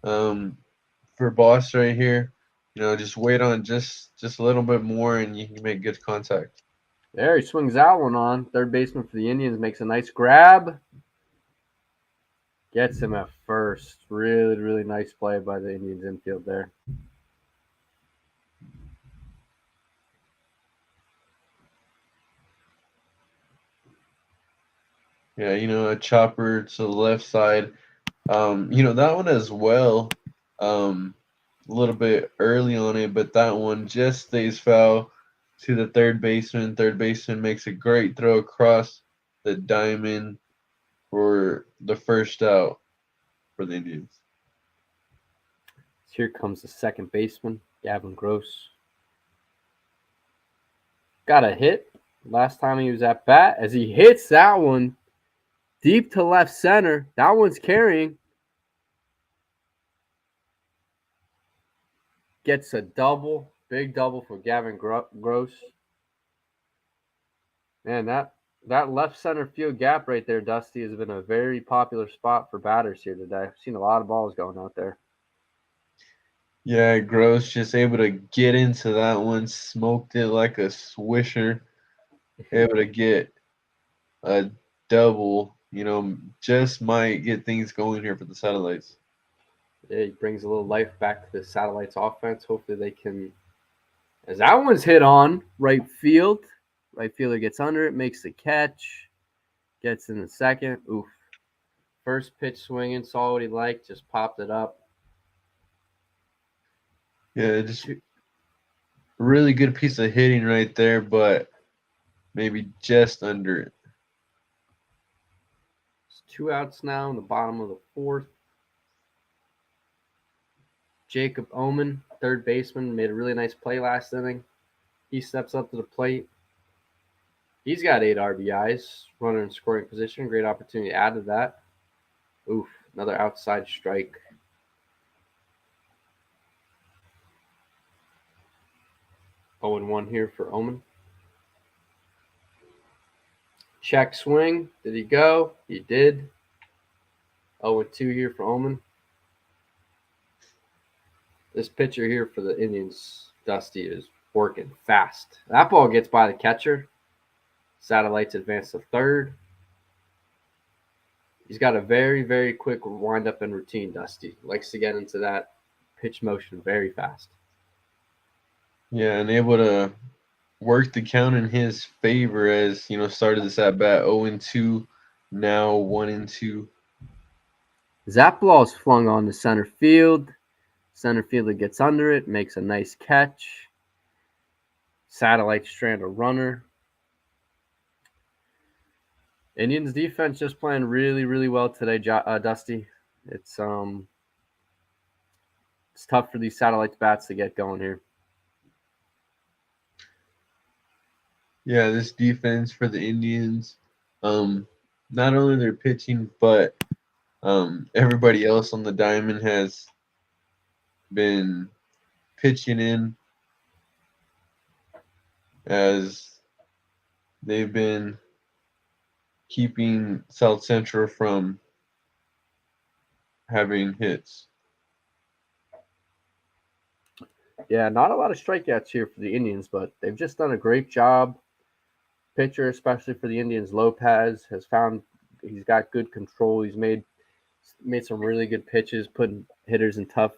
S3: for Boss right here. You know, just wait on just a little bit more and you can make good contact.
S1: There, he swings that one on. Third baseman for the Indians makes a nice grab. Gets him at first. Really, really nice play by the Indians infield there.
S3: Yeah, you know, a chopper to the left side. You know, that one as well. A little bit early on it, but that one just stays foul to the third baseman. Third baseman makes a great throw across the diamond for the first out for the Indians.
S1: Here comes the second baseman, Gavin Gross. Got a hit last time he was at bat as he hits that one deep to left center. That one's carrying. Gets a double, big double for Gavin Gross. Man, that left center field gap right there, Dusty, has been a very popular spot for batters here today. I've seen a lot of balls going out there.
S3: Yeah, Gross just able to get into that one, smoked it like a swisher, able to get a double. You know, just might get things going here for the Satellites.
S1: Yeah, he brings a little life back to the Satellites offense. Hopefully they can, as that one's hit on right field. Right fielder gets under it, makes the catch, gets in the second. Oof. First pitch swinging, saw what he liked, just popped it up.
S3: Yeah, just really good piece of hitting right there, but maybe just under it.
S1: It's 2 outs now in the bottom of the fourth. Jacob Omen, third baseman, made a really nice play last inning. He steps up to the plate. He's got 8 RBIs, runner in scoring position. Great opportunity to add to that. Oof, another outside strike. 0-1 here for Omen. Check swing. Did he go? He did. 0-2 here for Omen. This pitcher here for the Indians, Dusty, is working fast. That ball gets by the catcher. Satellites advance to third. He's got a very, very quick wind-up and routine, Dusty. Likes to get into that pitch motion very fast.
S3: Yeah, and able to work the count in his favor as, you know, started this at bat 0-2, now 1-2.
S1: That ball is flung on to center field. Center fielder gets under it, makes a nice catch. Satellite strand a runner. Indians defense just playing really, really well today, Dusty. It's it's tough for these Satellites bats to get going here.
S3: Yeah, this defense for the Indians, not only their pitching, but everybody else on the diamond has been pitching in as they've been keeping South Central from having hits.
S1: Yeah, not a lot of strikeouts here for the Indians, but they've just done a great job. Pitcher, especially for the Indians, Lopez has found he's got good control. He's made some really good pitches, putting hitters in tough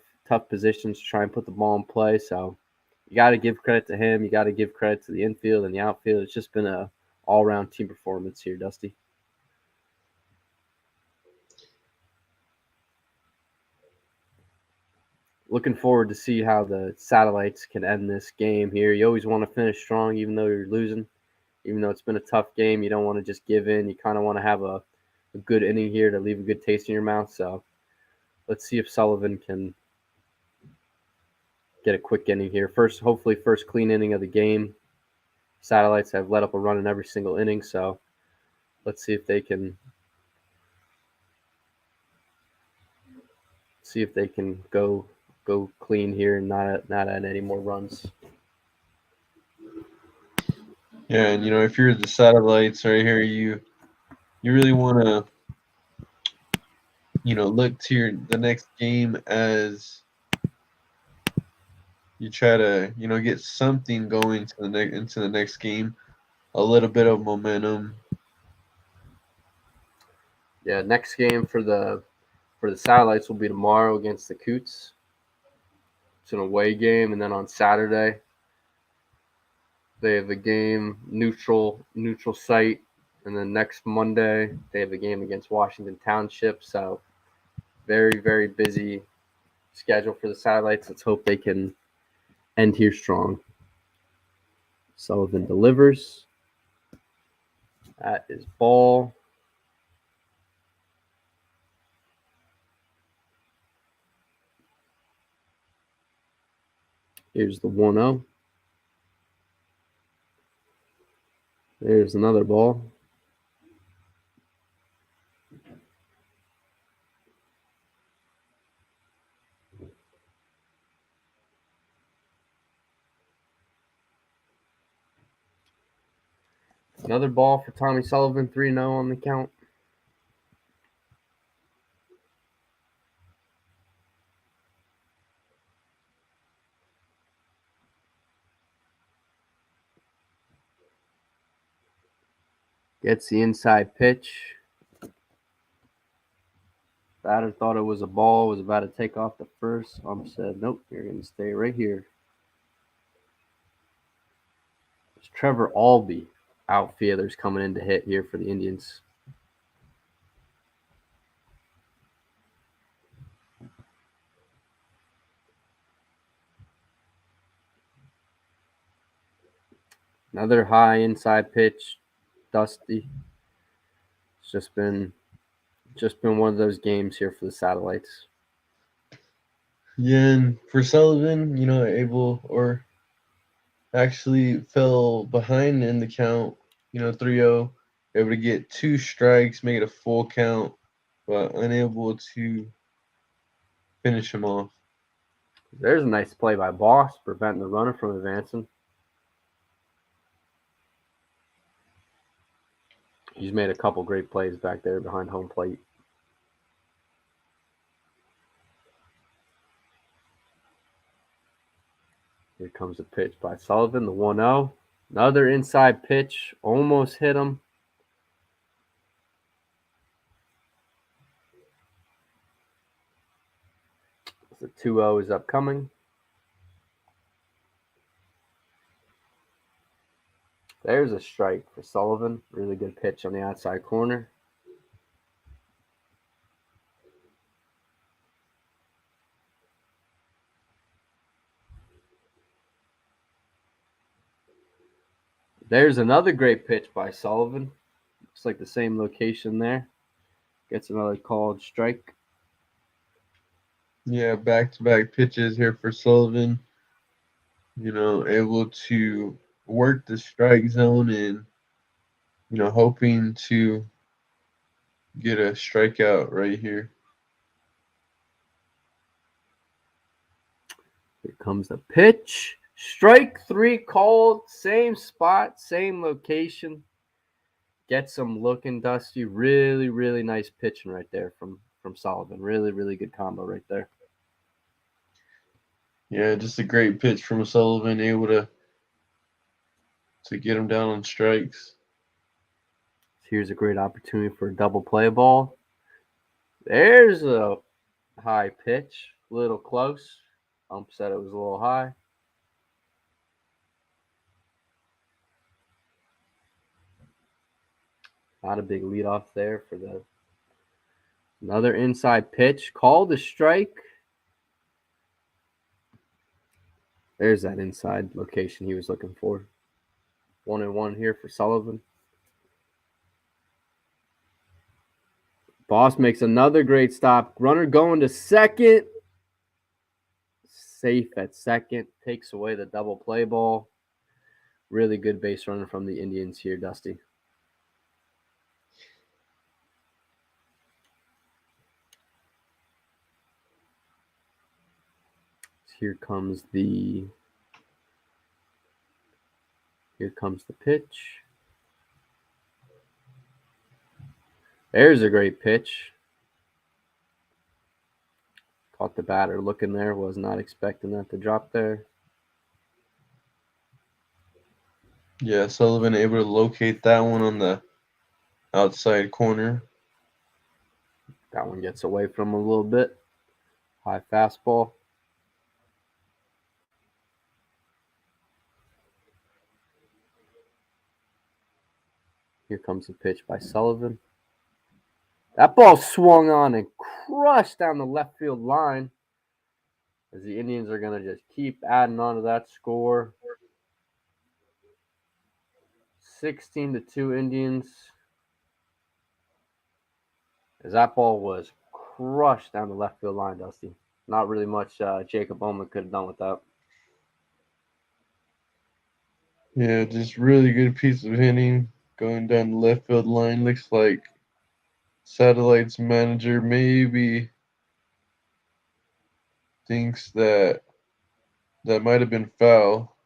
S1: positions to try and put the ball in play. So you got to give credit to him. You got to give credit to the infield and the outfield. It's just been a all-around team performance here, Dusty. Looking forward to see how the Satellites can end this game here. You always want to finish strong, even though you're losing. Even though it's been a tough game, you don't want to just give in. You kind of want to have a good inning here to leave a good taste in your mouth. So let's see if Sullivan can get a quick inning here. Hopefully first clean inning of the game. Satellites have let up a run in every single inning, so let's see if they can go clean here and not add any more runs.
S3: Yeah, and if you're the Satellites right here, you really want to look to the next game as you try to get something going to into the next game, a little bit of momentum.
S1: Yeah, next game for the Satellites will be tomorrow against the Coots. It's an away game, and then on Saturday they have a game neutral site, and then next Monday they have a game against Washington Township. So very, very busy schedule for the Satellites. Let's hope they can end here strong. Sullivan delivers. That is ball. Here's the 1-0. There's another ball. Another ball for Tommy Sullivan, 3-0 on the count. Gets the inside pitch. Batter thought it was a ball, was about to take off the first. Ump said, nope, you're going to stay right here. There's Trevor Albee, outfielders coming in to hit here for the Indians. Another high inside pitch, Dusty. It's just been one of those games here for the Satellites.
S3: Yeah, and for Sullivan, actually fell behind in the count, 3-0, able to get 2 strikes, make it a full count, but unable to finish him off.
S1: There's a nice play by Boss, preventing the runner from advancing. He's made a couple great plays back there behind home plate. Here comes a pitch by Sullivan, the 1-0. Another inside pitch, almost hit him. The 2-0 is upcoming. There's a strike for Sullivan. Really good pitch on the outside corner. There's another great pitch by Sullivan. Looks like the same location there. Gets another called strike.
S3: Yeah, back-to-back pitches here for Sullivan. Able to work the strike zone and, hoping to get a strikeout right here.
S1: Here comes the pitch. Strike 3 called. Same spot, same location. Gets him looking, Dusty. Really, really nice pitching right there from Sullivan. Really, really good combo right there.
S3: Yeah, just a great pitch from Sullivan, able to get him down on strikes.
S1: Here's a great opportunity for a double play ball. There's a high pitch. A little close. Ump said it was a little high. Not a big leadoff there for the another inside pitch. Called a strike. There's that inside location he was looking for. 1-1 here for Sullivan. Boss makes another great stop. Runner going to second. Safe at second. Takes away the double play ball. Really good base runner from the Indians here, Dusty. Here comes the pitch. There's a great pitch. Caught the batter looking there. Was not expecting that to drop there.
S3: Yeah, Sullivan able to locate that one on the outside corner.
S1: That one gets away from him a little bit. High fastball. Here comes the pitch by Sullivan. That ball swung on and crushed down the left field line as the Indians are going to just keep adding on to that score. 16-2 Indians. As that ball was crushed down the left field line, Dusty. Not really much Jacob Bowman could have done with that.
S3: Yeah, just really good piece of hitting going down the left field line. Looks like Satellite's manager maybe thinks that might have been foul,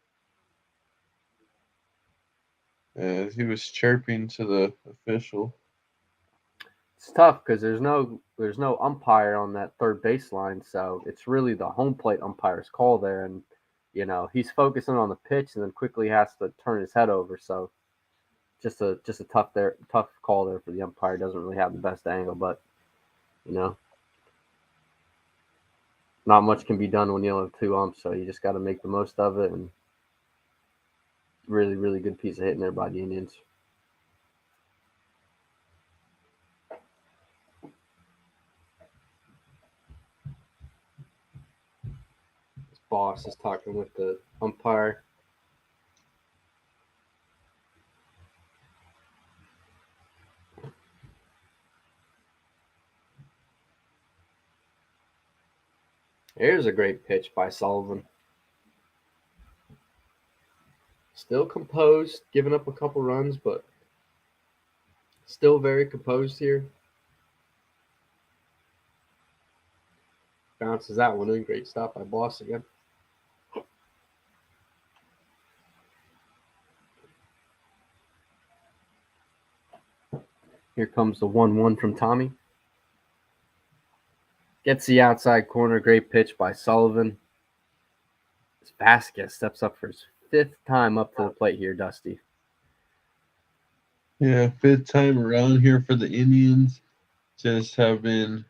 S3: as he was chirping to the official.
S1: It's tough because there's no umpire on that third baseline, so it's really the home plate umpire's call there, and he's focusing on the pitch and then quickly has to turn his head over. So just a tough call there for the umpire. Doesn't really have the best angle, but not much can be done when you only have two umps, so you just got to make the most of it. And really, really good piece of hitting there by the Indians. This boss is talking with the umpire. Here's a great pitch by Sullivan. Still composed, giving up a couple runs, but still very composed here. Bounces that one in. Great stop by Boss again. Here comes the 1-1 from Tommy. Gets the outside corner. Great pitch by Sullivan. Vasquez steps up for his fifth time up to the plate here, Dusty.
S3: Yeah, fifth time around here for the Indians. Just have been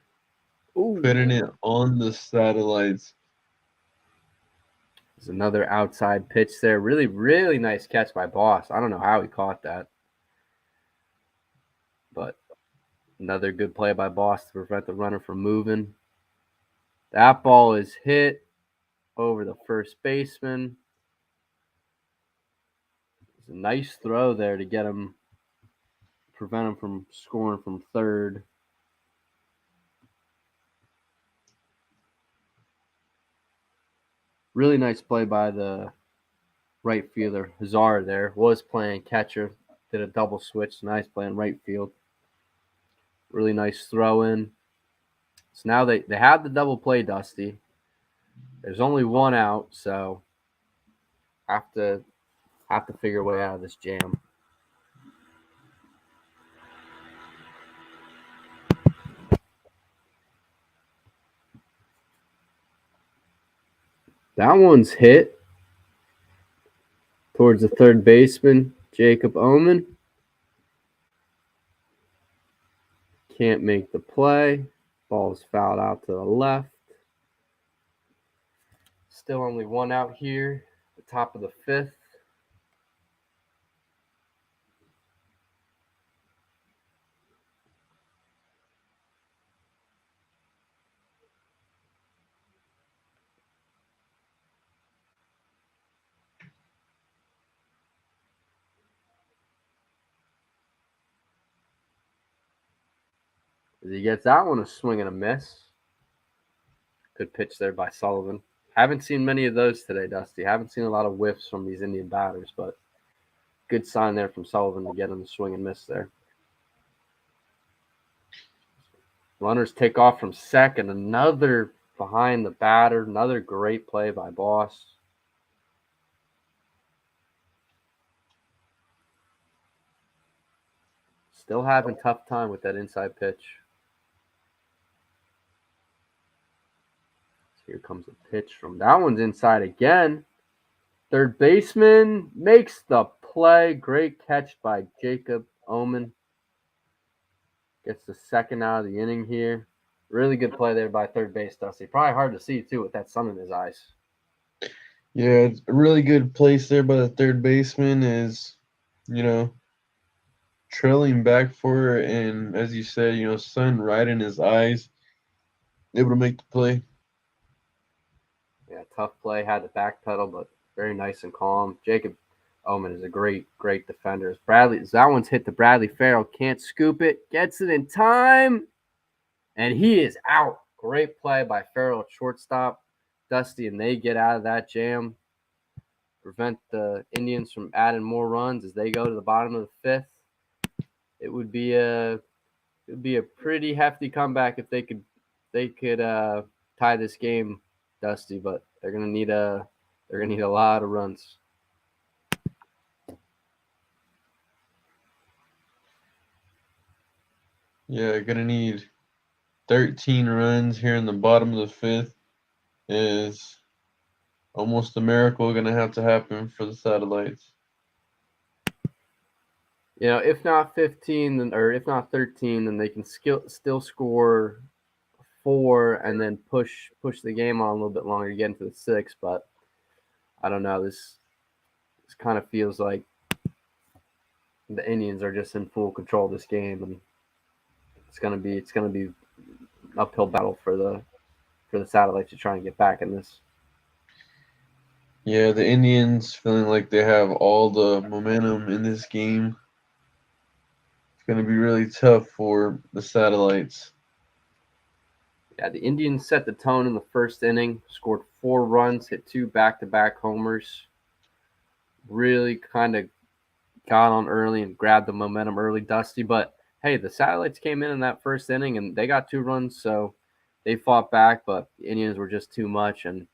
S3: putting it on the Satellites.
S1: There's another outside pitch there. Really, really nice catch by Boss. I don't know how he caught that. But another good play by Boss to prevent the runner from moving. That ball is hit over the first baseman. It's a nice throw there to get him prevent him from scoring from third. Really nice play by the right fielder. Hazard there was playing catcher, did a double switch. Nice play in right field. Really nice throw in. So now they have the double play, Dusty. There's only one out, so have to figure a way out of this jam. That one's hit towards the third baseman, Jacob Omen. Can't make the play. Ball's fouled out to the left. Still only one out here, the top of the fifth. As he gets that one, a swing and a miss. Good pitch there by Sullivan. Haven't seen many of those today, Dusty. Haven't seen a lot of whiffs from these Indian batters, but good sign there from Sullivan to get him the swing and miss there. Runners take off from second. Another behind the batter. Another great play by Boss. Still having tough time with that inside pitch. Here comes a pitch from that one's inside again. Third baseman makes the play. Great catch by Jacob Omen. Gets the second out of the inning here. Really good play there by third base, Dusty. Probably hard to see, too, with that sun in his eyes.
S3: Yeah, it's a really good place there by the third baseman is, trailing back for it. And as you said, sun right in his eyes, able to make the play.
S1: Yeah, tough play. Had to backpedal, but very nice and calm. Jacob Omen is a great defender. That one's hit to Bradley Farrell. Can't scoop it. Gets it in time. And he is out. Great play by Farrell at shortstop. Dusty, and they get out of that jam. Prevent the Indians from adding more runs as they go to the bottom of the fifth. It would be a pretty hefty comeback if they could tie this game, Dusty, but they're gonna need a lot of runs.
S3: Yeah, gonna need 13 runs here in the bottom of the fifth. Is almost a miracle gonna have to happen for the Satellites.
S1: If not 15, or if not 13, then they can still score 4 and then push the game on a little bit longer to get into the 6. But I don't know. This kind of feels like the Indians are just in full control of this game, and it's gonna be an uphill battle for the Satellites to try and get back in this.
S3: Yeah, the Indians feeling like they have all the momentum in this game. It's going to be really tough for the Satellites.
S1: Yeah, the Indians set the tone in the first inning, scored 4 runs, hit 2 back-to-back homers. Really kind of got on early and grabbed the momentum early, Dusty. But, hey, the Satellites came in that first inning, and they got 2 runs, so they fought back, but the Indians were just too much, and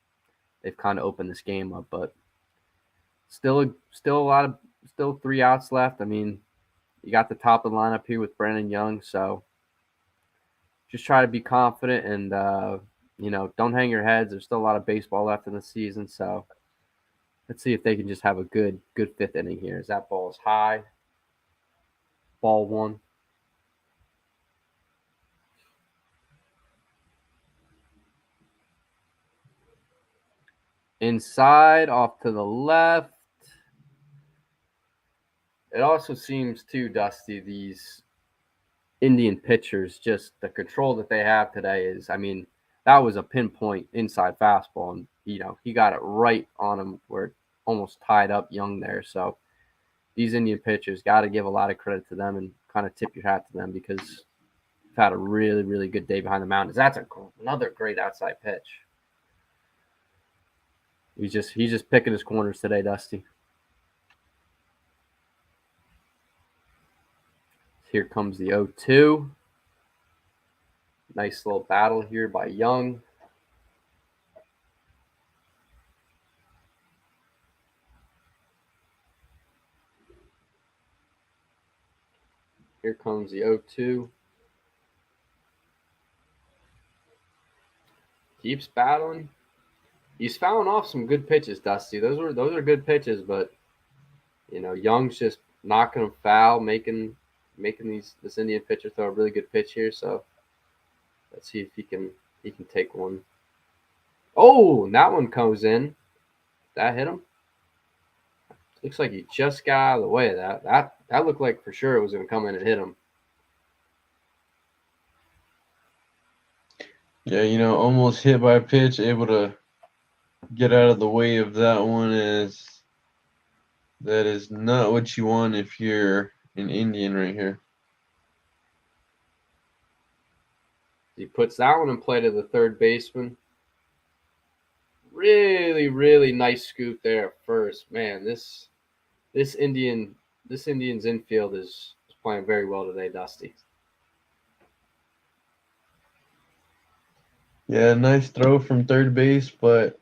S1: they've kind of opened this game up. But still 3 outs left. I mean, you got the top of the lineup here with Brandon Young, so just try to be confident and, don't hang your heads. There's still a lot of baseball left in the season, so let's see if they can just have a good 5th inning here. As that ball is high. Ball 1. Inside, off to the left. It also seems too, Dusty, these Indian pitchers, just the control that they have today is, I mean, that was a pinpoint inside fastball, and he got it right on him where it almost tied up Young there. So these Indian pitchers, got to give a lot of credit to them and kind of tip your hat to them because they've had a really, really good day behind the mountains. That's another great outside pitch. He's just picking his corners today, Dusty. Here comes the 0-2. Nice little battle here by Young. Here comes the 0-2. Keeps battling. He's fouling off some good pitches, Dusty. Those are good pitches, but Young's just knocking them foul, making this Indian pitcher throw a really good pitch here. So let's see if he can take one. Oh, and that one comes in. That hit him. Looks like he just got out of the way of that. That looked like for sure it was going to come in and hit him.
S3: Yeah, almost hit by a pitch, able to get out of the way of that one. That is not what you want if you're an Indian right here.
S1: He puts that one in play to the third baseman. Really, really nice scoop there at first. Man, this Indian's infield is playing very well today, Dusty.
S3: Yeah, nice throw from third base, but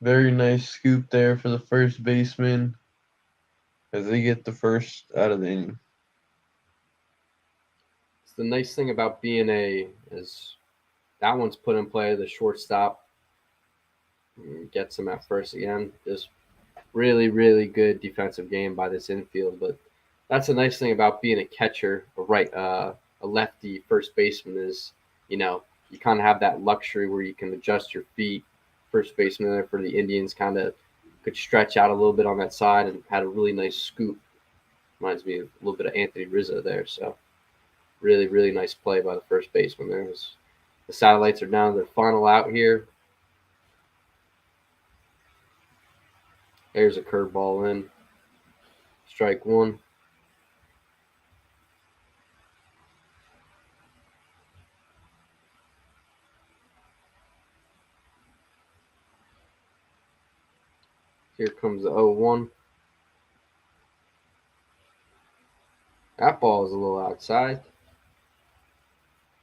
S3: very nice scoop there for the first baseman as they get the first out of the inning.
S1: It's the nice thing about being is that one's put in play. The shortstop gets him at first again. Just really, really good defensive game by this infield. But that's the nice thing about being a catcher, a lefty first baseman is, you kind of have that luxury where you can adjust your feet. First baseman there for the Indians kind of could stretch out a little bit on that side and had a really nice scoop. Reminds me of a little bit of Anthony Rizzo there. So really, really nice play by the first baseman there. The Satellites are down to their final out here. There's a curveball in. Strike one. Here comes the 0-1. That ball is a little outside.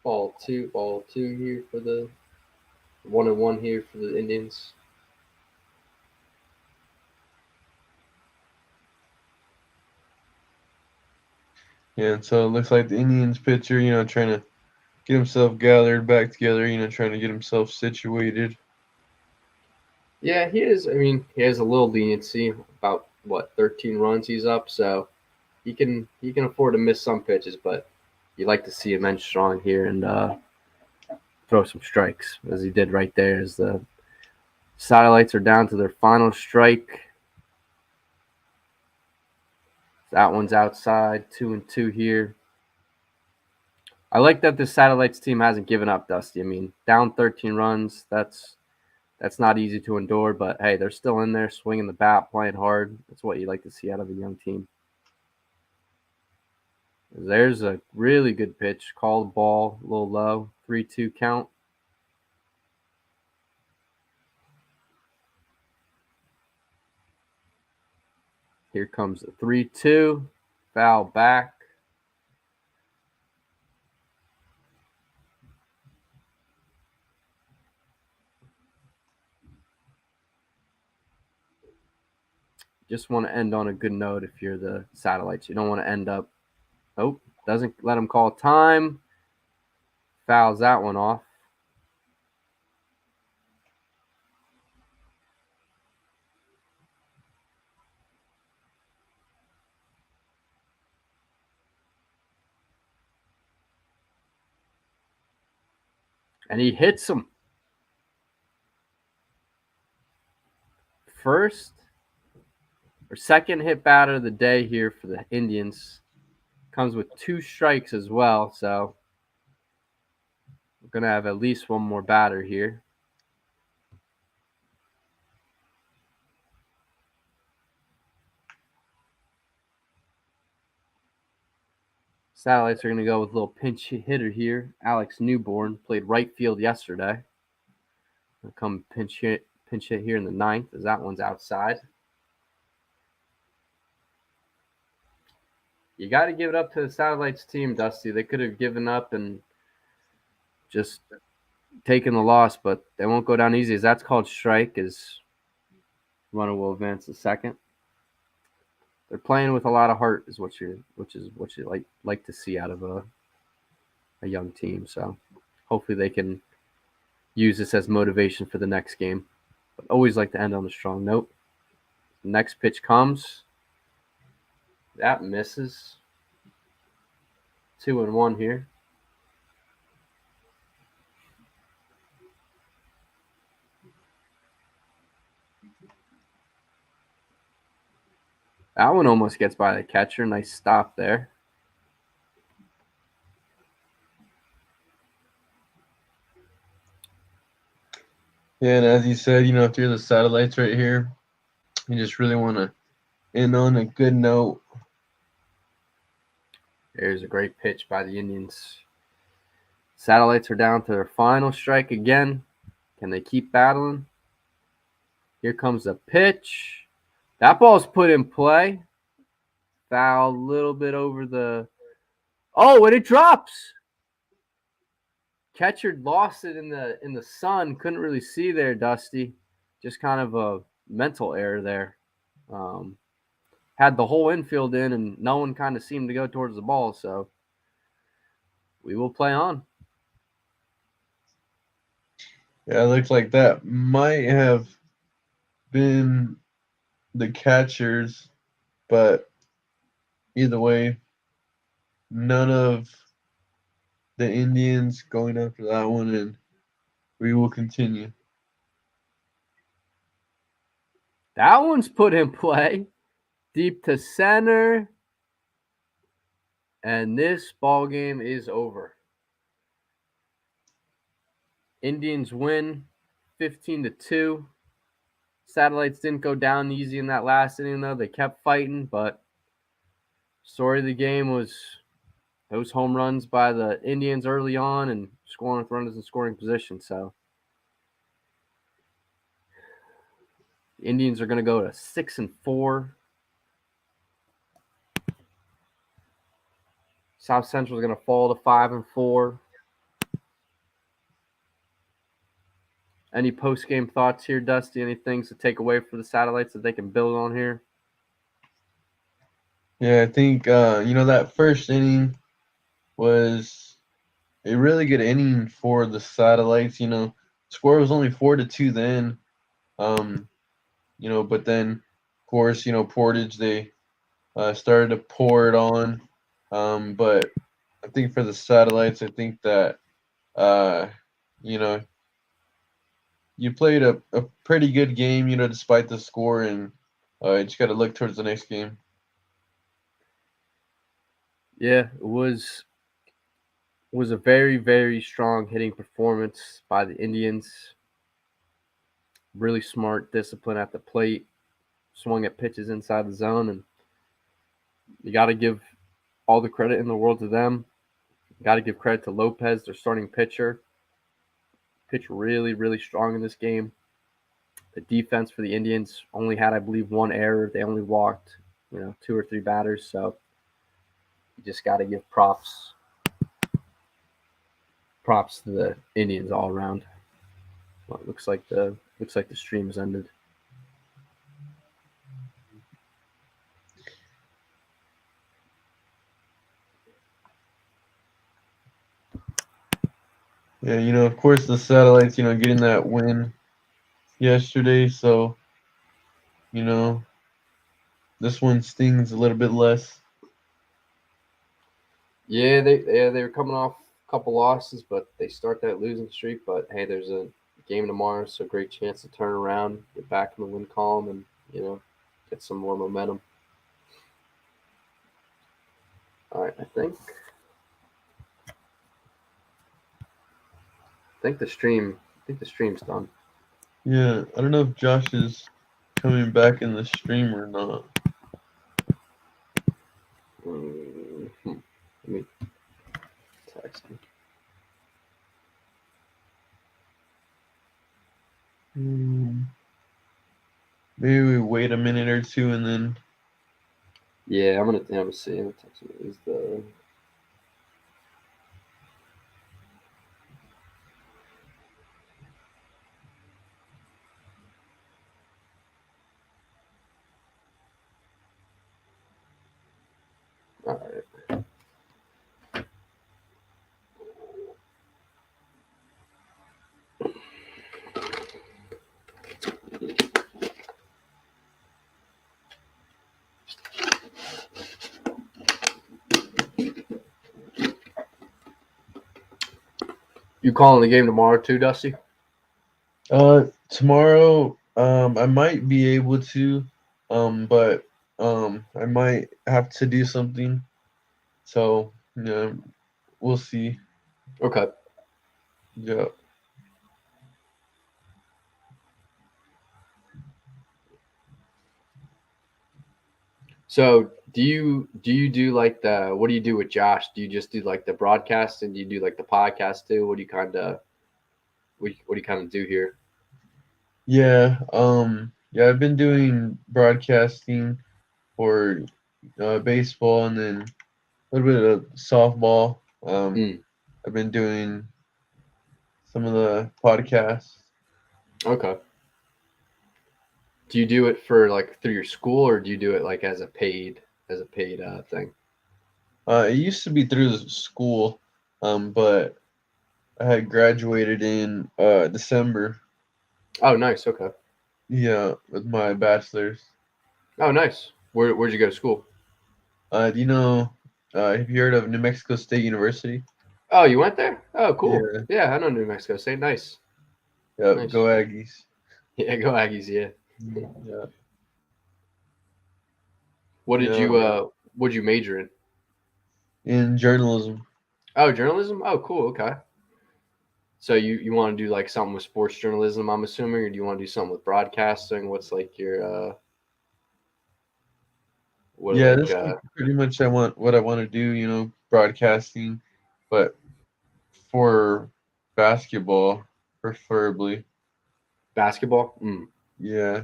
S1: Ball two here for the 1-1 here for the Indians.
S3: Yeah, and so it looks like the Indians pitcher, trying to get himself gathered back together, trying to get himself situated.
S1: Yeah, he is. I mean, he has a little leniency, about 13 runs he's up, so he can afford to miss some pitches, but you like to see him end strong here and throw some strikes, as he did right there. As the Satellites are down to their final strike. That one's outside, 2-2 here. I like that the Satellites team hasn't given up, Dusty. I mean, down 13 runs, that's not easy to endure, but hey, they're still in there, swinging the bat, playing hard. That's what you like to see out of a young team. There's a really good pitch. Called ball, a little low. 3-2 count. Here comes the 3-2. Foul back. Just want to end on a good note if you're the Satellites. You don't want to end up. Oh, doesn't let him call time. Fouls that one off. And he hits him. First or second hit batter of the day here for the Indians. Comes with 2 strikes as well, so we're going to have at least one more batter here. Satellites are going to go with a little pinch hitter here. Alex Newborn played right field yesterday. He'll come pinch hit here in the 9th as that one's outside. You got to give it up to the Satellites team, Dusty. They could have given up and just taken the loss, but they won't go down easy as that's called strike as runner will advance to second. They're playing with a lot of heart is what you like to see out of a young team. So hopefully they can use this as motivation for the next game. But always like to end on a strong note. Next pitch comes. That misses. 2-1 here. That one almost gets by the catcher. Nice stop there.
S3: Yeah, and as you said, if you're the Satellites right here, you just really want to end on a good note.
S1: There's a great pitch by the Indians. Satellites are down to their final strike again. Can they keep battling? Here comes the pitch. That ball's put in play. Foul a little bit over the... Oh, and it drops. Catcher lost it in the sun. Couldn't really see there, Dusty. Just kind of a mental error there. Had the whole infield in, and no one kind of seemed to go towards the ball. So we will play on.
S3: Yeah, it looks like that might have been the catchers, but either way, none of the Indians going after that one, and we will continue.
S1: That one's put in play. Deep to center. And this ball game is over. Indians win 15-2. Satellites didn't go down easy in that last inning, though. They kept fighting, but story of the game was those home runs by the Indians early on and scoring with runners in scoring position. So the Indians are going to go to 6-4. South Central is going to fall to 5-4. Any post-game thoughts here, Dusty? Any things to take away for the Satellites that they can build on here?
S3: Yeah, I think that first inning was a really good inning for the Satellites. Score was only 4-2 then. But then of course, Portage, they started to pour it on. But I think for the Satellites, I think that you played a pretty good game, despite the score, and you just got to look towards the next game.
S1: Yeah, it was a very, very strong hitting performance by the Indians. Really smart discipline at the plate. Swung at pitches inside the zone, and you got to give all the credit in the world to them. You got to give credit to Lopez, their starting pitcher. Pitched really, really strong in this game. The defense for the Indians only had, I believe, one error. They only walked, 2 or 3 batters. So you just got to give props to the Indians all around. Well, it looks like the stream has ended.
S3: Yeah, of course the Satellites, getting that win yesterday, so this one stings a little bit less.
S1: Yeah, they were coming off a couple losses, but they start that losing streak. But hey, there's a game tomorrow, so great chance to turn around, get back in the win column, and get some more momentum. All right, I think the stream's done.
S3: Yeah, I don't know if Josh is coming back in the stream or not.
S1: Let me
S3: wait a minute or two and then.
S1: Yeah, I'm gonna see. I'm gonna text him. Is the all right. You calling the game tomorrow too, Dusty?
S3: Tomorrow, I might be able to, but I might have to do something. So, yeah, we'll see.
S1: Okay.
S3: Yeah.
S1: So do you do like the what do you do with Josh? Do you just do like the broadcast and do you do like the podcast too? What do you kind of what do you kind of do here?
S3: Yeah. Yeah, I've been doing broadcasting for baseball and then a little bit of softball.
S1: Mm,
S3: I've been doing some of the podcasts.
S1: okay. Do you do it for like through your school or do you do it like as a paid thing?
S3: It used to be through the school, but I had graduated in December.
S1: Oh, nice. Okay.
S3: Yeah, with my bachelor's.
S1: Oh, nice. Where'd you go to school?
S3: Do you know? Have you heard of New Mexico State University?
S1: Oh, you went there? Oh, cool.
S3: Yeah.
S1: Yeah, I know New Mexico State. Nice.
S3: Yep. Go
S1: Nice.
S3: Aggies.
S1: Yeah, go Aggies. Yeah.
S3: Yeah.
S1: What did
S3: Yeah.
S1: what'd you major in?
S3: In journalism.
S1: Oh, journalism? Oh, cool. Okay. So you want to do like something with sports journalism, I'm assuming, or do you want to do something with broadcasting? What's like your what
S3: Yeah,
S1: like
S3: that's pretty much what I want to do. Broadcasting, but for basketball, preferably.
S1: basketball? Mm.
S3: Yeah.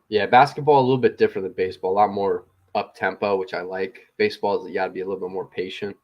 S1: Yeah, basketball a little bit different than baseball. A lot more up tempo, which I like. Baseball is you got to be a little bit more patient.